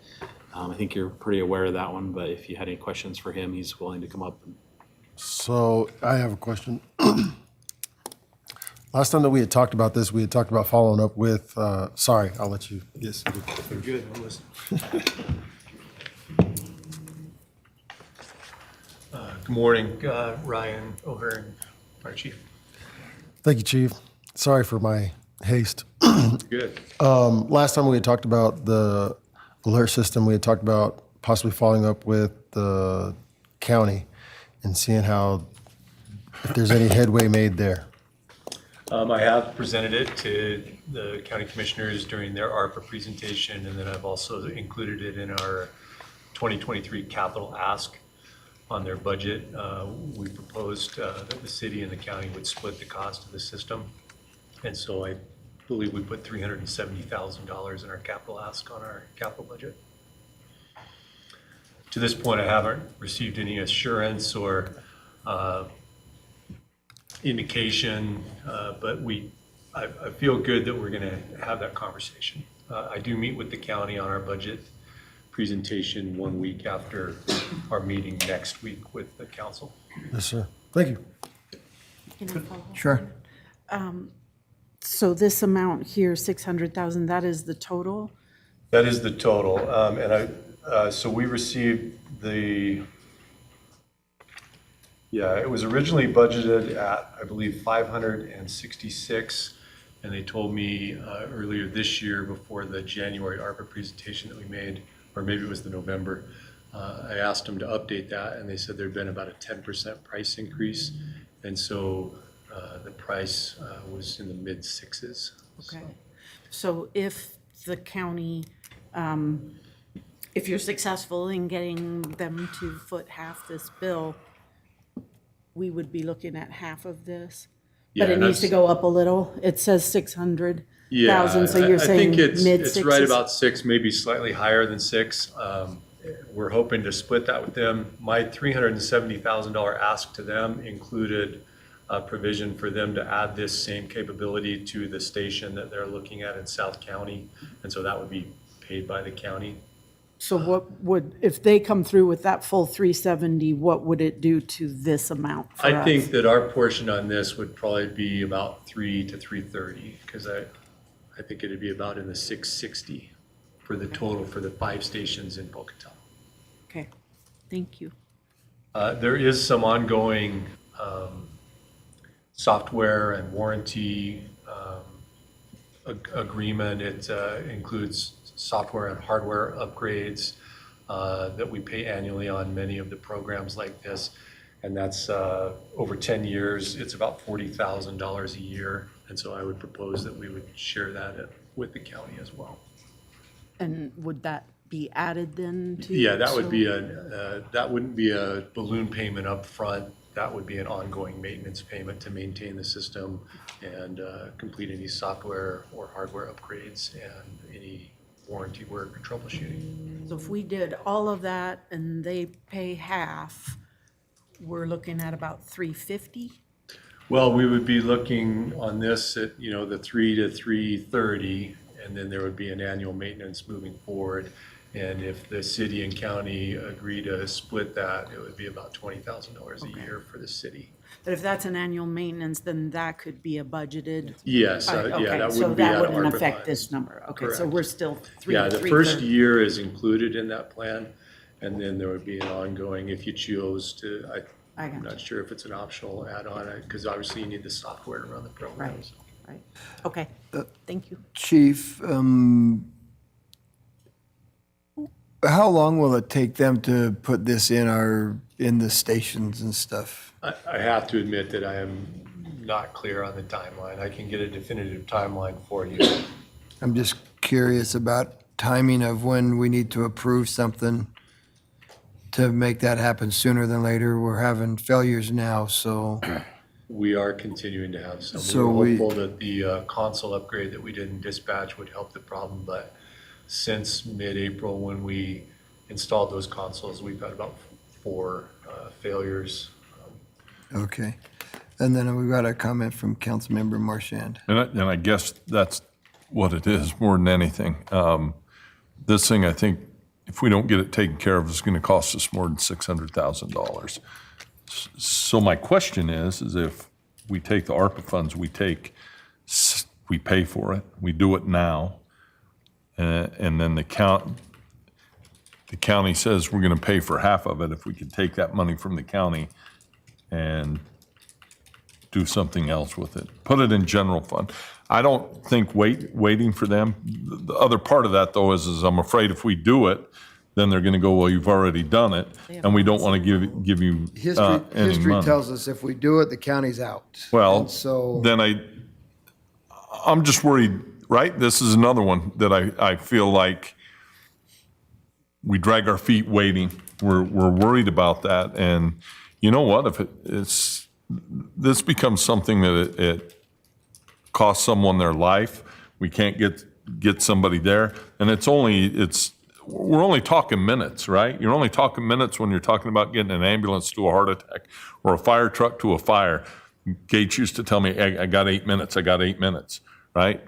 I think you're pretty aware of that one, but if you had any questions for him, he's willing to come up. So I have a question. Last time that we had talked about this, we had talked about following up with, sorry, I'll let you get seated. You're good, I'll listen. Good morning, Ryan O'Hearn, Fire Chief. Thank you, Chief. Sorry for my haste. Good. Last time we had talked about the alert system, we had talked about possibly following up with the county and seeing if there's any headway made there. I have presented it to the county commissioners during their ARPA presentation, and then I've also included it in our 2023 capital ask on their budget. We proposed that the city and the county would split the cost of the system. And so I believe we put $370,000 in our capital ask on our capital budget. To this point, I haven't received any assurance or indication, but I feel good that we're going to have that conversation. I do meet with the county on our budget presentation 1 week after our meeting next week with the council. Yes, sir. Thank you. Can I follow up? Sure. So this amount here, 600,000, that is the total? That is the total. So we received it was originally budgeted at, I believe, 566. And they told me earlier this year before the January ARPA presentation that we made, or maybe it was the November, I asked them to update that, and they said there'd been about a 10% price increase. And so the price was in the mid sixes. Okay. So if the county, if you're successful in getting them to foot half this bill, we would be looking at half of this Yeah, But it and needs to that's- go up a little. It says 600,000, Yeah, so you're I saying think it's mid-sixes? right about 6, maybe slightly higher than 6. We're hoping to split that with them. My $370,000 ask to them included a provision for them to add this same capability to the station that they're looking at in South County. And so that would be paid by the county. So what would, if they come through with that full 370, what would it do to this amount for us? I think that our portion on this would probably be about 3 to 330, because I think it'd be about in the 660 for the total for the 5 stations in Pocatello. Okay, thank you. There is some ongoing software and warranty agreement. It includes software and hardware upgrades that we pay annually on many of the programs like this. And that's over 10 years. It's about $40,000 a year. And so I would propose that we would share that with the county as well. And would that be added then to? Yeah, that would so- be that wouldn't be a balloon payment up front. That would be an ongoing maintenance payment to maintain the system and complete any software or hardware upgrades and any warranty work or troubleshooting. So if we did all of that and they pay half, we're looking at about 350? Well, we would be looking on this at, the 3 to 330, and then there would be an annual maintenance moving forward. And if the city and county agree to split that, it would be about $20,000 a year for the city. But if that's an annual maintenance, then that could be a budgeted? Yes, Okay, that so wouldn't be out that of wouldn't ARPA affect funds. this number. Okay, so Correct. we're still 3 Yeah, to the 330. first year is included in that plan, and then there would be an ongoing, if you chose to, I'm not sure if it's an optional add-on, because obviously you need the software to run the programs. Right, okay, thank you. Chief, how long will it take them to put this in the stations and stuff? I have to admit that I am not clear on the timeline. I can get a definitive timeline for you. I'm just curious about timing of when we need to approve something to make that happen sooner than later. We're having failures now, so. We are continuing to have some. So We we- were hopeful that the console upgrade that we did in dispatch would help the problem, but since mid-April, when we installed those consoles, we've had about 4 failures. Okay. And then we got a comment from Councilmember Marchand. And I guess that's what it is more than anything. This thing, I think, if we don't get it taken care of, is going to cost us more than $600,000. So my question is if we take the ARPA funds, we pay for it, we do it now, and then the county says we're going to pay for half of it. If we could take that money from the county and do something else with it, put it in general fund. I don't think waiting for them. The other part of that, though, is I'm afraid if we do it, then they're going to go, well, you've already done it, and we don't want to give you any History money. tells us if we do it, the county's out. Well, And so, then I'm just worried, right? This is another one that I feel like we drag our feet waiting. We're worried about that, and you know what? If this becomes something that it costs someone their life, we can't get somebody there, and we're only talking minutes, right? You're only talking minutes when you're talking about getting an ambulance to a heart attack or a fire truck to a fire. Gates used to tell me, I got 8 minutes, right?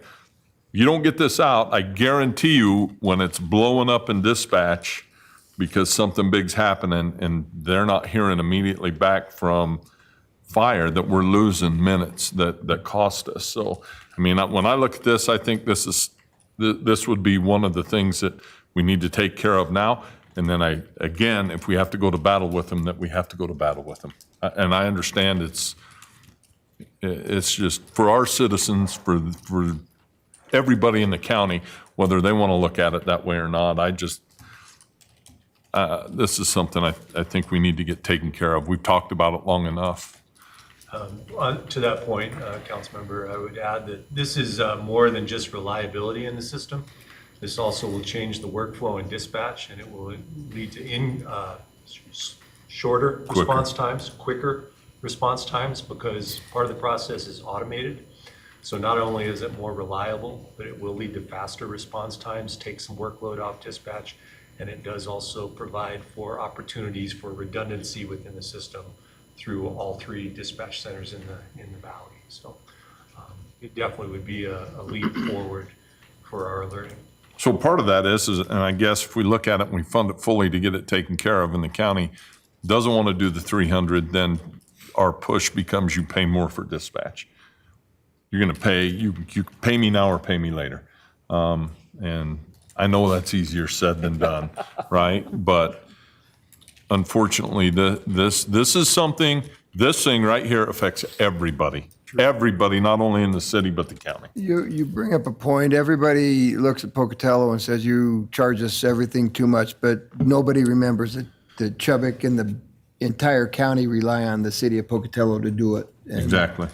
You don't get this out, I guarantee you, when it's blowing up in dispatch because something big's happening and they're not hearing immediately back from fire, that we're losing minutes that cost us. So, I mean, when I look at this, I think this would be one of the things that we need to take care of now. And then again, if we have to go to battle with them, that we have to go to battle with them. And I understand it's just for our citizens, for everybody in the county, whether they want to look at it that way or not. This is something I think we need to get taken care of. We've talked about it long enough. To that point, Councilmember, I would add that this is more than just reliability in the system. This also will change the workflow in dispatch, and it will lead to shorter response times, quicker response times because part of the process is automated. So not only is it more reliable, but it will lead to faster response times, take some workload off dispatch, and it does also provide for opportunities for redundancy within the system through all 3 dispatch centers in the valley. So it definitely would be a leap forward for our alerting. So part of that is, and I guess if we look at it and we fund it fully to get it taken care of, and the county doesn't want to do the 300, then our push becomes you pay more for dispatch. You're going to pay, you pay me now or pay me later. And I know that's easier said than done, right? But unfortunately, this is something, this thing right here affects everybody. Everybody, not only in the city, but the county. You bring up a point. Everybody looks at Pocatello and says, you charge us everything too much, but nobody remembers that Chubbuck and the entire county rely on the city of Pocatello to do it. Exactly.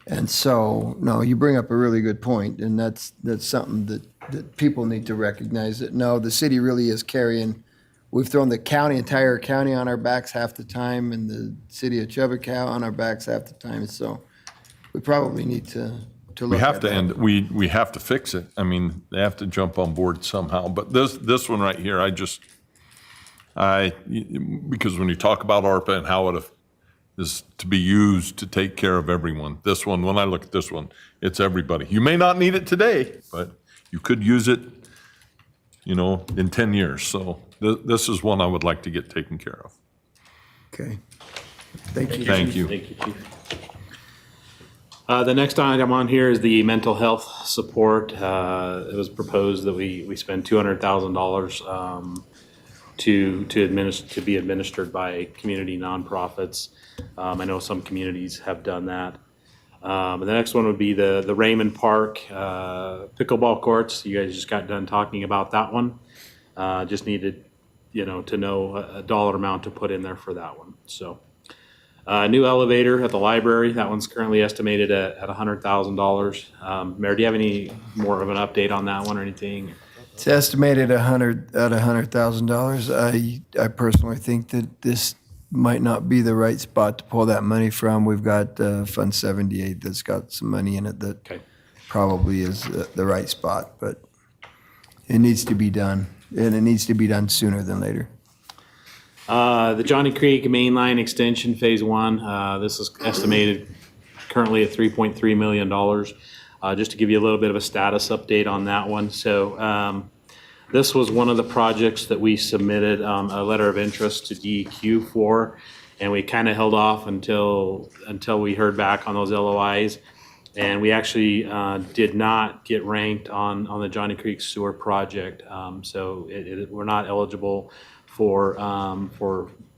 And so, no, you bring up a really good point, and that's something that people need to recognize, that no, the city really is carrying, we've thrown the entire county on our backs half the time, and the city of Chubbuck on our backs half the time, so we probably need to look We have at to that. end, we have to fix it. I mean, they have to jump on board somehow. But this one right here, because when you talk about ARPA and how it is to be used to take care of everyone, this one, when I look at this one, it's everybody. You may not need it today, but you could use it, in 10 years. So this is one I would like to get taken care of. Okay. Thank you. Thank you. Thank you, Chief. The next item on here is the mental health support. It was proposed that we spend $200,000 to be administered by community nonprofits. I know some communities have done that. The next one would be the Raymond Park pickleball courts. You guys just got done talking about that one. Just needed, to know a dollar amount to put in there for that one. So, new elevator at the library. That one's currently estimated at $100,000. Mayor, do you have any more of an update on that one or anything? It's estimated at $100,000. I personally think that this might not be the right spot to pull that money from. We've got Fund 78 that's got some money in it that probably is the right spot, but it needs to be done, and it needs to be done sooner than later. The Johnny Creek Main Line Extension Phase 1, this is estimated currently at $3.3 million. Just to give you a little bit of a status update on that one. So this was one of the projects that we submitted a letter of interest to DEQ for, and we kind of held off until we heard back on those LOIs. And we actually did not get ranked on the Johnny Creek Sewer Project. So we're not eligible for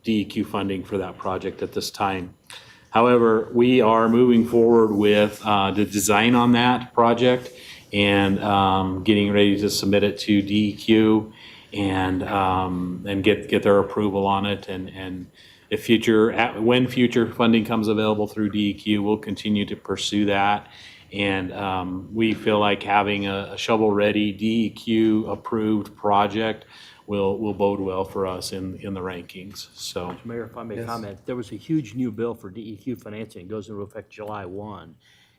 DEQ funding for that project at this time. However, we are moving forward with the design on that project and getting ready to submit it to DEQ and get their approval on it. And if when future funding comes available through DEQ, we'll continue to pursue that. And we feel like having a shovel-ready DEQ-approved project will bode well for us in the rankings. So, Mayor, if I may comment, there was a huge new bill for DEQ financing. It goes into effect July 1,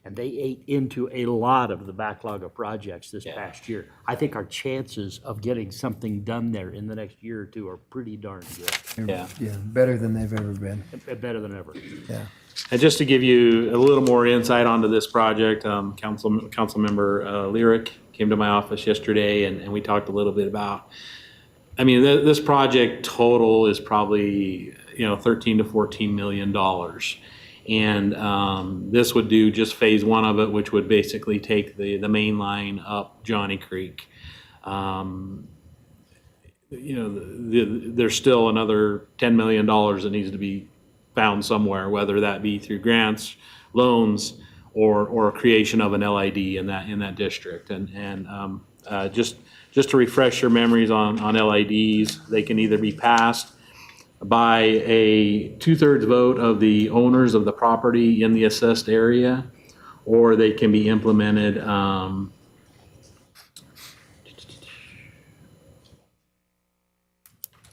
and they ate into a lot of the backlog of projects this past year. I think our chances of getting something done there in the next year or two are pretty darn good. yeah. Yeah, better than they've ever been. Better than ever. Yeah. And just to give you a little more insight onto this project, Councilmember Lyric came to my office yesterday, and we talked a little bit about. I mean, this project total is probably, $13 to $14 million. And this would do just phase 1 of it, which would basically take the main line up Johnny Creek. There's still another $10 million that needs to be found somewhere, whether that be through grants, loans, or creation of an LID in that district. And just to refresh your memories on LIDs, they can either be passed by a 2/3 vote of the owners of the property in the assessed area, or they can be implemented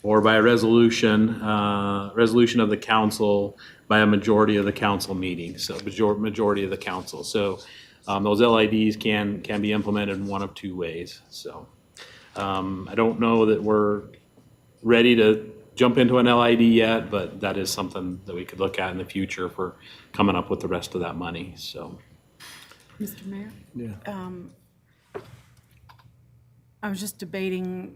or by a resolution of the council by a majority of the council meeting, so majority of the council. So those LIDs can be implemented in one of two ways. So I don't know that we're ready to jump into an LID yet, but that is something that we could look at in the future for coming up with the rest of that money, so. Mr. Mayor? Yeah. I was just debating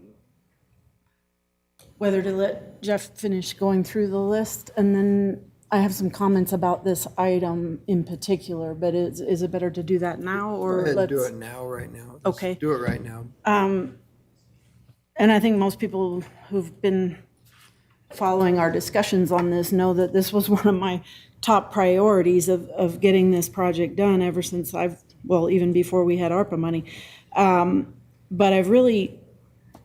whether to let Jeff finish going through the list, and then I have some comments about this item in particular, but is it better to do that now, Go or ahead and do let's? it now, right now. Let's Okay. Do it right now. And I think most people who've been following our discussions on this know that this was one of my top priorities of getting this project done ever since even before we had ARPA money. But I've really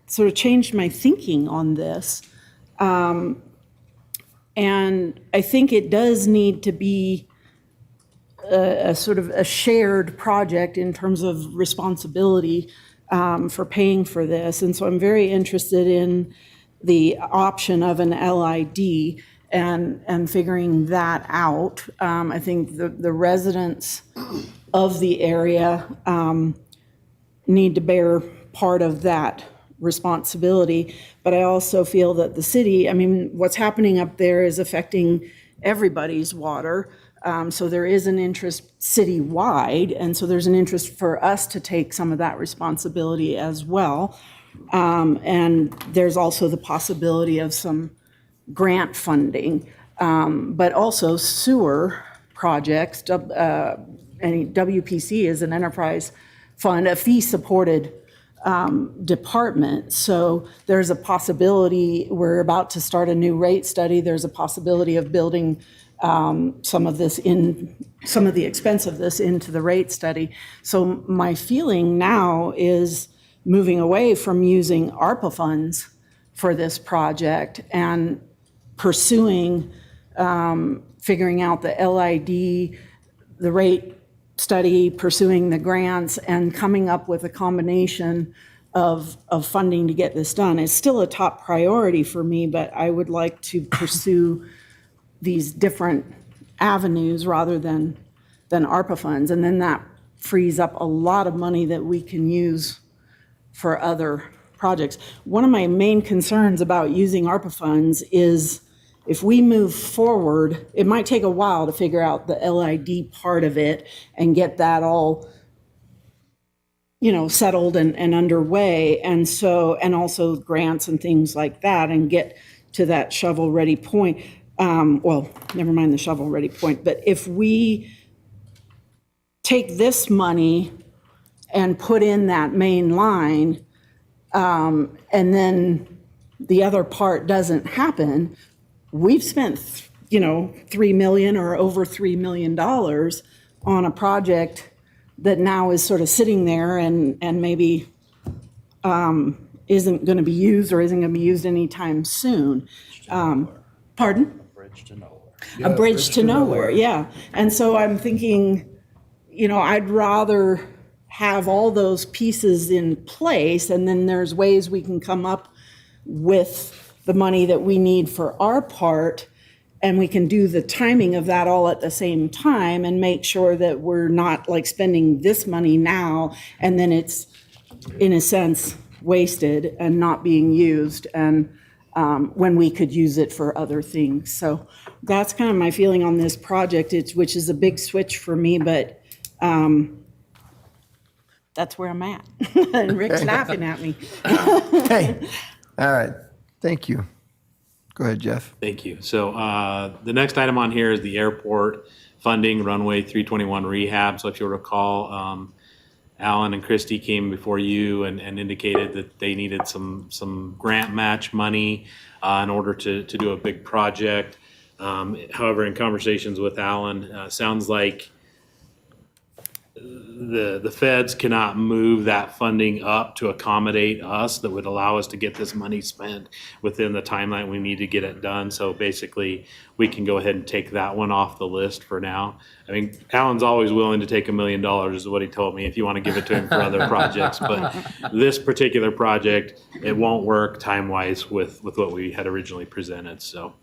sort of changed my thinking on this. And I think it does need to be a sort of a shared project in terms of responsibility for paying for this. And so I'm very interested in the option of an LID and figuring that out. I think the residents of the area need to bear part of that responsibility. But I also feel that the city, I mean, what's happening up there is affecting everybody's water. So there is an interest citywide, and so there's an interest for us to take some of that responsibility as well. And there's also the possibility of some grant funding, but also sewer projects. WPC is an enterprise fund, a fee-supported department. So there's a possibility, we're about to start a new rate study, there's a possibility of building some of the expense of this into the rate study. So my feeling now is moving away from using ARPA funds for this project and pursuing, figuring out the LID, the rate study, pursuing the grants, and coming up with a combination of funding to get this done. It's still a top priority for me, but I would like to pursue these different avenues rather than ARPA funds. And then that frees up a lot of money that we can use for other projects. One of my main concerns about using ARPA funds is if we move forward, it might take a while to figure out the LID part of it and get that all, settled and underway. And also grants and things like that, and get to that shovel-ready point. Well, never mind the shovel-ready point, but if we take this money and put in that main line, and then the other part doesn't happen, we've spent, $3 million or over $3 million on a project that now is sort of sitting there and maybe isn't going to be used or isn't going to be used anytime soon. Pardon? Bridge to nowhere. A bridge to nowhere, yeah. And so I'm thinking, I'd rather have all those pieces in place, and then there's ways we can come up with the money that we need for our part, and we can do the timing of that all at the same time and make sure that we're not like spending this money now and then it's, in a sense, wasted and not being used, and when we could use it for other things. So that's kind of my feeling on this project, which is a big switch for me, but that's where I'm at. And Rick's laughing at me. Hey, all right, thank you. Go ahead, Jeff. Thank you. So the next item on here is the airport funding, runway 321 rehab. So if you'll recall, Alan and Christie came before you and indicated that they needed some grant match money in order to do a big project. However, in conversations with Alan, sounds like the feds cannot move that funding up to accommodate us that would allow us to get this money spent within the timeline we need to get it done. So basically, we can go ahead and take that one off the list for now. I mean, Alan's always willing to take $1 million is what he told me, if you want to give it to him for other projects. But this particular project, it won't work time-wise with what we had originally presented, so.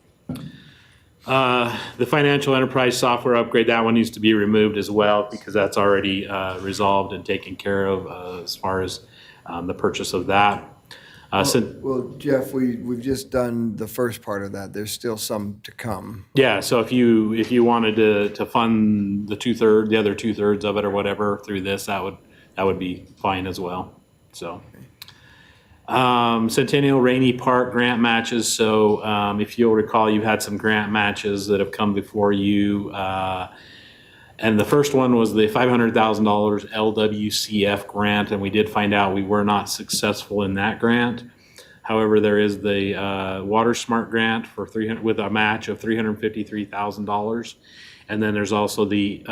The financial enterprise software upgrade, that one needs to be removed as well because that's already resolved and taken care of as far as the purchase of that. Well, Jeff, we've just done the first part of that. There's still some to come. Yeah, so if you wanted to fund the other 2/3 of it or whatever through this, that would be fine as well. So. Centennial Rainy Park grant matches. So if you'll recall, you've had some grant matches that have come before you. And the first one was the $500,000 LWCF grant, and we did find out we were not successful in that grant. However, there is the Water Smart grant for with a match of $353,000. And then there's also the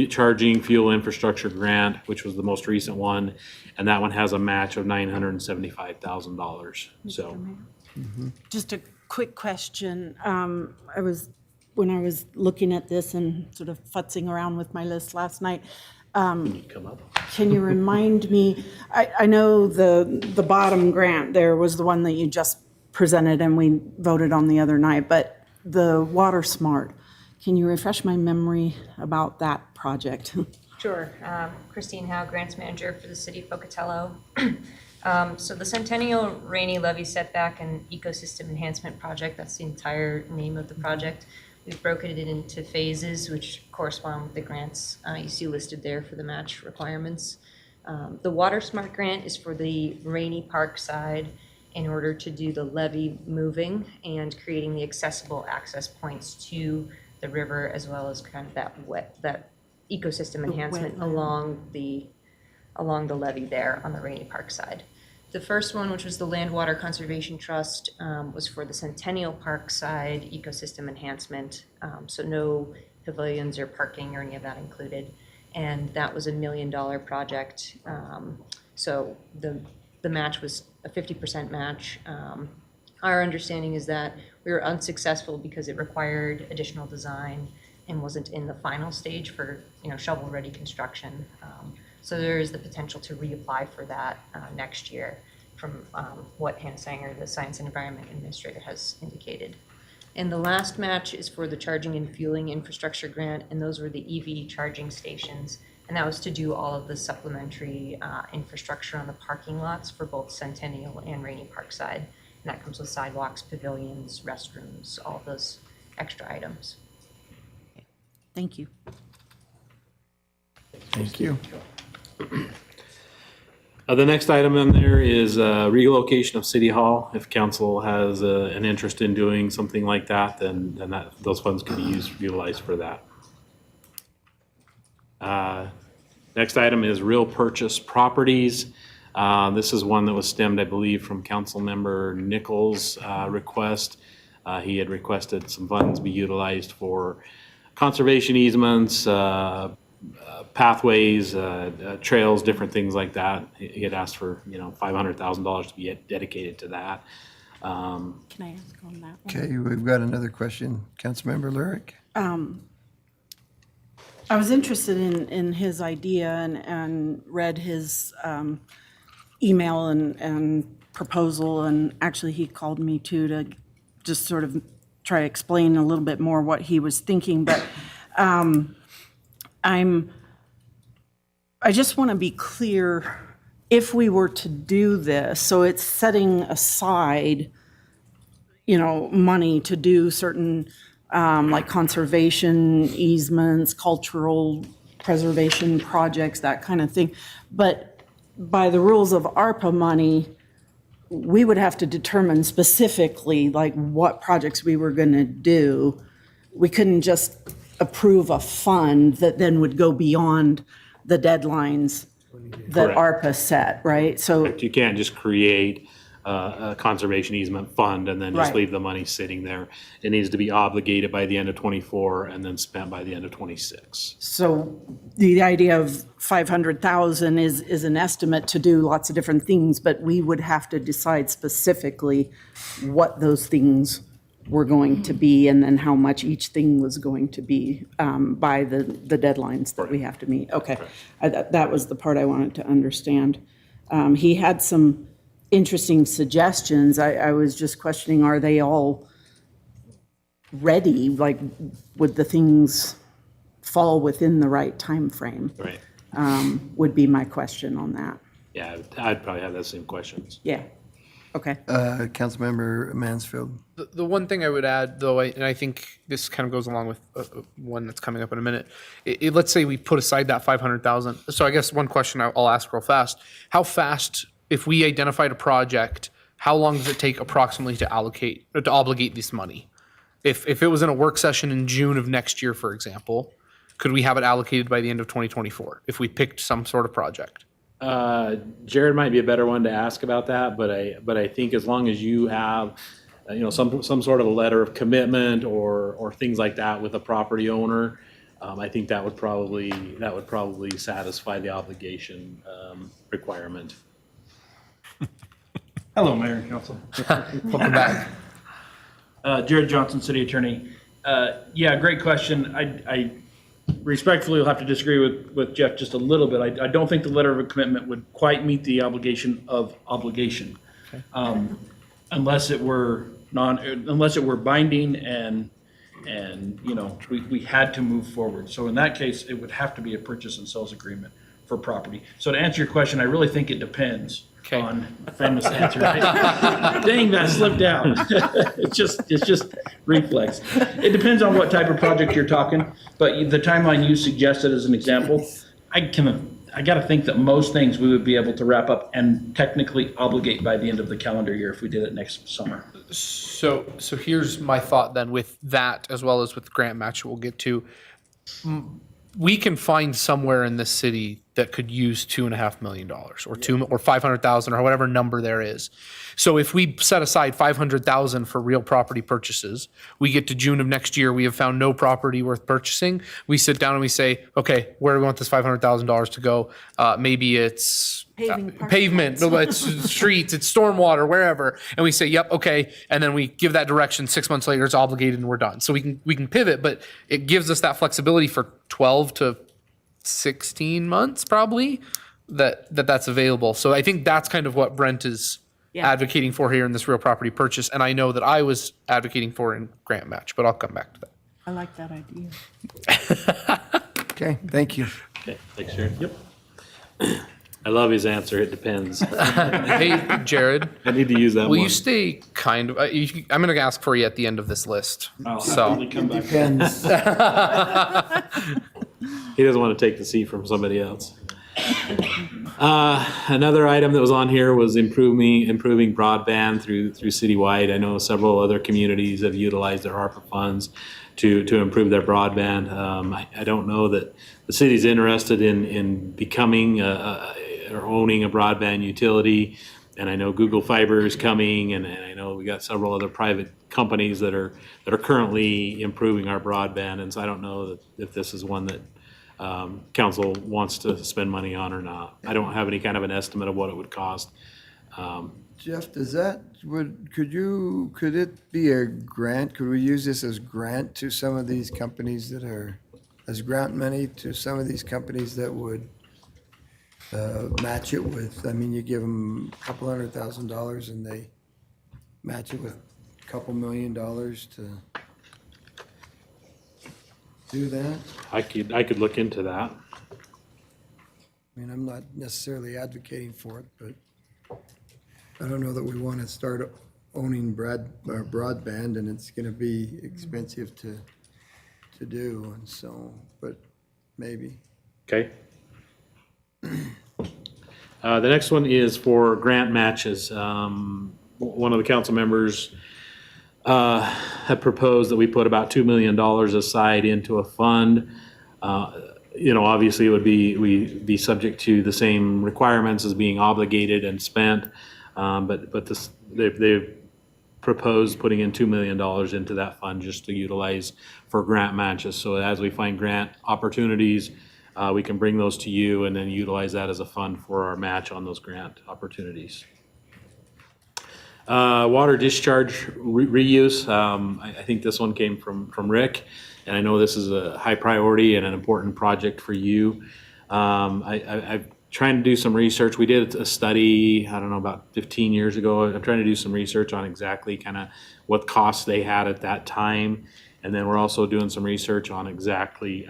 charging fuel infrastructure grant, which was the most recent one, and that one has a match of $975,000. So, Just a quick question. When I was looking at this and sort of futzing around with my list last night, can you remind me, I know the bottom grant there was the one that you just presented and we voted on the other night, but the Water Smart, can you refresh my memory about that project? Sure. Christine Howe, Grants Manager for the City of Pocatello. So the Centennial Rainy Levee Setback and Ecosystem Enhancement Project, that's the entire name of the project. We've broken it into phases, which correspond with the grants you see listed there for the match requirements. The Water Smart grant is for the Rainy Park side in order to do the levee moving and creating the accessible access points to the river, as well as kind of that ecosystem enhancement along the levee there on the Rainy Park side. The first one, which was the Land Water Conservation Trust, was for the Centennial Park side ecosystem enhancement. So no pavilions or parking or any of that included. And that was $1 million project. So the match was a 50% match. Our understanding is that we were unsuccessful because it required additional design and wasn't in the final stage for shovel-ready construction. So there is the potential to reapply for that next year from what Hannah Sanger, the Science and Environment Administrator, has indicated. And the last match is for the Charging and Fueling Infrastructure Grant, and those were the EV charging stations. And that was to do all of the supplementary infrastructure on the parking lots for both Centennial and Rainy Park side. And that comes with sidewalks, pavilions, restrooms, all of those extra items. Thank you. Thank you. the next item in there is relocation of City Hall. If council has an interest in doing something like that, then those funds can be utilized for that. Next item is real purchase properties. This is one that was stemmed, I believe, from Councilmember Nichols' request. He had requested some funds be utilized for conservation easements, pathways, trails, different things like that. He had asked for, $500,000 to be dedicated to that. Can I ask on that one? Okay, we've got another question. Councilmember Lyric? I was interested in his idea and read his email and proposal, and actually he called me too to just sort of try to explain a little bit more what he was thinking. But I just want to be clear, if we were to do this, so it's setting aside, money to do certain like conservation easements, cultural preservation projects, that kind of thing. But by the rules of ARPA money, we would have to determine specifically like what projects we were going to do. We couldn't just approve a fund that then would go beyond the deadlines that Correct. ARPA set, right? So You can't just create a conservation easement fund and then just Right. leave the money sitting there. It needs to be obligated by the end of '24 and then spent by the end of '26. So the idea of 500,000 is an estimate to do lots of different things, but we would have to decide specifically what those things were going to be and then how much each thing was going to be by the deadlines that we have to meet. Okay, that was the part I wanted to understand. He had some interesting suggestions. I was just questioning, are they all ready? Like, would the things fall within the right time frame? Right. Would be my question on that. Yeah, I'd probably have those same questions. Yeah, okay. Councilmember Mansfield. The one thing I would add, though, and I think this kind of goes along with one that's coming up in a minute. Let's say we put aside that 500,000. So I guess one question I'll ask real fast: how fast, if we identified a project, how long does it take approximately to obligate this money? If it was in a work session in June of next year, for example, could we have it allocated by the end of 2024 if we picked some sort of project? Jared might be a better one to ask about that, but I think as long as you have, some sort of a letter of commitment or things like that with a property owner, I think that would probably satisfy the obligation requirement. Hello, Mayor and Council. Welcome back. Jared Johnson, City Attorney. Yeah, great question. I respectfully will have to disagree with Jeff just a little bit. I don't think the letter of commitment would quite meet the obligation of obligation. Unless it were binding and we had to move forward. So in that case, it would have to be a purchase and sales agreement for property. So to answer your question, I really think it depends on famous answer. Dang, that slipped out. It's just reflex. It depends on what type of project you're talking, but the timeline you suggested as an example, I gotta think that most things we would be able to wrap up and technically obligate by the end of the calendar year if we did it next summer. So here's my thought then with that, as well as with grant match we'll get to. We can find somewhere in this city that could use $2.5 million or 500,000 or whatever number there is. So if we set aside 500,000 for real property purchases, we get to June of next year, we have found no property worth purchasing. We sit down and we say, okay, where do we want this $500,000 to go? Maybe it's pavement, no, it's streets, it's stormwater, wherever. And we say, yep, okay. And then we give that direction. 6 months later, it's obligated and we're done. So we can pivot, but it gives us that flexibility for 12 to 16 months probably that's available. So I think that's kind of what Brent is advocating for here in this real property purchase. And I know that I was advocating for in grant match, but I'll come back to that. I like that idea. Okay, thank you. Okay, thanks, Jared. Yep. I love his answer. It depends. Hey, Jared. I need to use that Will one. you stay kind of, I'm going to ask for you at the end of this list. So Depends. He doesn't want to take the seat from somebody else. Another item that was on here was improving broadband through citywide. I know several other communities have utilized their ARPA funds to improve their broadband. I don't know that the city's interested in becoming or owning a broadband utility. And I know Google Fiber is coming, and I know we got several other private companies that are currently improving our broadband. And so I don't know if this is one that council wants to spend money on or not. I don't have any kind of an estimate of what it would cost. Jeff, could it be a grant? Could we use this as grant to some of these companies as grant money to some of these companies that would match it with, you give them a couple $100,000 and they match it with a couple $1 million to do that? I could look into that. I'm not necessarily advocating for it, but I don't know that we want to start owning broadband and it's going to be expensive to do, and so, but maybe. Okay. The next one is for grant matches. One of the council members had proposed that we put about $2 million aside into a fund. Obviously it would be subject to the same requirements as being obligated and spent. But this, they've proposed putting in $2 million into that fund just to utilize for grant matches. So as we find grant opportunities, we can bring those to you and then utilize that as a fund for our match on those grant opportunities. Water discharge reuse, I think this one came from Rick, and I know this is a high priority and an important project for you. I'm trying to do some research. We did a study, I don't know, about 15 years ago. I'm trying to do some research on exactly kind of what costs they had at that time. And then we're also doing some research on exactly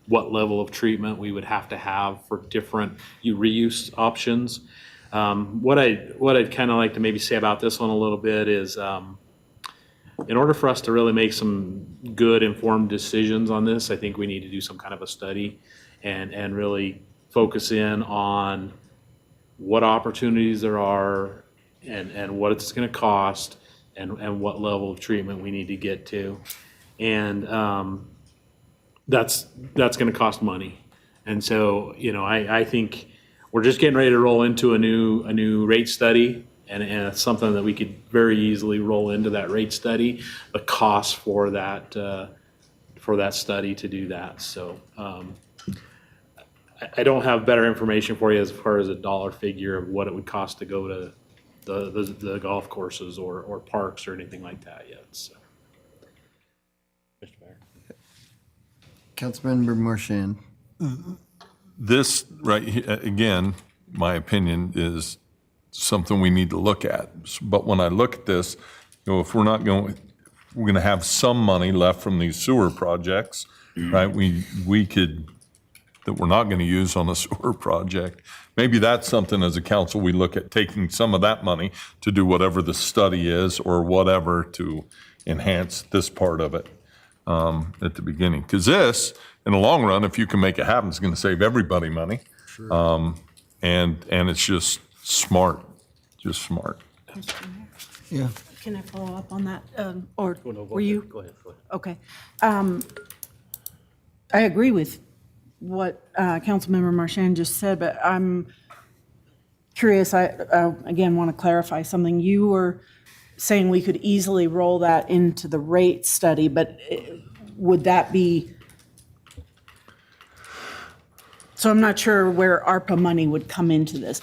what level of treatment we would have to have for different reuse options. What I'd kind of like to maybe say about this one a little bit is, in order for us to really make some good informed decisions on this, I think we need to do some kind of a study and really focus in on what opportunities there are and what it's going to cost and what level of treatment we need to get to. And that's going to cost money. And so, I think we're just getting ready to roll into a new rate study, and it's something that we could very easily roll into that rate study, the cost for that study to do that. So I don't have better information for you as far as a dollar figure of what it would cost to go to the golf courses or parks or anything like that yet. So. Mr. Mayor. Councilmember Marchand. This, right, again, my opinion is something we need to look at. But when I look at this, if we're going to have some money left from these sewer projects, right? We could, that we're not going to use on a sewer project. Maybe that's something as a council, we look at taking some of that money to do whatever the study is or whatever to enhance this part of it at the beginning. Because this, in the long run, if you can make it happen, it's going to save everybody money. Sure. And it's just smart, Yeah. Can I follow up on that? Or were you? Go ahead. Okay. I agree with what Councilmember Marchand just said, but I'm curious, I again want to clarify something. You were saying we could easily roll that into the rate study, but would that be, so I'm not sure where ARPA money would come into this.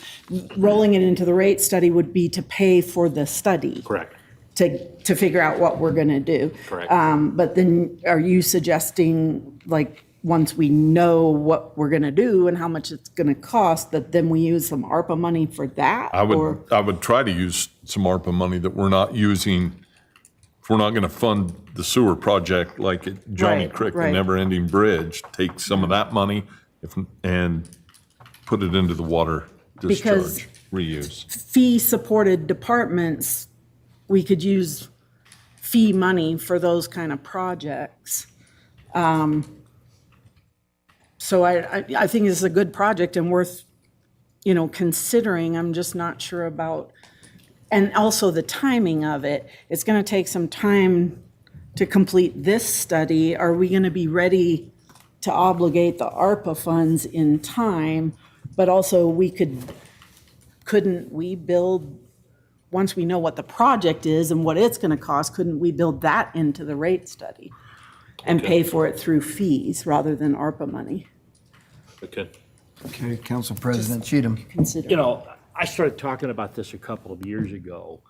Rolling it into the rate study would be to pay for the study. Correct. To figure out what we're going to do. Correct. But then are you suggesting, like, once we know what we're going to do and how much it's going to cost, that then we use some ARPA money for that? I would try to use some ARPA money that we're not using. If we're not going to fund the sewer project like at Johnny Creek, the never-ending bridge, take some of that money and put it into the water discharge, reuse. Fee-supported departments, we could use fee money for those kind of projects. So I think it's a good project and worth, considering. I'm just not sure about, and also the timing of it. It's going to take some time to complete this study. Are we going to be ready to obligate the ARPA funds in time? But also couldn't we build, once we know what the project is and what it's going to cost, couldn't we build that into the rate study and pay for it through fees rather than ARPA money? Okay. Okay, Council President Cheatham. Consider. I started talking about this a couple of years ago,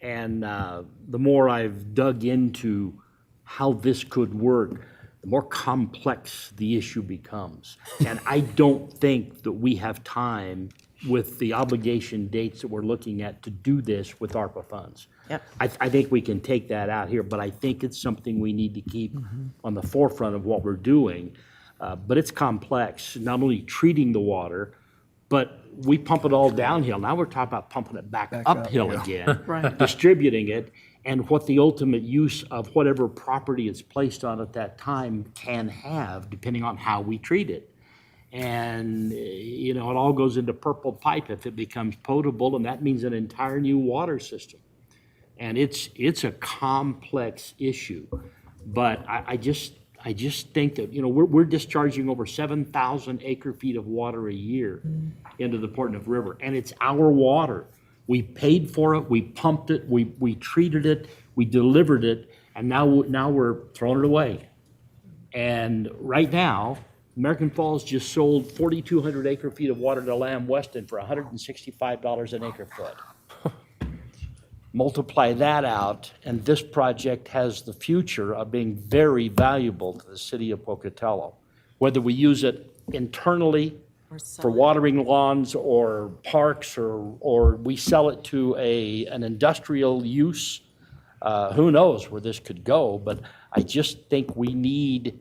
and the more I've dug into how this could work, the more complex the issue becomes. And I don't think that we have time with the obligation dates that we're looking at to do this with ARPA funds. Yep. I think we can take that out here, but I think it's something we need to keep on the forefront of what we're doing. But it's complex, not only treating the water, but we pump it all downhill. Now we're talking about pumping it back uphill again, distributing it, and what the ultimate use of whatever property it's placed on at that time can have, depending on how we treat it. And, it all goes into purple pipe if it becomes potable, and that means an entire new water system. And it's a complex issue. But I just think that, we're discharging over 7,000 acre feet of water a year into the Port Neuf River, and it's our water. We paid for it, we pumped it, we treated it, we delivered it, and now we're throwing it away. And right now, American Falls just sold 4,200 acre feet of water to Lamb Weston for $165 an acre foot. Multiply that out, and this project has the future of being very valuable to the city of Pocatello. Whether we use it internally for watering lawns or parks, or we sell it to an industrial use, who knows where this could go, but I just think we need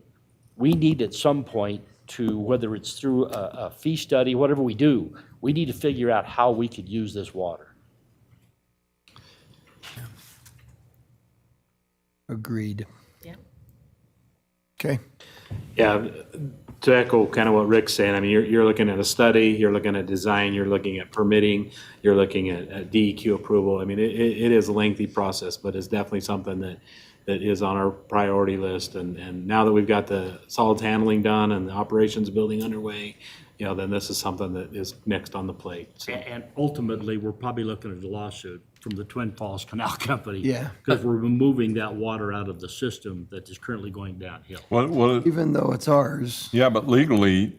at some point to, whether it's through a fee study, whatever we do, we need to figure out how we could use this water. Agreed. Yeah. Okay. Yeah, to echo kind of what Rick's saying, I mean, you're looking at a study, you're looking at design, you're looking at permitting, you're looking at DEQ approval. I mean, it is a lengthy process, but it's definitely something that is on our priority list. And now that we've got the solids handling done and the operations building underway, then this is something that is next on the plate. So. And ultimately, we're probably looking at a lawsuit from the Twin Falls Canal Company. Yeah. Because we're removing that water out of the system that is currently going downhill. Even though it's ours. Yeah, but legally,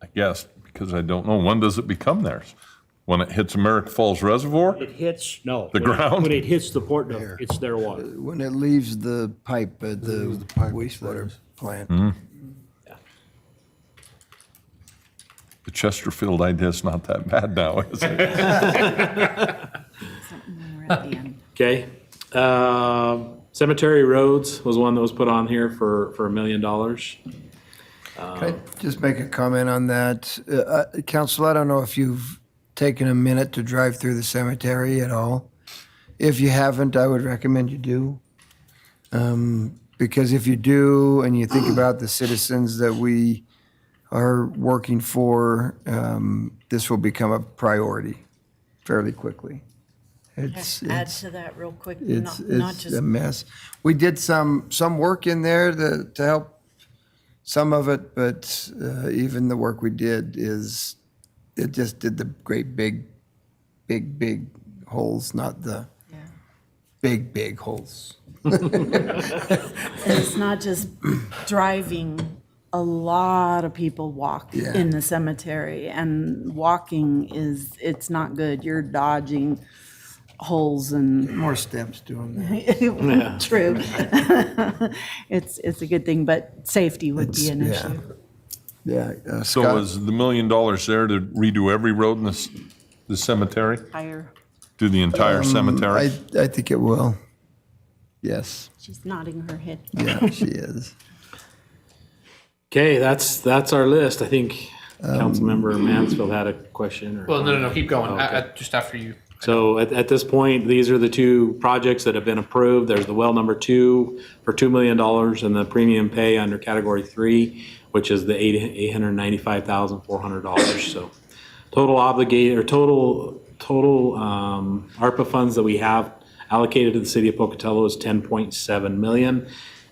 I guess, because I don't know, when does it become theirs? When it hits American Falls Reservoir? It hits, no. The ground? When it hits the port, no, it's their water. When it leaves the pipe at the wastewater plant. The Chesterfield idea is not that bad now, is it? Okay. Cemetery roads was one that was put on here for $1 million. Can I just make a comment on that? Council, I don't know if you've taken a minute to drive through the cemetery at all. If you haven't, I would recommend you do. Because if you do and you think about the citizens that we are working for, this will become a priority fairly quickly. Add to that real quick, It's not just. a mess. We did some work in there to help some of it, but even the work we did it just did the great big holes, not the big holes. It's not just driving. A lot of people walk in the cemetery, and walking it's not good. You're dodging holes and more steps doing that. True. It's a good thing, but safety would be an issue. Yeah. So Scott? is the $1 million there to redo every road in the cemetery? Higher. Do the entire cemetery? I think it will. Yes. She's nodding her head. Yeah, she is. Okay, that's our list. I think Councilmember Mansfield had a question. Well, no, keep going. Just after you. So at this point, these are the two projects that have been approved. There's the well number 2 for $2 million and the premium pay under category 3, which is the $895,400. So total obligated or total ARPA funds that we have allocated to the city of Pocatello is $10.7 million.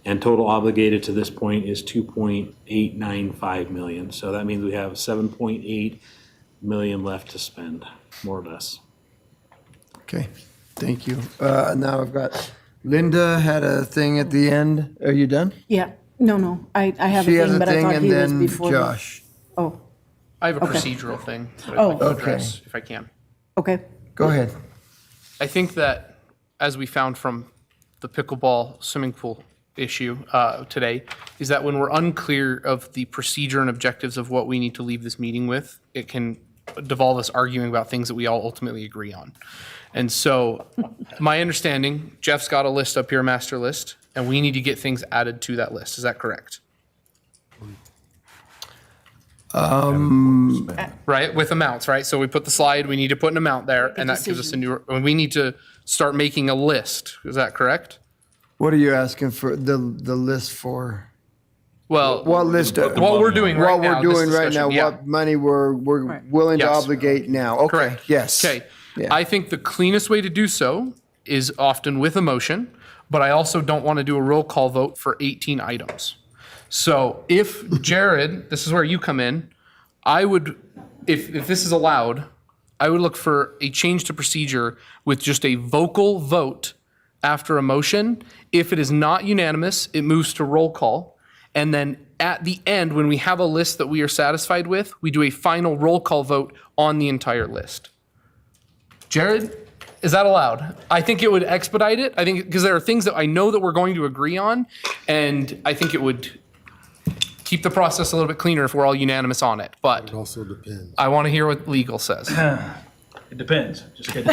And total obligated to this point is $2.895 million. So that means we have $7.8 million left to spend, more or less. Okay, thank you. Now I've got, Linda had a thing at the end. Are you done? Yeah. No. I have She a has thing, a but I thing, thought and he was then before. Josh. Oh, I have a Okay. procedural thing that Oh. I'd like to address, if I can. okay. Go ahead. I think that, as we found from the pickleball swimming pool issue today, is that when we're unclear of the procedure and objectives of what we need to leave this meeting with, it can devolve us arguing about things that we all ultimately agree on. And so, my understanding, Jeff's got a list up here, a master list, and we need to get things added to that list. Is that correct? Right, with amounts, right? So we put the slide, we need to put an amount there, and that gives us a new, and we need to start making a list. Is that correct? What are you asking for, the list for? Well, What list? what we're doing right now. What we're this doing right now, discussion, yeah. what money we're willing to Yes. obligate now. Okay, Correct. yes. Okay. Yeah. I think the cleanest way to do so is often with a motion, but I also don't want to do a roll call vote for 18 items. So if Jared, this is where you come in, I would, if this is allowed, I would look for a change to procedure with just a vocal vote after a motion. If it is not unanimous, it moves to roll call. And then at the end, when we have a list that we are satisfied with, we do a final roll call vote on the entire list. Jared, is that allowed? I think it would expedite it. I think, because there are things that I know that we're going to agree on, and I think it would keep the process a little bit cleaner if we're all unanimous on it. But It also depends. I want to hear what legal says. It depends. Just kidding.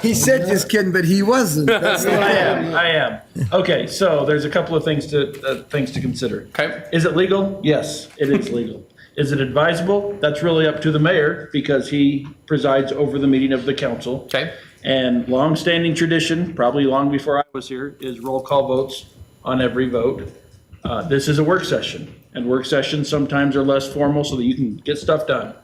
He said just kidding, but he wasn't. That's the problem. I am. Okay, so there's a couple of things to consider. Okay. Is it legal? Yes, it is legal. Is it advisable? That's really up to the mayor because he presides over the meeting of the council. Okay. And longstanding tradition, probably long before I was here, is roll call votes on every vote. This is a work session, and work sessions sometimes are less formal so that you can get stuff done.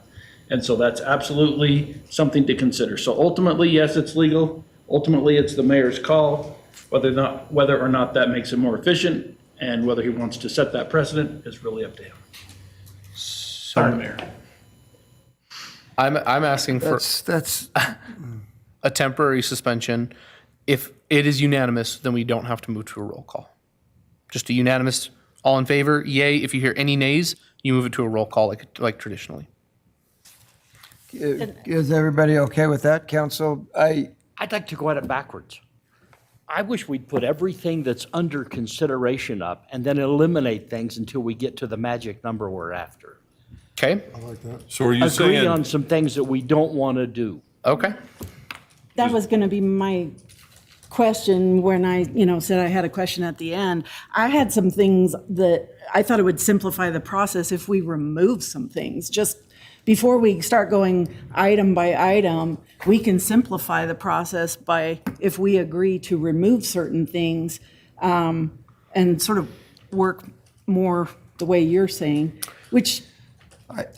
And so that's absolutely something to consider. So ultimately, yes, it's legal. Ultimately, it's the mayor's call. Whether or not that makes it more efficient and whether he wants to set that precedent is really up to him. Sorry, Mayor. I'm asking for That's, a temporary suspension. If it is unanimous, then we don't have to move to a roll call. Just a unanimous, all in favor, yay. If you hear any nays, you move it to a roll call like traditionally. is everybody okay with that, council? I'd like to go at it backwards. I wish we'd put everything that's under consideration up and then eliminate things until we get to the magic number we're after. Okay? I like that. So are you Agree on saying, some things that we don't want to do. Okay. That was going to be my question when I, said I had a question at the end. I had some things that I thought it would simplify the process if we remove some things. Just before we start going item by item, we can simplify the process by, if we agree to remove certain things, and sort of work more the way you're saying, which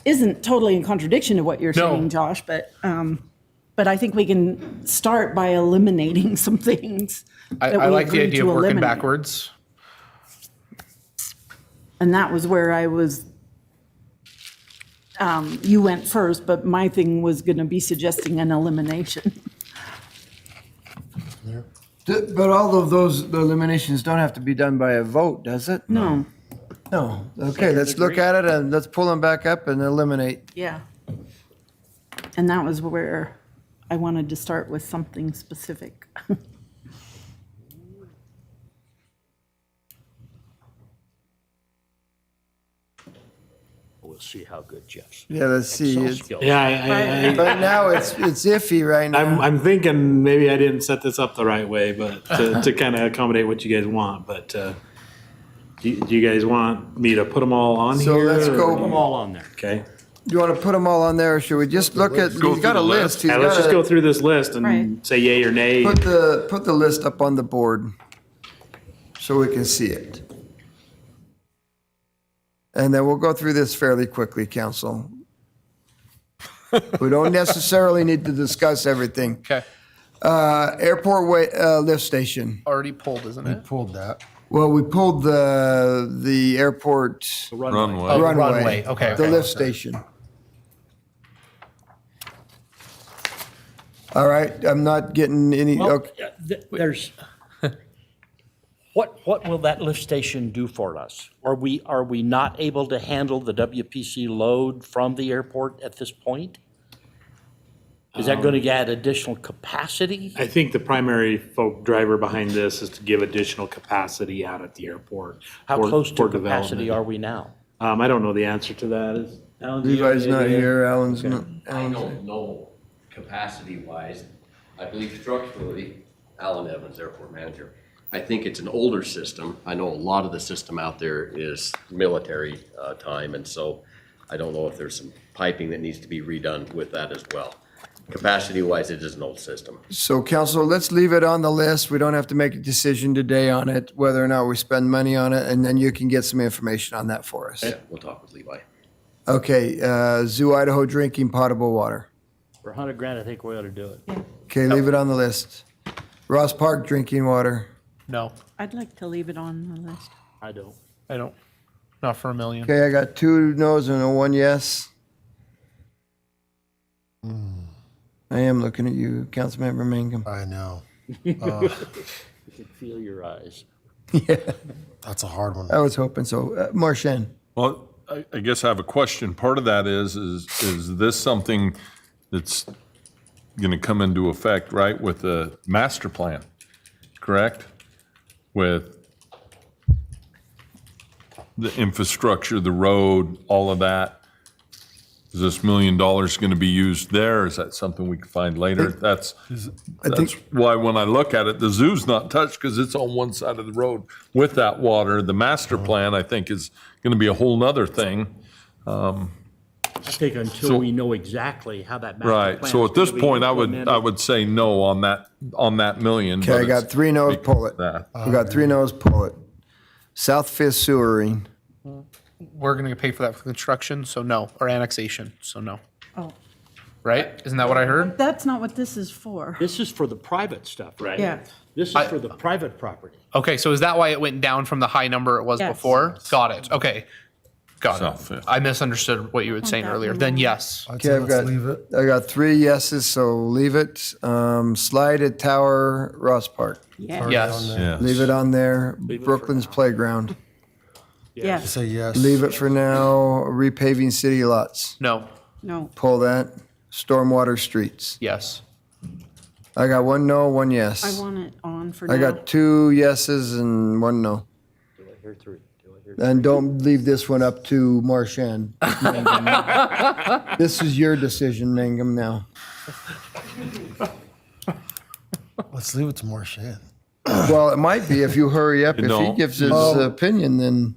isn't totally in contradiction to what you're No. saying, Josh, but I think we can start by eliminating some things. I that we like the agreed idea to of working eliminate. backwards. And that was where I was, you went first, but my thing was going to be suggesting an elimination. But all of those eliminations don't have to be done by a vote, does it? No, No. Okay, let's look at it and let's pull them back up and eliminate. yeah. And that was where I wanted to start with something specific. We'll see how good Jeff's. Yeah, let's see. Excel It's- skills. Yeah, But now it's iffy right now. I'm thinking maybe I didn't set this up the right way, but to kind of accommodate what you guys want, but do you guys want me to put them all on So here? let's go- Put them all on there. Okay. Do you want to put them all on there, or should we just look at, Go he's got through a the list. He's Yeah, let's just got go a, through this list Right. and say yay or nay. put the list up on the board so we can see it. And then we'll go through this fairly quickly, council. We don't necessarily need to discuss everything. Okay. Airport lift station. Already pulled, isn't We it? pulled that. Well, we pulled the airport runway? Oh, runway. runway, okay, The okay. lift station. All right, I'm not getting any, Well, okay. there's, what will that lift station do for us? Are we not able to handle the WPC load from the airport at this point? Is that going to add additional capacity? I think the primary driver behind this is to give additional capacity out at the airport. How for- close to for capacity development. are we now? I don't know the answer to that. Alan, do you have Levi's any not idea? here, Alan's not. I don't know capacity-wise. I believe structurally, Alan Evans, airport manager, I think it's an older system. I know a lot of the system out there is military time, and so I don't know if there's some piping that needs to be redone with that as well. Capacity-wise, it is an old system. So council, let's leave it on the list. We don't have to make a decision today on it, whether or not we spend money on it, and then you can get some information on that for us. Yeah, we'll talk with Levi. Okay, Zoo Idaho drinking potable water. For $100,000, I think we ought to do it. Okay, leave it on the list. Ross Park drinking water. No, I'd like to leave it on the list. I don't. I don't. Not for $1 million. Okay, I got 2 no's and a 1 yes. I am looking at you, Councilmember Mangum. I know. You can feel your eyes. That's a hard one. I was hoping so. Marchand? Well, I guess I have a question. Part of that is this something that's going to come into effect, right, with the master plan, correct? With the infrastructure, the road, all of that. Is this $1 million going to be used there? Is that something we can find later? That's why when I look at it, the zoo's not touched because it's on one side of the road with that water. The master plan, I think, is going to be a whole nother thing. I think until we know exactly how that master plan Right, is so at this gonna be point, I implemented. would say no on that million. Okay, but I got it's 3 no's, pull it. that. We got 3 no's, pull it. South Fifth Sewering, We're gonna pay for that for construction, so no, or annexation, so no. Oh. Right? Isn't that what I heard? That's not what this is for. This is for the private stuff, right? Yeah. This is for the private property. Okay, so is that why it went down from the high number it was Yes. before? Got it, okay. Got South it. Fifth. I misunderstood what you were saying that earlier. one. Then yes. I'd Okay, say I've let's got- leave it. I got 3 yeses, so leave it. Slide at Tower, Ross Park. Yeah. Already Yes. on there. Yes. Leave it on there. Leave it for Brooklyn's now. Playground. Yes. Say yes. Leave it for now. Repaving city lots. No, No. Pull that. Stormwater streets. yes. I got 1 no, 1 yes. I want it on for now. I got 2 yeses and 1 no. Do I hear 3? Do I hear And don't leave this one up to Marchand. Mangum. This is your decision, Mangum, now. Let's leave it to Marchand. Well, it might be if you hurry up. You If he don't. gives his Oh. opinion, then,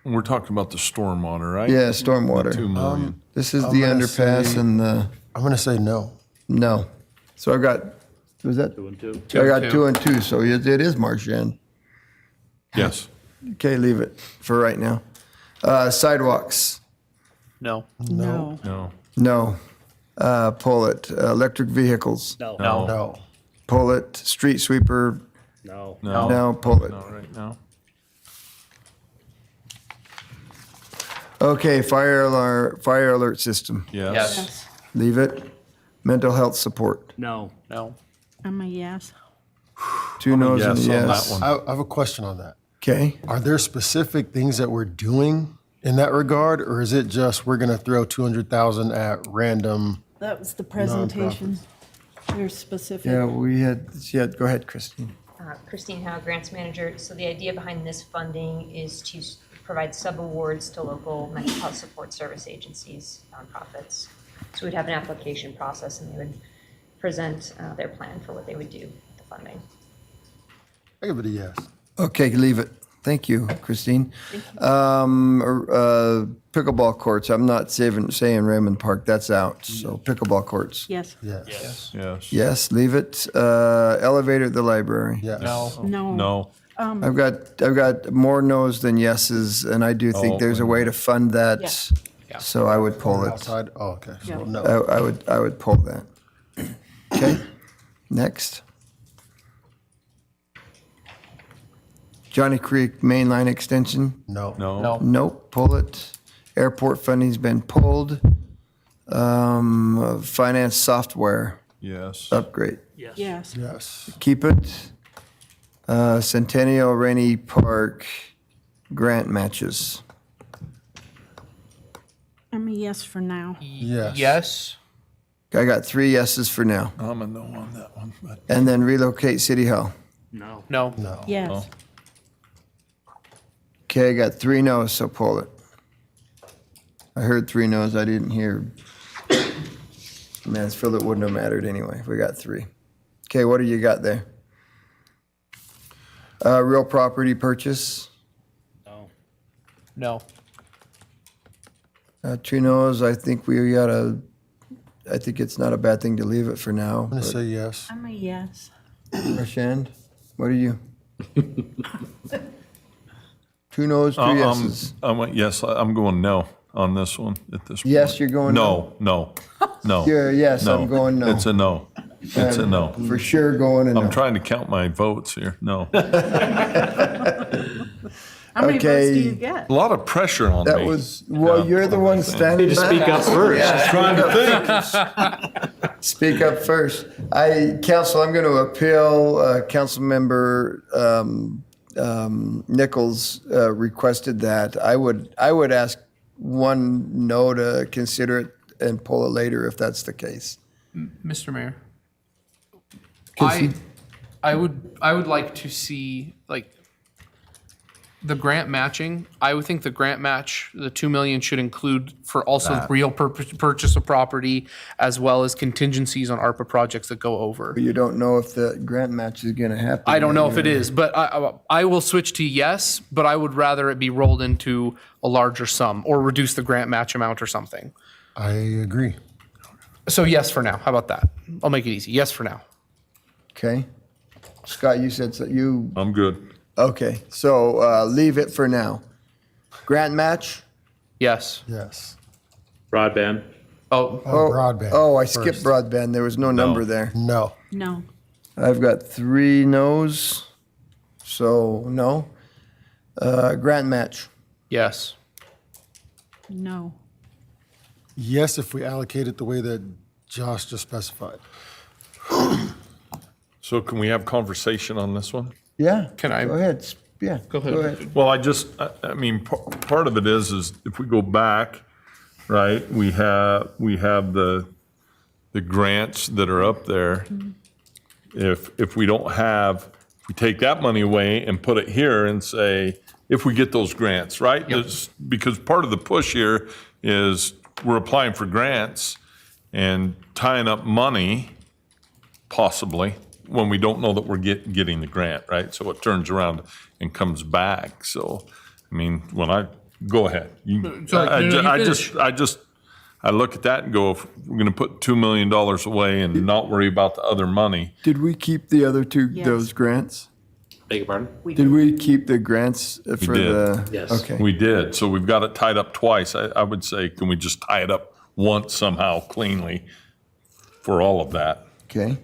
We're talking about the stormwater, right? yeah, The stormwater. 2 million. This is I'm the gonna underpass say- and the, I'm going to say no. no. So I got, was that? 2 and 2? I got and 2 and 2, so it is Marchand. Yes. Okay, leave it for right now. Sidewalks, No, No. No. no. Pull it. Electric vehicles, No. no, No. pull it. Street sweeper, No. No. no, pull it. Not right now. Okay, fire alert system, Yes. yes, leave it. Mental health support, No. no. I'm a yes. 2 no's and a yes on that yes. one. I have a question on that. Okay, Are there specific things that we're doing in that regard, or is it just we're going to throw 200,000 at random? That was the presentation. There's specific. yeah, go ahead, Christine. Christine Howe, Grants Manager. So the idea behind this funding is to provide subawards to local mental health support service agencies, nonprofits. So we'd have an application process and they would present their plan for what they would do with the funding. I give it a yes. Okay, leave it. Thank you, Christine. Pickleball courts, I'm not saying Raymond Park, that's out, so pickleball courts. Yes. Yes. Yes. Yes, leave it. Elevator at the library. Yes. No. No. I've got more no's than yeses, and I do think Oh, there's a way to fund that. Yeah. So I would pull it. Outside? Oh, okay. So Yeah. no. I would pull that. Okay, next. Johnny Creek Main Line Extension, No. No. No. nope, pull it. Airport funding's been pulled. Finance software Yes. upgrade, Yes. Yes. Yes. keep it. Centennial Rainy Park grant matches. I'm a yes for now. Yes. Yes, I got 3 yeses for now. I'm a no on that one, but And then relocate City Hall. No. no, No. Yes. Okay, I got 3 no's, so pull it. I heard 3 no's, I didn't hear. Mansfield, it wouldn't have mattered anyway. We got 3. Okay, what do you got there? Real property purchase, No. no. 2 no's. I think I think it's not a bad thing to leave it for now. I'm going to say yes. I'm a yes. Marchand, what are you? 2 no's, 3 yeses. yes, I'm going no on this one at this point. Yes, you're going No, no, no. You're a yes, No. I'm going no. It's a no. It's a no. For sure going a no. I'm trying to count my votes here. No. How many votes do you Okay. get? A lot of pressure on me. That was, well, you're the one standing Need to back. speak up first. Yeah. Trying to think. Speak up first. Council, I'm going to appeal, Councilmember Nichols requested that. I would ask one no to consider it and pull it later if that's the case. Mr. Mayor, Can I would like to see, like, the grant matching. I would think the grant match, the 2 million should include for also real purchase of property as well as contingencies on ARPA projects that go over. You don't know if the grant match is going to happen. I don't know if yet. it is, but I will switch to yes, but I would rather it be rolled into a larger sum or reduce the grant match amount or something. I agree. So yes for now. How about that? I'll make it easy. Yes for now. Okay. Scott, you said so, you, I'm good. okay, so leave it for now. Grant match? Yes. Yes. Broadband. Oh, Broadband. Oh, I skipped broadband. There was no number there. No. No. I've got 3 no's, so no. Grant match? yes. No. Yes, if we allocate it the way that Josh just specified. So can we have conversation on this one? Yeah. Can I- Go ahead. Yeah. Go ahead. Well, I mean, part of it is if we go back, right, we have the grants that are up there. If we don't have, if we take that money away and put it here and say, if we get those grants, right? Because part of the push here is we're applying for grants and tying up money, possibly, when we don't know that we're getting the grant, right? So it turns around and comes back. So, I mean, go ahead. I look at that and go, if we're going to put $2 million away and not worry about the other money. Did we keep the other two, Yes. those grants? Beg your pardon? Did we keep the grants for did. the? Yes. Okay. We did. So we've got it tied up twice. I would say, can we just tie it up once somehow cleanly for all of that? Okay.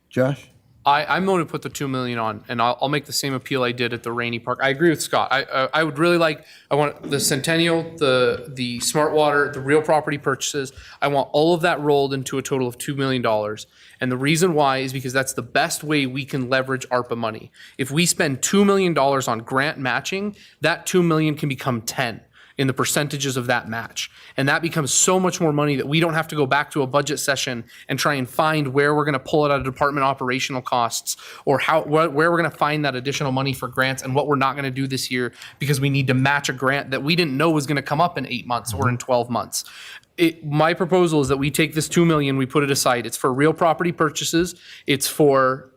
Josh? I'm going to put the 2 million on, and I'll make the same appeal I did at the Rainy Park. I agree with Scott. I would really like, I want the Centennial, the Smart Water, the real property purchases. I want all of that rolled into a total of $2 million. And the reason why is because that's the best way we can leverage ARPA money. If we spend $2 million on grant matching, that 2 million can become 10 in the percentages of that match. And that becomes so much more money that we don't have to go back to a budget session and try and find where we're gonna pull it out of department operational costs or where we're gonna find that additional money for grants and what we're not gonna do this year because we need to match a grant that we didn't know was gonna come up in 8 months or in 12 months. My proposal is that we take this 2 million, we put it aside. It's for real property purchases. It's for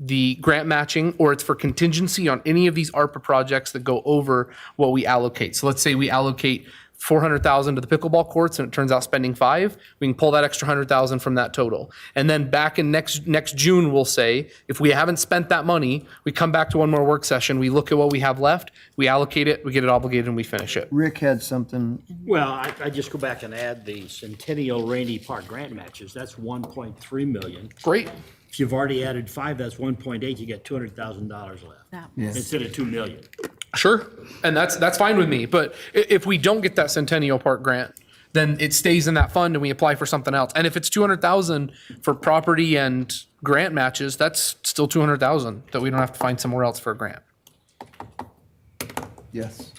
the grant matching, or it's for contingency on any of these ARPA projects that go over what we allocate. So let's say we allocate 400,000 to the pickleball courts and it turns out spending 5, we can pull that extra 100,000 from that total. And then back in next June, we'll say, if we haven't spent that money, we come back to one more work session, we look at what we have left, we allocate it, we get it obligated, and we finish it. Rick had something. Well, I just go back and add the Centennial Rainy Park grant matches. That's 1.3 million. Great. If you've already added 5, that's 1.8, you get $200,000 left. Yes. Instead of 2 million. Sure, and that's fine with me. But if we don't get that Centennial Park grant, then it stays in that fund and we apply for something else. And if it's 200,000 for property and grant matches, that's still 200,000 that we don't have to find somewhere else for a grant. Yes.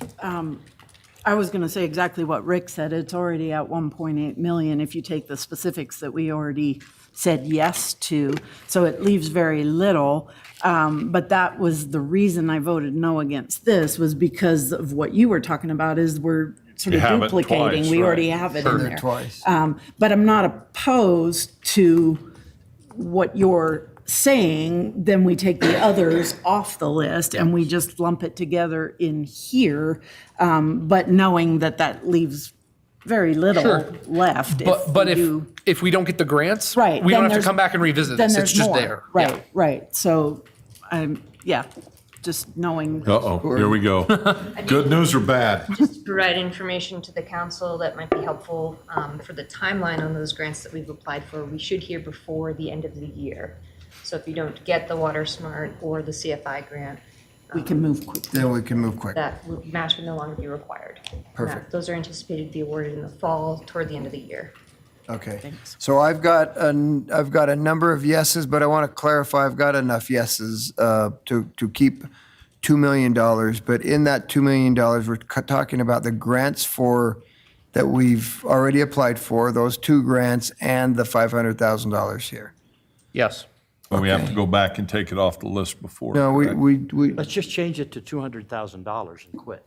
I was going to say exactly what Rick said. It's already at 1.8 million if you take the specifics that we already said yes to. So it leaves very little. But that was the reason I voted no against this, was because of what you were talking about, is we're sort You have of it duplicating. twice, We right. already have it in There there. twice. But I'm not opposed to what you're saying. Then we take the others off the list and we just lump it together in here. But knowing that that leaves very little Sure. left. But you- if we don't get the grants, Right, we then don't have to there's- come back and revisit then this. there's It's just more. there. Right, Yeah. right. So, yeah, just knowing. Uh-oh, here we go. Good news or bad? Just provide information to the council that might be helpful for the timeline on those grants that we've applied for. We should hear before the end of the year. So if you don't get the Water Smart or the CFI grant, We can move quickly. Then we can move quick. that match would no longer be required. And that- Perfect. Those are anticipated to be awarded in the fall toward the end of the year. Okay. So I've got a number of yeses, but I want to clarify, I've got enough yeses to keep $2 million. But in that $2 million, we're talking about the grants that we've already applied for, those 2 grants and the $500,000 here. Yes. But we have to go back and take it off the list before. No, correct? we Let's just change it to $200,000 and quit.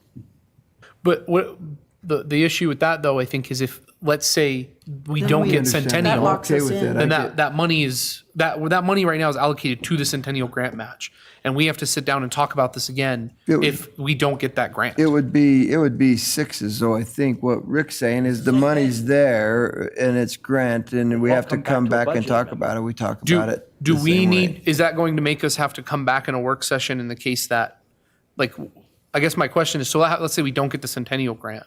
But what, the issue with that though, I think, is if, let's say, we Then don't we get understand. Centennial. That locks us in. Then that money is, that money right now is allocated to the Centennial grant match. And we have to sit down and talk about this again It would- if we don't get that grant. It would be sixes, though. I think what Rick's saying is the money's there and it's grant, and we have to come back and talk about it. We talk about it. Do the we same way. need, is that going to make us have to come back in a work session in the case that, like, I guess my question is, so let's say we don't get the Centennial grant.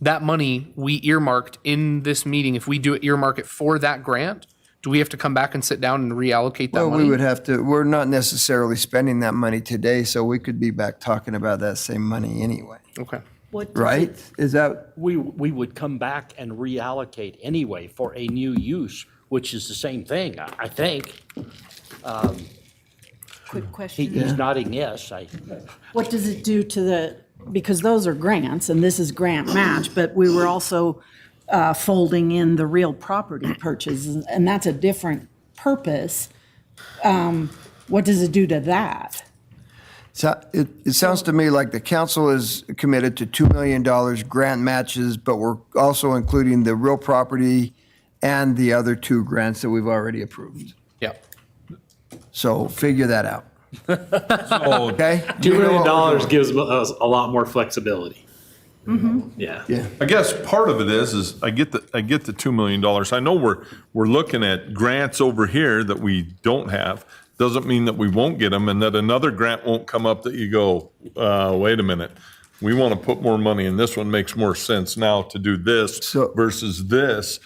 That money we earmarked in this meeting, if we do earmark it for that grant, do we have to come back and sit down and reallocate that Well, money? we would have to, we're not necessarily spending that money today, so we could be back talking about that same money anyway, Okay. What does right? it- Is that, We would come back and reallocate anyway for a new use, which is the same thing, I think. Quick question. He's nodding yes. What does it do to the, because those are grants and this is grant match, but we were also folding in the real property purchases, and that's a different purpose. What does it do to that? so it sounds to me like the council is committed to $2 million grant matches, but we're also including the real property and the other 2 grants that we've already approved. Yeah. So figure that out. Okay? $2 We know what we're million doing. gives us a lot more flexibility. Yeah. Yeah. I guess part of it is I get the $2 million. I know we're looking at grants over here that we don't have. Doesn't mean that we won't get them and that another grant won't come up that you go, wait a minute. We want to put more money and this one makes more sense now to do this versus this.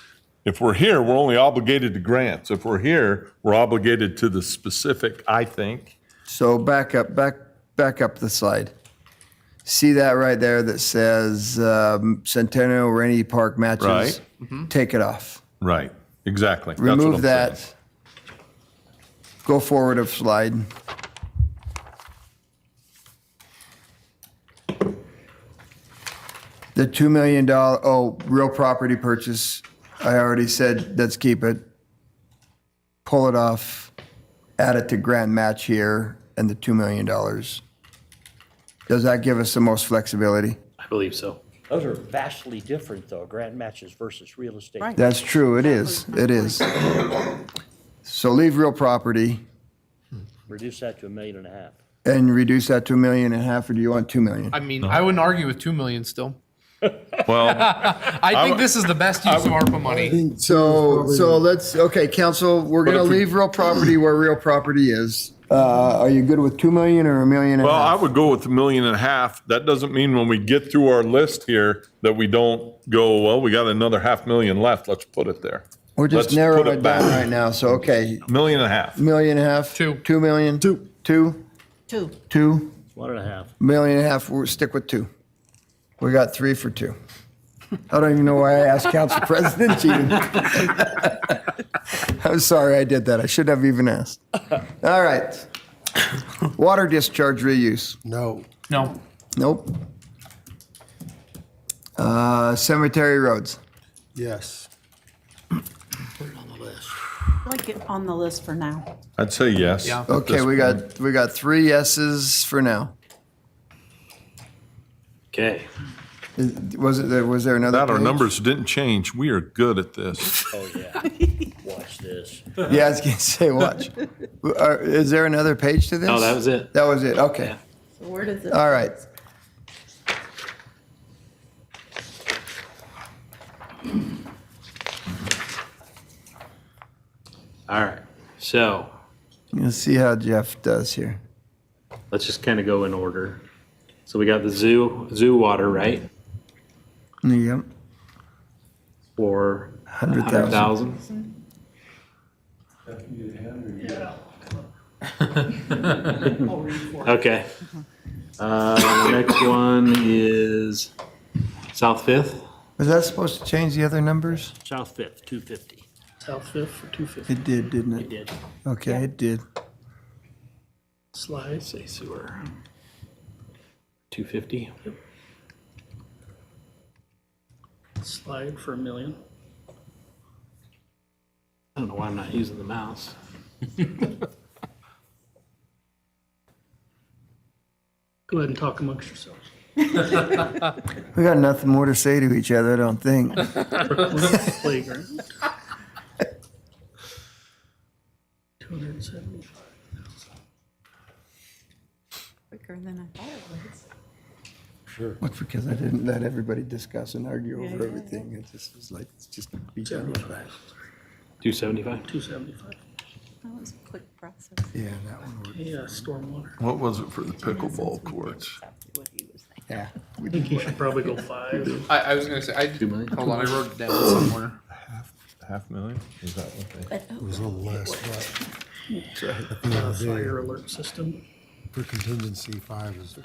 If we're here, we're only obligated to grants. If we're here, we're obligated to the specific, I think. So back up the slide. See that right there that says Centennial Rainy Park matches? Right. Take it off. Right, exactly. That's what I'm Remove saying. that. Go forward a slide. The $2 million, real property purchase, I already said, let's keep it. Pull it off, add it to grant match here, and the $2 million. Does that give us the most flexibility? I believe so. Those are vastly different, though, grant matches versus real estate. Right. That's true, it is, it is. So leave real property Reduce that to $1.5 million. and reduce that to $1.5 million, or do you want 2 million? I mean, I wouldn't argue with 2 million still. Well, I think this is the best use of ARPA money. So let's, okay, council, we're gonna if we- leave real property where real property is. Are you good with 2 million or $1.5 million? well, I would go with $1.5 million. That doesn't mean when we get through our list here that we don't go, well, we got another $500,000 left. Let's put it there. We're just let's narrowing put it it down back. right now, so, okay, $1.5 million. $1.5 million? 2. 2 million? 2. 2? 2. 2? 1.5. $1.5 million, we'll stick with 2. We got 3 for 2. I don't even know why I asked Council President Cheatham. I'm sorry I did that. I should have even asked. All right. Water discharge reuse. No. No. Nope. Cemetery roads. Yes. Like it on the list for now. I'd say yes. Yeah. at Okay, this we point. got 3 yeses for now. Okay. Was there another That our page? numbers didn't change. We are good at this. Oh, yeah. Watch this. Yeah, I was gonna say, watch. Is there another page to this? No, that was it. That was it, okay. So where does it? All right. All right. So Let's see how Jeff does here. let's just kind of go in order. So we got the zoo water, right? Yep. For 100,000. 100,000. Okay. The next one is South Fifth. Was that supposed to change the other numbers? South Fifth, 250. South Fifth for 250. It did, didn't it? It did. Okay, it did. Slide. Say sewer. 250. Slide for $1 million. I don't know why I'm not using the mouse. Go ahead and talk amongst yourselves. We got nothing more to say to each other, I don't think. Playground. 275. Quicker than I thought it was. Sure. Well, because I didn't let everybody discuss and argue over everything. It just was like, let's just be done with that. 275. 275. That was a quick process. Yeah, that one worked. Yeah, stormwater. What was it for the pickleball courts? Yeah. I think you should probably go 5. I was gonna say, hold on, I wrote it down somewhere. Half million? Is that what they? It was a little less, but Fire alert system. for contingency, 5 is.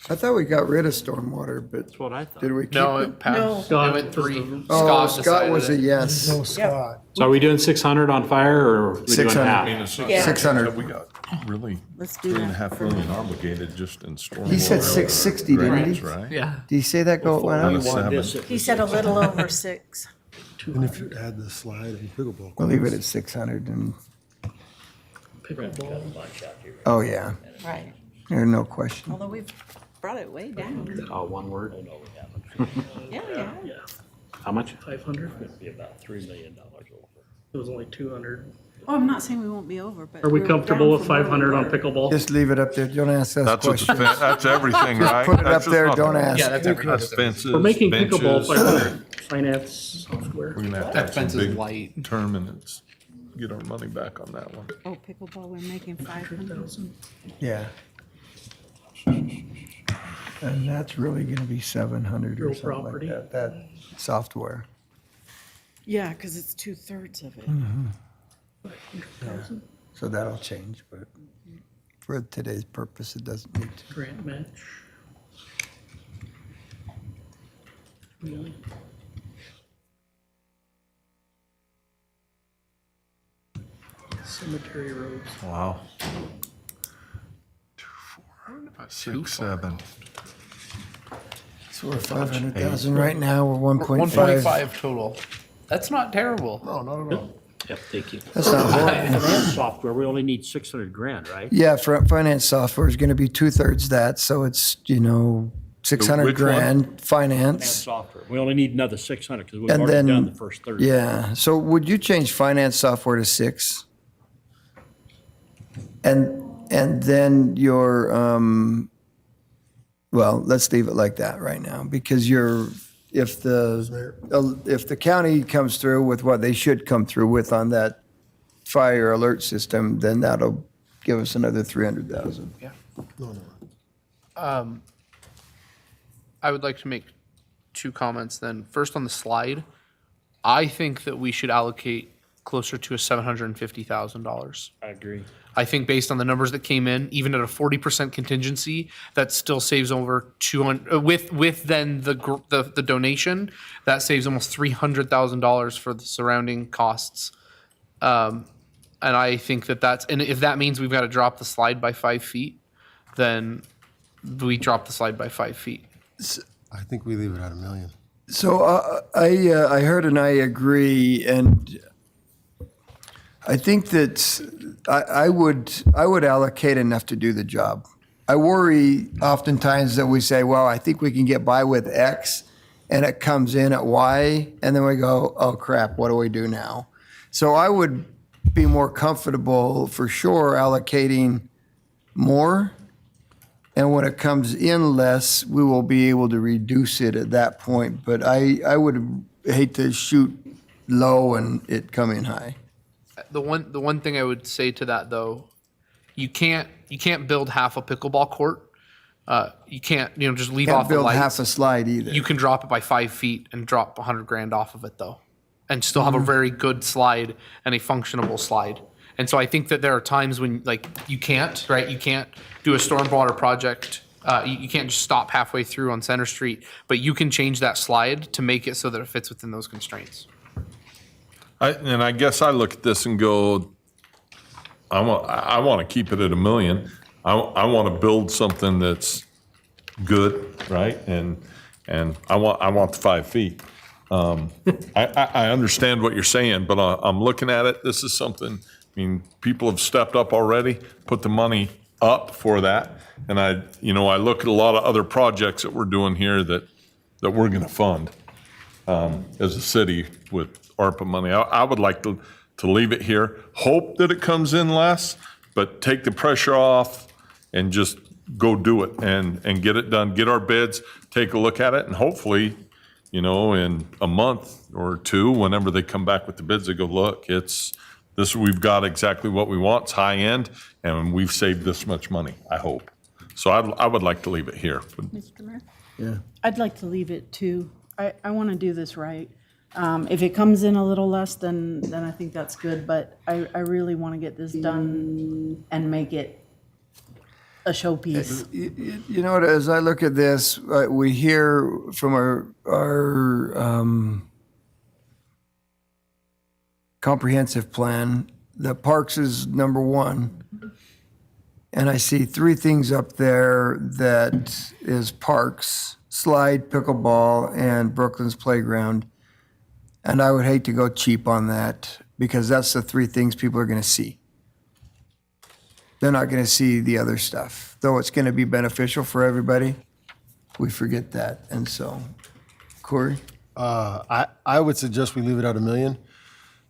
I thought we got rid of stormwater, but That's what I thought. did we keep No, it? it passed. Scott It went was 3. the- Oh, Scott Scott was a decided it. yes. No, Scott. So are we doing 600 on fire or are we doing 600. half? 600. We got really Let's do that. $3.5 million obligated just in stormwater. He said 660, didn't grants, he? right? Yeah. Did he say that go went Out up? of Want this 7. at He said a little over 6. And if you add the slide and pickleball. We'll leave it courts, at 600 and, Pickleball. oh yeah, Right. there's no question. Although we've brought it way down. All one word. Yeah, yeah. Yeah, How much? 500. It'd be about $3 million over. It was only 200. Oh, I'm not saying we won't be over, but. Are we we're comfortable down with from where we 500 on were. pickleball? Just leave it up there. Don't ask us That's what the questions. that's everything, right? Put it That's up just there, not don't the- ask. Yeah, that's everything. That's fences, We're making pickleball benches. 500. Finance software. We're gonna have to That have some fence is big light. term and it's, get our money back on that one. Oh, pickleball, we're making 500. Yeah. And that's really gonna be 700 or Real something like property. that software. Yeah, because it's 2/3 of it. So that'll change, but for today's purpose, it doesn't need to. Grant match. Really? Cemetery roads. Wow. 6, 7. So we're 500,000 right now, we're 1.5. 125 total. That's not terrible. No, not at all. Yep, thank you. That's not horrible. Finance software, we only need 600 grand, right? Yeah, finance software is gonna be 2/3 that, so it's, 600 Which one? grand, Finance finance. software, we only need another 600 because we've And already done then, the first 30. yeah, so would you change finance software to 6? And then your, well, let's leave it like that right now, because if the county comes through with what they should come through with on that fire alert system, then that'll give us another 300,000. No. I would like to make 2 comments then. First on the slide, I think that we should allocate closer to a $750,000. I agree. I think based on the numbers that came in, even at a 40% contingency, that still saves over 200, with then the donation, that saves almost $300,000 for the surrounding costs. And I think and if that means we've got to drop the slide by 5 feet, then we drop the slide by 5 feet. I think we leave it at $1 million. So I heard and I agree, and I think that I would allocate enough to do the job. I worry oftentimes that we say, well, I think we can get by with X, and it comes in at Y, and then we go, oh crap, what do we do now? So I would be more comfortable for sure allocating more, and when it comes in less, we will be able to reduce it at that point. But I would hate to shoot low and it come in high. The one thing I would say to that though, you can't build half a pickleball court. You can't just leave Can't off the build lights. half a slide either. You can drop it by 5 feet and drop 100 grand off of it though, and still have a very good slide and a functionable slide. And so I think that there are times when like you can't, right? You can't do a stormwater project. You can't just stop halfway through on Center Street, but you can change that slide to make it so that it fits within those constraints. And I guess I look at this and go, I want to keep it at $1 million. I want to build something that's good, right? And I want the 5 feet. I understand what you're saying, but I'm looking at it. This is something, I mean, people have stepped up already, put the money up for that. And I look at a lot of other projects that we're doing here that we're going to fund as a city with ARPA money. I would like to leave it here, hope that it comes in less, but take the pressure off and just go do it and get it done, get our bids, take a look at it, and hopefully, in a month or two, whenever they come back with the bids, they go, look, we've got exactly what we want, it's high end, and we've saved this much money, I hope. So I would like to leave it here. Mr. Mayor? Yeah. I'd like to leave it too. I want to do this right. If it comes in a little less, then I think that's good, but I really want to get this done and make it a showpiece. You know what, as I look at this, we hear from our comprehensive plan that parks is number one. And I see 3 things up there that is parks, slide, pickleball, and Brooklyn's playground. And I would hate to go cheap on that because that's the 3 things people are going to see. They're not going to see the other stuff. Though it's going to be beneficial for everybody, we forget that. And so, Corey? I would suggest we leave it at $1 million.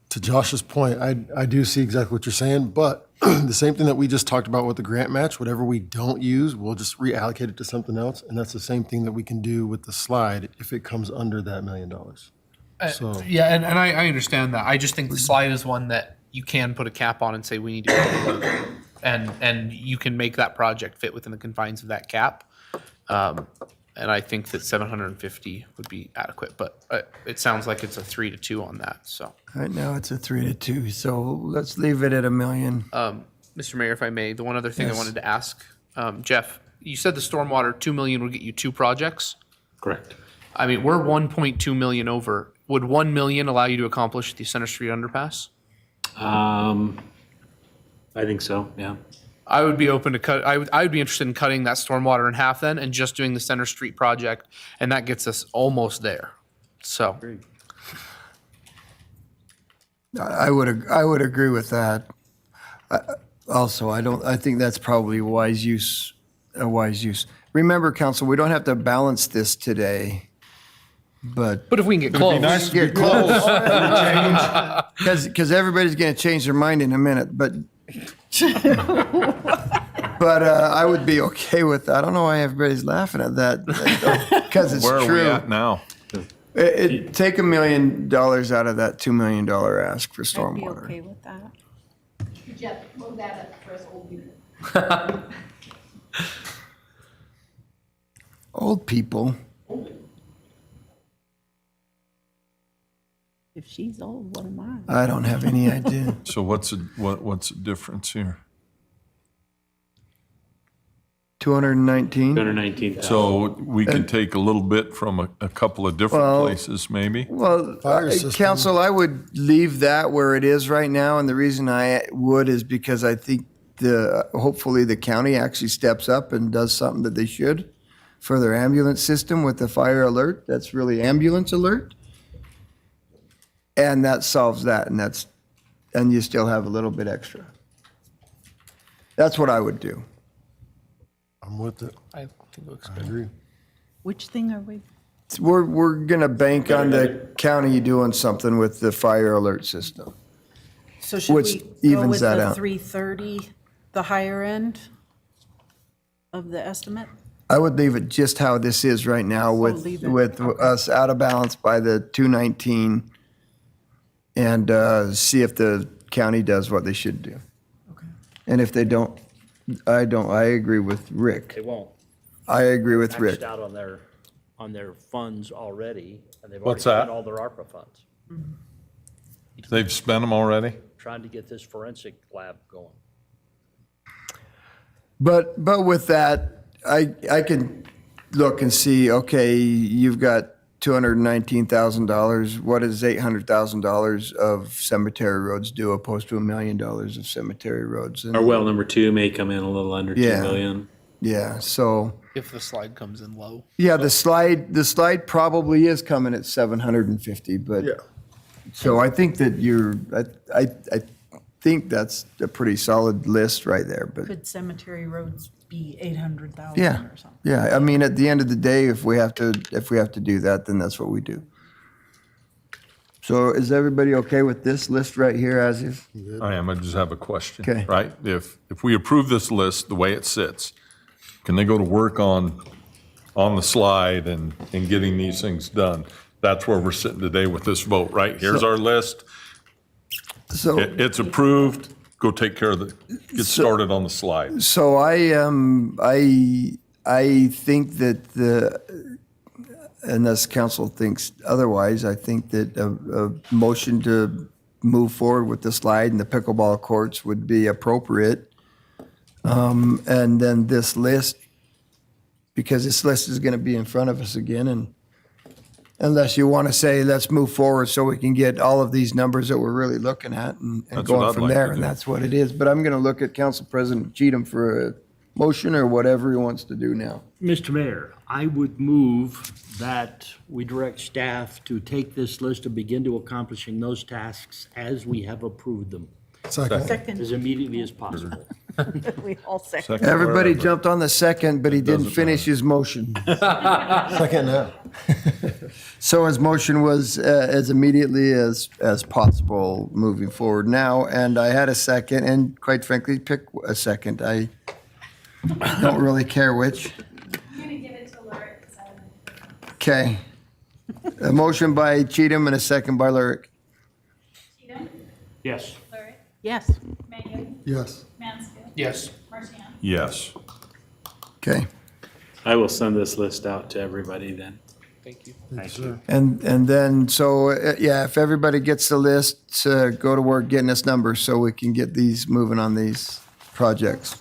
To Josh's point, I do see exactly what you're saying, but the same thing that we just talked about with the grant match, whatever we don't use, we'll just reallocate it to something else. And that's the same thing that we can do with the slide if it comes under that $1 million. So Yeah, and I understand that. I just think the slide is one that you can put a cap on and say we need to go below. And you can make that project fit within the confines of that cap. And I think that 750 would be adequate, but it sounds like it's a 3-2 on that, so. Right now, it's a 3-2, so let's leave it at $1 million. Mr. Mayor, if I may, the one other thing I Yes. wanted to ask, Jeff, you said the stormwater 2 million would get you 2 projects? Correct. I mean, we're 1.2 million over. Would 1 million allow you to accomplish the Center Street underpass? I think so, yeah. I would be open to cut, I would be interested in cutting that stormwater in half then and just doing the Center Street project, and that gets us almost there. So, I would agree with that. Also, I think that's probably a wise use. Remember, council, we don't have to balance this today, but. but if we can get close. Nice to get close. Because everybody's going to change their mind in a minute, but I would be okay with that. I don't know why everybody's laughing at that, because it's true. Where are we at now? Take $1 million out of that $2 million ask for I'd be stormwater. okay with that. Jeff, move that up for us old people. Old people. If she's old, what am I? I don't have any idea. So what's the difference here? 219? 219,000. So we could take a little bit from a couple of different Well- places, maybe? Well, Fire system. council, I would leave that where it is right now, and the reason I would is because I think hopefully the county actually steps up and does something that they should for their ambulance system with the fire alert. That's really ambulance alert. And that solves that, and you still have a little bit extra. That's what I would do. I'm with it. I think it looks I good. agree. Which thing are we? We're gonna bank on the county doing something with the fire alert system. So should Which we go evens with that the out. 330, the higher end of the estimate? I would leave it just how this is right now with, leave it. with us out of balance by the 219 and see if the county does what they should do. Okay. And if they don't, I agree with Rick. They won't. I agree with Rick. Maxed out on their funds already, and they've already What's spent that? all their ARPA funds. They've spent them already? Trying to get this forensic lab going. But with that, I can look and see, okay, you've got $219,000. What does $800,000 of cemetery roads do opposed to $1 million of cemetery roads? And Our well number 2 may come in a little under 2 Yeah. million. yeah, so If the slide comes in low. yeah, the slide probably is coming at 750, but so I think that I think that's a pretty solid list right there. But Could cemetery roads be 800,000 yeah, or something? yeah. I mean, at the end of the day, if we have to do that, then that's what we do. So is everybody okay with this list right here as is? I am, I just have a question. Okay. Right? If we approve this list the way it sits, can they go to work on the slide and getting these things done? That's where we're sitting today with this vote, right? Here's our list. So It's approved. Go take care of get started on the slide. So I think that unless council thinks otherwise, I think that a motion to move forward with the slide and the pickleball courts would be appropriate. And then this list, because this list is going to be in front of us again, and unless you want to say, let's move forward so we can get all of these numbers that we're really looking at and That's what going I'd from like there, to and do. that's what it is. But I'm going to look at Council President Cheatham for a motion or whatever he wants to do now. Mr. Mayor, I would move that we direct staff to take this list and begin to accomplishing those tasks as we have approved them, Second. as immediately as possible. We all second. Second Everybody wherever. jumped on the second, but he didn't doesn't finish his motion. Second now. So his motion was as immediately as possible moving forward now, and I had a second, and quite frankly, pick a second. I don't really care which. I'm gonna give it to Laura. Okay. A motion by Cheatham and a second by Lurick. Cheatham, Yes. Lurick, Yes. Mangan, Yes. Mansfield, Yes. Marchand. Yes. Okay. I will send this list out to everybody then. Thank you. Thank you. And then, so, yeah, if everybody gets the list, go to work getting us numbers so we can get these moving on these projects.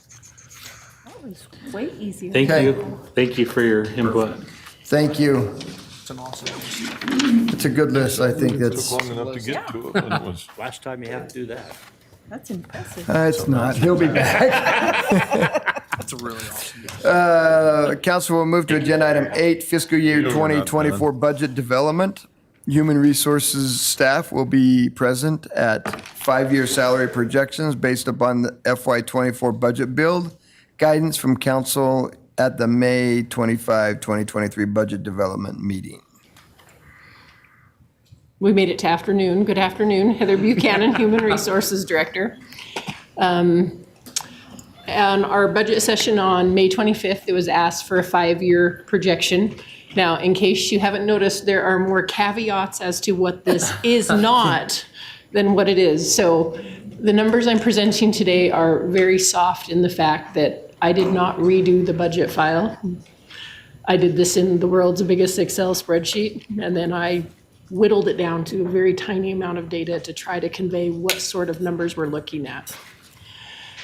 That was way easier. Thank Okay. you. Thank you for your input. Thank you. It's an awesome. It's a good list. I think that's, Took long enough to get to it, but it was. Last time you have to do that. That's impressive. it's not. He'll be back. That's a really awesome. Council will move to agenda item 8, fiscal year Yeah, we're not 2024 budget development. Human Resources staff will be present at 5-year salary projections based upon the FY24 budget build, guidance from council at the May 25, 2023 budget development meeting. We made it to afternoon. Good afternoon. Heather Buchanan, Human Resources Director. On our budget session on May 25th, it was asked for a 5-year projection. Now, in case you haven't noticed, there are more caveats as to what this is not than what it is. So the numbers I'm presenting today are very soft in the fact that I did not redo the budget file. I did this in the world's biggest Excel spreadsheet, and then I whittled it down to a very tiny amount of data to try to convey what sort of numbers we're looking at.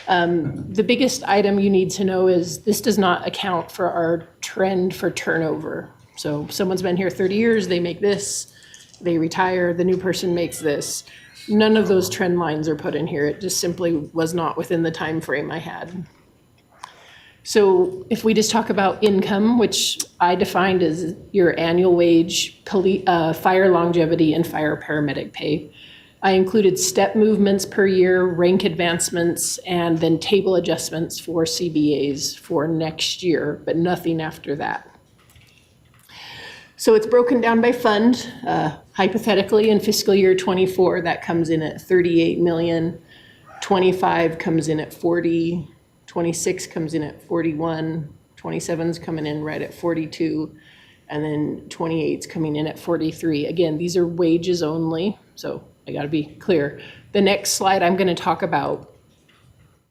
The biggest item you need to know is this does not account for our trend for turnover. So someone's been here 30 years, they make this, they retire, the new person makes this. None of those trend lines are put in here. It just simply was not within the time frame I had. So if we just talk about income, which I defined as your annual wage, fire longevity, and fire paramedic pay, I included step movements per year, rank advancements, and then table adjustments for CBAs for next year, but nothing after that. So it's broken down by fund. Hypothetically, in fiscal year 24, that comes in at 38 million. 25 comes in at 40. 26 comes in at 41, 27's coming in right at 42, and then 28's coming in at 43. Again, these are wages only, so I gotta be clear. The next slide, I'm gonna talk about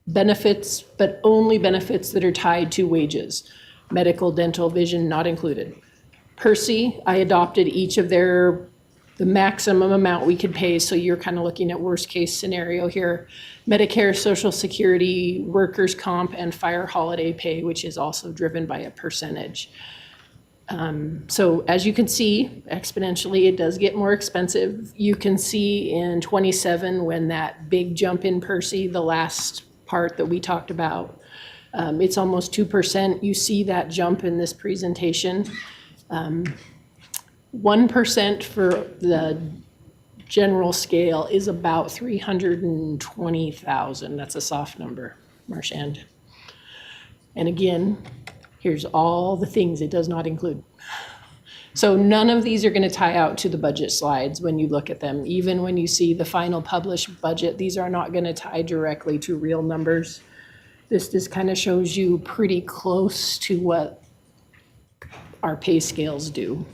benefits, but only benefits that are tied to wages. Medical, dental, vision, not included. Percy, I adopted each of their the maximum amount we could pay. So you're kind of looking at worst case scenario here. Medicare, Social Security, workers' comp, and fire holiday pay, which is also driven by a percentage. So as you can see, exponentially, it does get more expensive. You can see in 27 when that big jump in Percy, the last part that we talked about, it's almost 2%. You see that jump in this presentation. 1% for the general scale is about 320,000. That's a soft number, Marchand. And again, here's all the things it does not include. So none of these are going to tie out to the budget slides when you look at them. Even when you see the final published budget, these are not going to tie directly to real numbers. This just kind of shows you pretty close to what our pay scales do.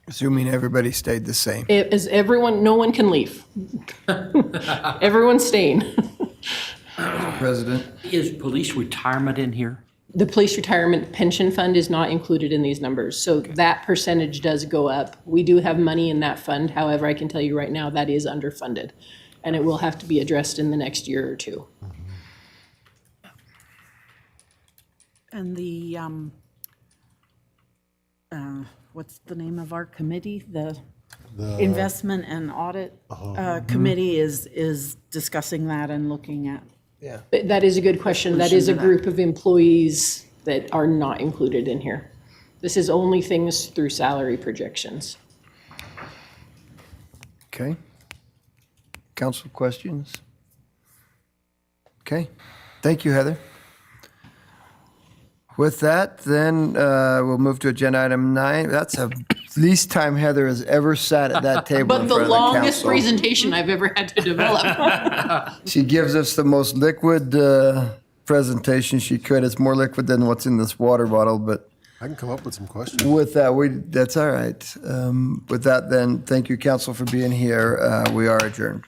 Assuming everybody stayed the same. It is everyone, no one can leave. Everyone's staying. President? Is police retirement in here? The police retirement pension fund is not included in these numbers, so that percentage does go up. We do have money in that fund, however, I can tell you right now that is underfunded, and it will have to be addressed in the next year or two. And the, what's the name of our committee? The Investment and Audit Committee is discussing that and looking at. Yeah. But that is a good question. That is a group of employees that are not included in here. This is only things through salary projections. Okay. Council questions? Okay. Thank you, Heather. With that, then we'll move to agenda item 9. That's the least time Heather has ever sat at that table But in the front of the longest council. presentation I've ever had to develop. She gives us the most liquid presentation she could. It's more liquid than what's in this water bottle, but I can come up with some questions. with that, that's all right. With that, then, thank you, council, for being here. We are adjourned.